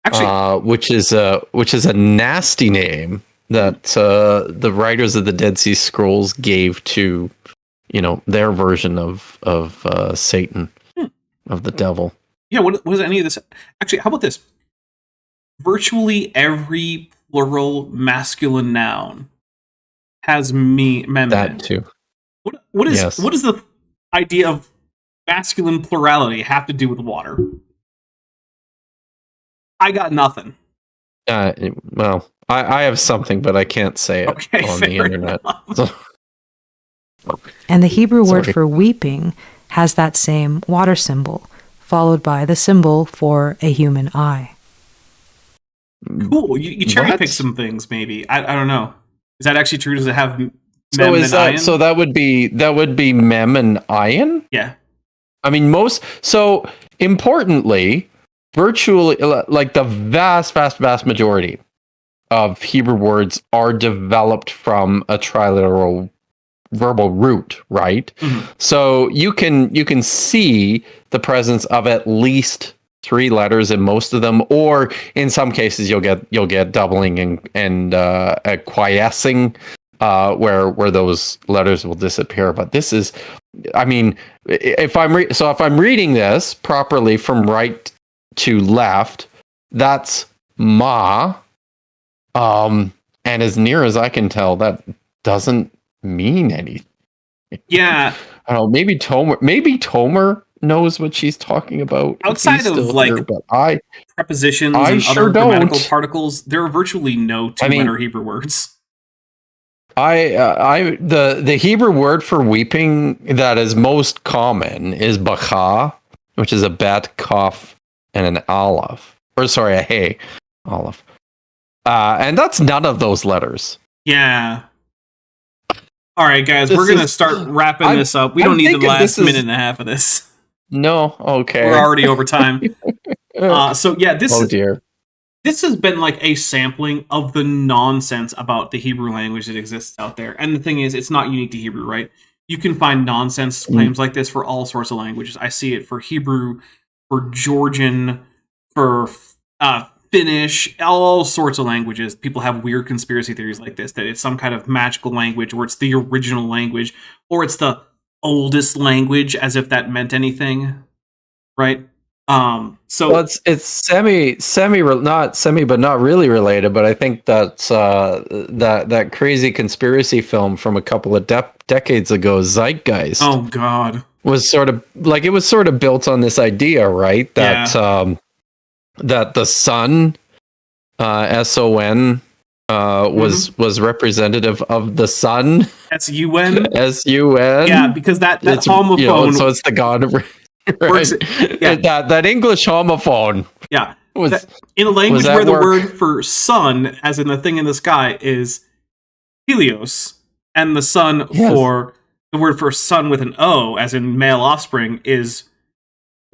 Actually, which is a nasty name that the writers of the Dead Sea Scrolls gave to, their version of Satan, of the devil. Yeah, what was any of this? Actually, how about this? Virtually every plural masculine noun has mem. That too. What is the idea of masculine plurality have to do with water? I got nothing. Well, I have something, but I can't say it on the internet. And the Hebrew word for weeping has that same water symbol, followed by the symbol for a human eye. Cool. You cherry pick some things, maybe. I don't know. Is that actually true? Does it have mem so and iron? So that would be mem and iron? Yeah. I mean, importantly, virtually, like the vast majority of Hebrew words are developed from a triliteral verbal root, right? Mm-hmm. So you can see the presence of at least 3 letters in most of them, or in some cases you'll get doubling and quiescing, where those letters will disappear. But this is, I mean, if I'm reading this properly from right to left, that's ma. And as near as I can tell, that doesn't mean anything. Yeah. I don't know, maybe Tomer knows what she's talking about. Outside of prepositions and other grammatical particles, there are virtually no two-letter Hebrew words. The Hebrew word for weeping that is most common is baka, which is a bet, kaf, and an aleph. Or sorry, a hey, aleph. And that's none of those letters. Yeah. All right, guys, we're going to start wrapping this up. We don't need the last minute and a half of this. No? Okay. We're already over time. So, yeah, dear. This has been like a sampling of the nonsense about the Hebrew language that exists out there. And the thing is, it's not unique to Hebrew, right? You can find nonsense claims like this for all sorts of languages. I see it for Hebrew, for Georgian, for Finnish, all sorts of languages. People have weird conspiracy theories like this, that it's some kind of magical language, or it's the original language, or it's the oldest language, as if that meant anything, right? So well, it's semi not semi but not really related, but I think that's that crazy conspiracy film from a couple of decades ago, Zeitgeist. Oh God, was sort of built on this idea, right? That that the sun, SON, was representative of the sun. SUN. SUN. Yeah, because that homophone. You know, so it's the god of. Right. Yeah. That English homophone. Yeah. In a language where the word for sun, as in the thing in the sky, is helios, and the sun for the word for son with an O, as in male offspring, is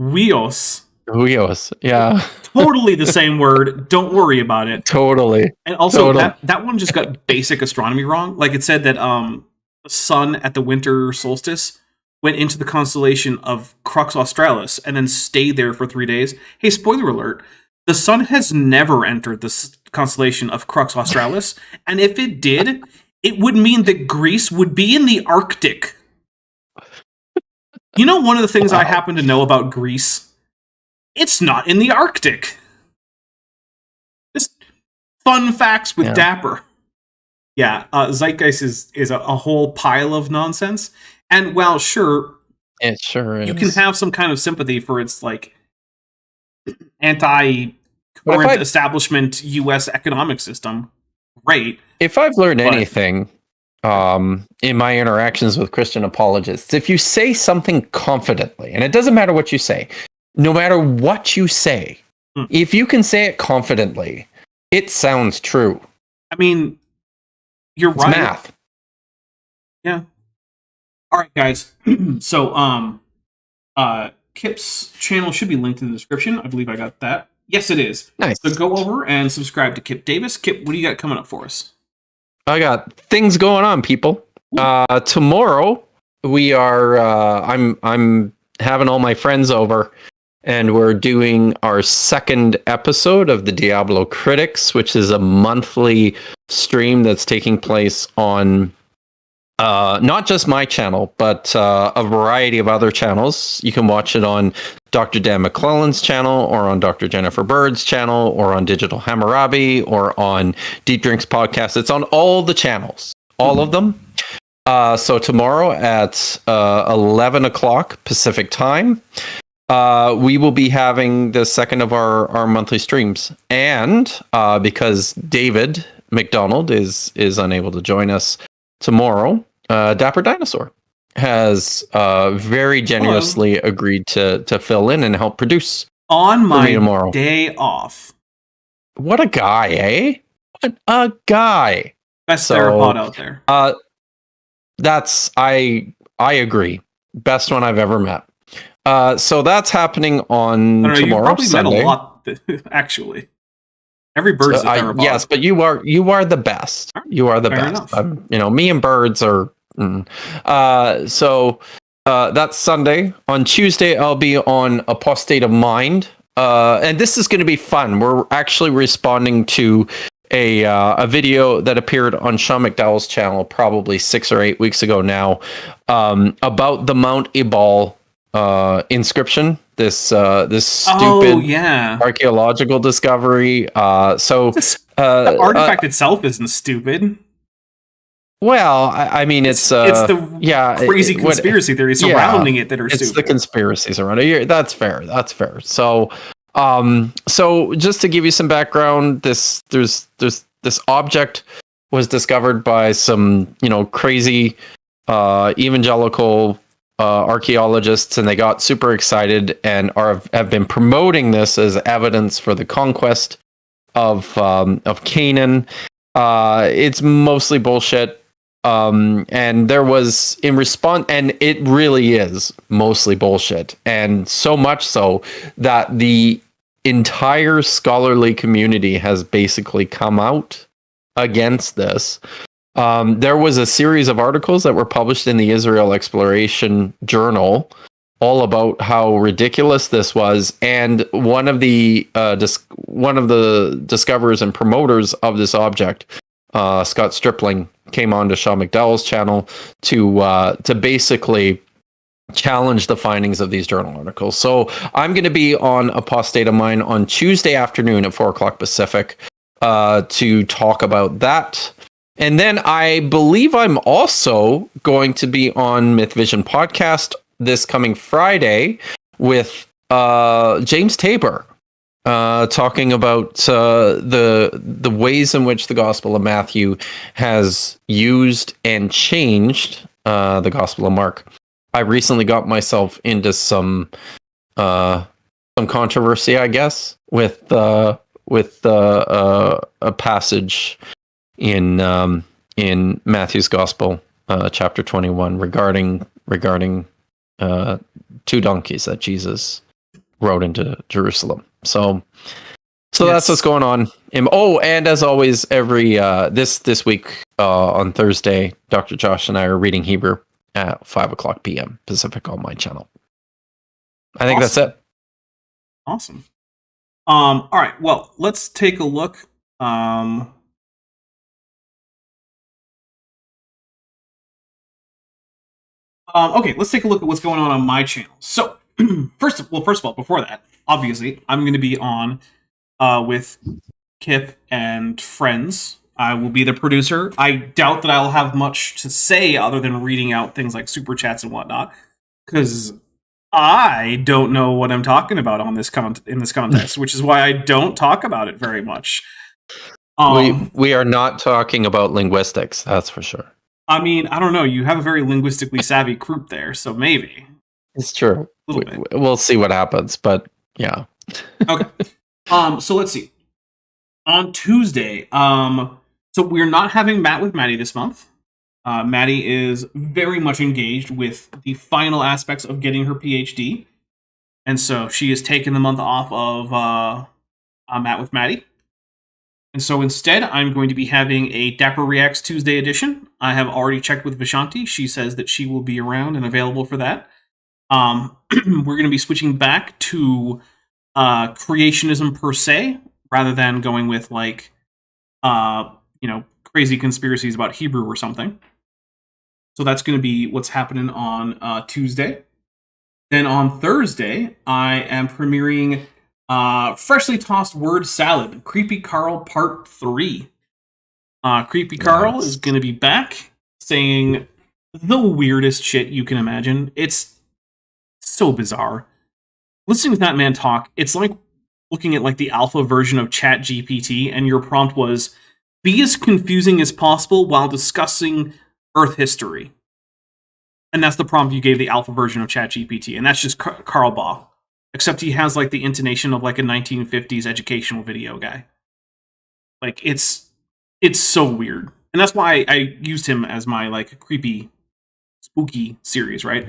huios. Huios, yeah. Totally the same word. Don't worry about it. Totally. And also, that one just got basic astronomy wrong. Like, it said that the sun at the winter solstice went into the constellation of Crux Australis and then stayed there for 3 days. Hey, spoiler alert. The sun has never entered the constellation of Crux Australis, and if it did, it would mean that Greece would be in the Arctic. You know, one of the things I happen to know about Greece? It's not in the Arctic. Just fun facts with Dapper. Yeah, Zeitgeist is a whole pile of nonsense. And while sure, it sure is. You can have some kind of sympathy for its like anti-current establishment U.S. economic system. Great. If I've learned anything in my interactions with Christian apologists, if you say something confidently, and it doesn't matter what you say, no matter what you say, if you can say it confidently, it sounds true. I mean, you're right. Math. Yeah. All right, guys. So, Kip's channel should be linked in the description. I believe I got that. Yes, it is. Nice. So go over and subscribe to Kip Davis. Kip, what do you got coming up for us? I got things going on, people. Tomorrow we are. I'm having all my friends over, and we're doing our second episode of the Diablo Critics, which is a monthly stream that's taking place on. Not just my channel, but a variety of other channels. You can watch it on Dr. Dan McClellan's channel, or on Dr. Jennifer Bird's channel, or on Digital Hammurabi, or on Deep Drinks Podcast. It's on all the channels, all of them. So tomorrow at 11 o'clock Pacific time, we will be having the second of our monthly streams. And because David McDonald is unable to join us tomorrow, Dapper Dinosaur has very generously agreed to fill in and help produce on my day off. What a guy, eh? What a guy! Best theropod out there. That's I agree. Best one I've ever met. So that's happening on tomorrow. You probably Sunday. Met a lot, actually. Every bird is a theropod. Yes, but you are the best. You are the best. Me and birds are. So that's Sunday. On Tuesday, I'll be on Apostate of Mind, and this is going to be fun. We're actually responding to a video that appeared on Sean McDowell's channel probably 6 or 8 weeks ago now, about the Mount Ebal inscription. This stupid archaeological discovery. The artifact itself isn't stupid. Well, I mean, it's the crazy conspiracy theories surrounding it that are stupid. It's the conspiracies around it. That's fair. So, so just to give you some background, this object was discovered by some crazy evangelical archaeologists, and they got super excited and have been promoting this as evidence for the conquest of Canaan. It's mostly bullshit. And there was in response, and it really is mostly bullshit, and so much so that the entire scholarly community has basically come out against this. There was a series of articles that were published in the Israel Exploration Journal all about how ridiculous this was, and one of the discoverers and promoters of this object, Scott Stripling, came on to Sean McDowell's channel to basically challenge the findings of these journal articles. So I'm going to be on a post date of mine on Tuesday afternoon at 4:00 Pacific to talk about that. And then I believe I'm also going to be on Myth Vision podcast this coming Friday with James Tabor, talking about the ways in which the Gospel of Matthew has used and changed the Gospel of Mark. I recently got myself into some controversy, I guess, with a passage in Matthew's Gospel, chapter 21, regarding two donkeys that Jesus rode into Jerusalem. So that's what's going on. And as always, every this week on Thursday, Dr. Josh and I are reading Hebrew at 5:00 p.m. Pacific on my channel. I think that's it. Awesome. All right. Well, let's take a look. Okay, let's take a look at what's going on my channel. So, first of all, before that, obviously, I'm going to be on with Kip and friends. I will be the producer. I doubt that I'll have much to say other than reading out things like super chats and whatnot, because I don't know what I'm talking about on this in this context, which is why I don't talk about it very much. We are not talking about linguistics, that's for sure. I mean, I don't know. You have a very linguistically savvy group there, so maybe. It's true. We'll see what happens, but yeah. Okay. So let's see. On Tuesday, so we're not having Matt with Maddie this month. Maddie is very much engaged with the final aspects of getting her PhD. And so she has taken the month off of Matt with Maddie. And so instead, I'm going to be having a Dapper Reacts Tuesday edition. I have already checked with Vishanti. She says that she will be around and available for that. We're going to be switching back to creationism per se, rather than going with like, crazy conspiracies about Hebrew or something. So that's going to be what's happening on Tuesday. Then on Thursday, I am premiering Freshly Tossed Word Salad, Creepy Carl Part 3. Creepy Carl is going to be back saying the weirdest shit you can imagine. It's so bizarre. Listening to that man talk, it's like looking at like the alpha version of ChatGPT, and your prompt was, be as confusing as possible while discussing Earth history. And that's the prompt you gave the alpha version of ChatGPT, and that's just Carl Baugh. Except he has like the intonation of like a 1950s educational video guy. Like it's so weird. And that's why I used him as my like creepy, spooky series, right?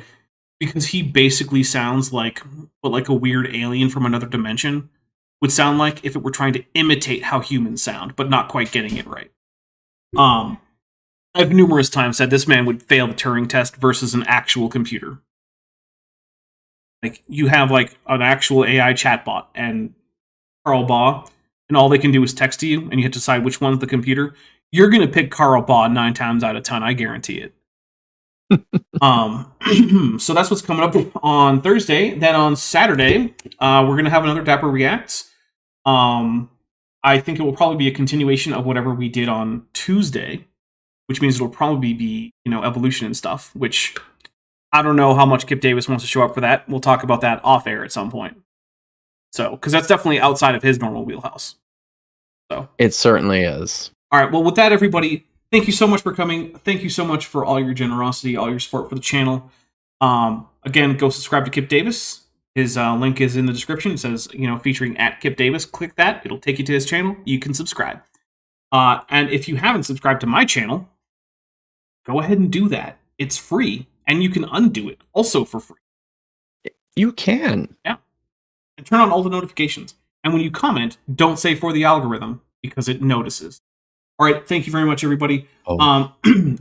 Because he basically sounds like what like a weird alien from another dimension would sound like if it were trying to imitate how humans sound, but not quite getting it right. I've numerous times said this man would fail the Turing test versus an actual computer. Like, you have, like, an actual AI chatbot and Carl Baugh, and all they can do is text to you, and you have to decide which one's the computer. You're going to pick Carl Baugh 9 times out of 10, I guarantee it. So that's what's coming up on Thursday. Then on Saturday, we're going to have another Dapper Reacts. I think it will probably be a continuation of whatever we did on Tuesday, which means it'll probably be, evolution and stuff, which I don't know how much Kip Davis wants to show up for that. We'll talk about that off air at some point. So, because that's definitely outside of his normal wheelhouse. So it certainly is. All right. Well, with that, everybody, thank you so much for coming. Thank you so much for all your generosity, all your support for the channel. Again, go subscribe to Kip Davis. His link is in the description. It says, featuring @Kip Davis. Click that. It'll take you to his channel. You can subscribe. And if you haven't subscribed to my channel, go ahead and do that. It's free, and you can undo it also for free. You can. Yeah. And turn on all the notifications. And when you comment, don't say for the algorithm, because it notices. All right, thank you very much, everybody. Oh.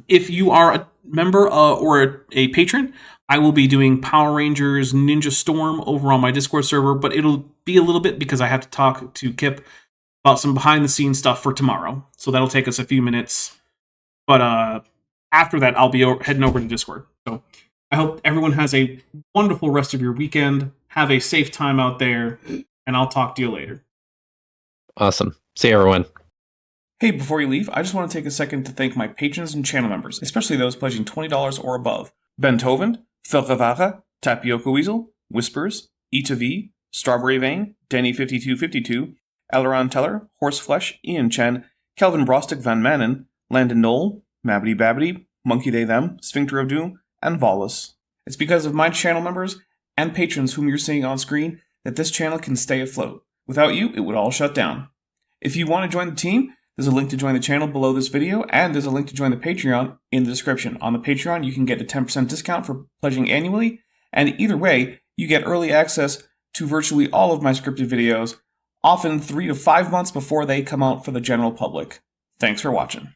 If you are a member or a patron, I will be doing Power Rangers Ninja Storm over on my Discord server, but it'll be a little bit because I have to talk to Kip about some behind-the-scenes stuff for tomorrow. So that'll take us a few minutes. But after that, I'll be heading over to Discord. So I hope everyone has a wonderful rest of your weekend. Have a safe time out there, and I'll talk to you later. Awesome. See you, everyone. Hey, before you leave, I just want to take a second to thank my patrons and channel members, especially those pledging $20 or above. Ben Tovend, Felgavara, Tapioca Weasel, Whispers, E2V, Strawberry Vein, Denny5252, Elron Teller, Horseflesh, Ian Chen, Kelvin Brostick Van Manen, Landon Knoll, Mabbity Babbity, Monkey Day Them, Sphincter of Doom, and Volus. It's because of my channel members and patrons whom you're seeing on screen that this channel can stay afloat. Without you, it would all shut down. If you want to join the team, there's a link to join the channel below this video, and there's a link to join the Patreon in the description. On the Patreon, you can get a 10% discount for pledging annually, and either way, you get early access to virtually all of my scripted videos, often 3 to 5 months before they come out for the general public. Thanks for watching.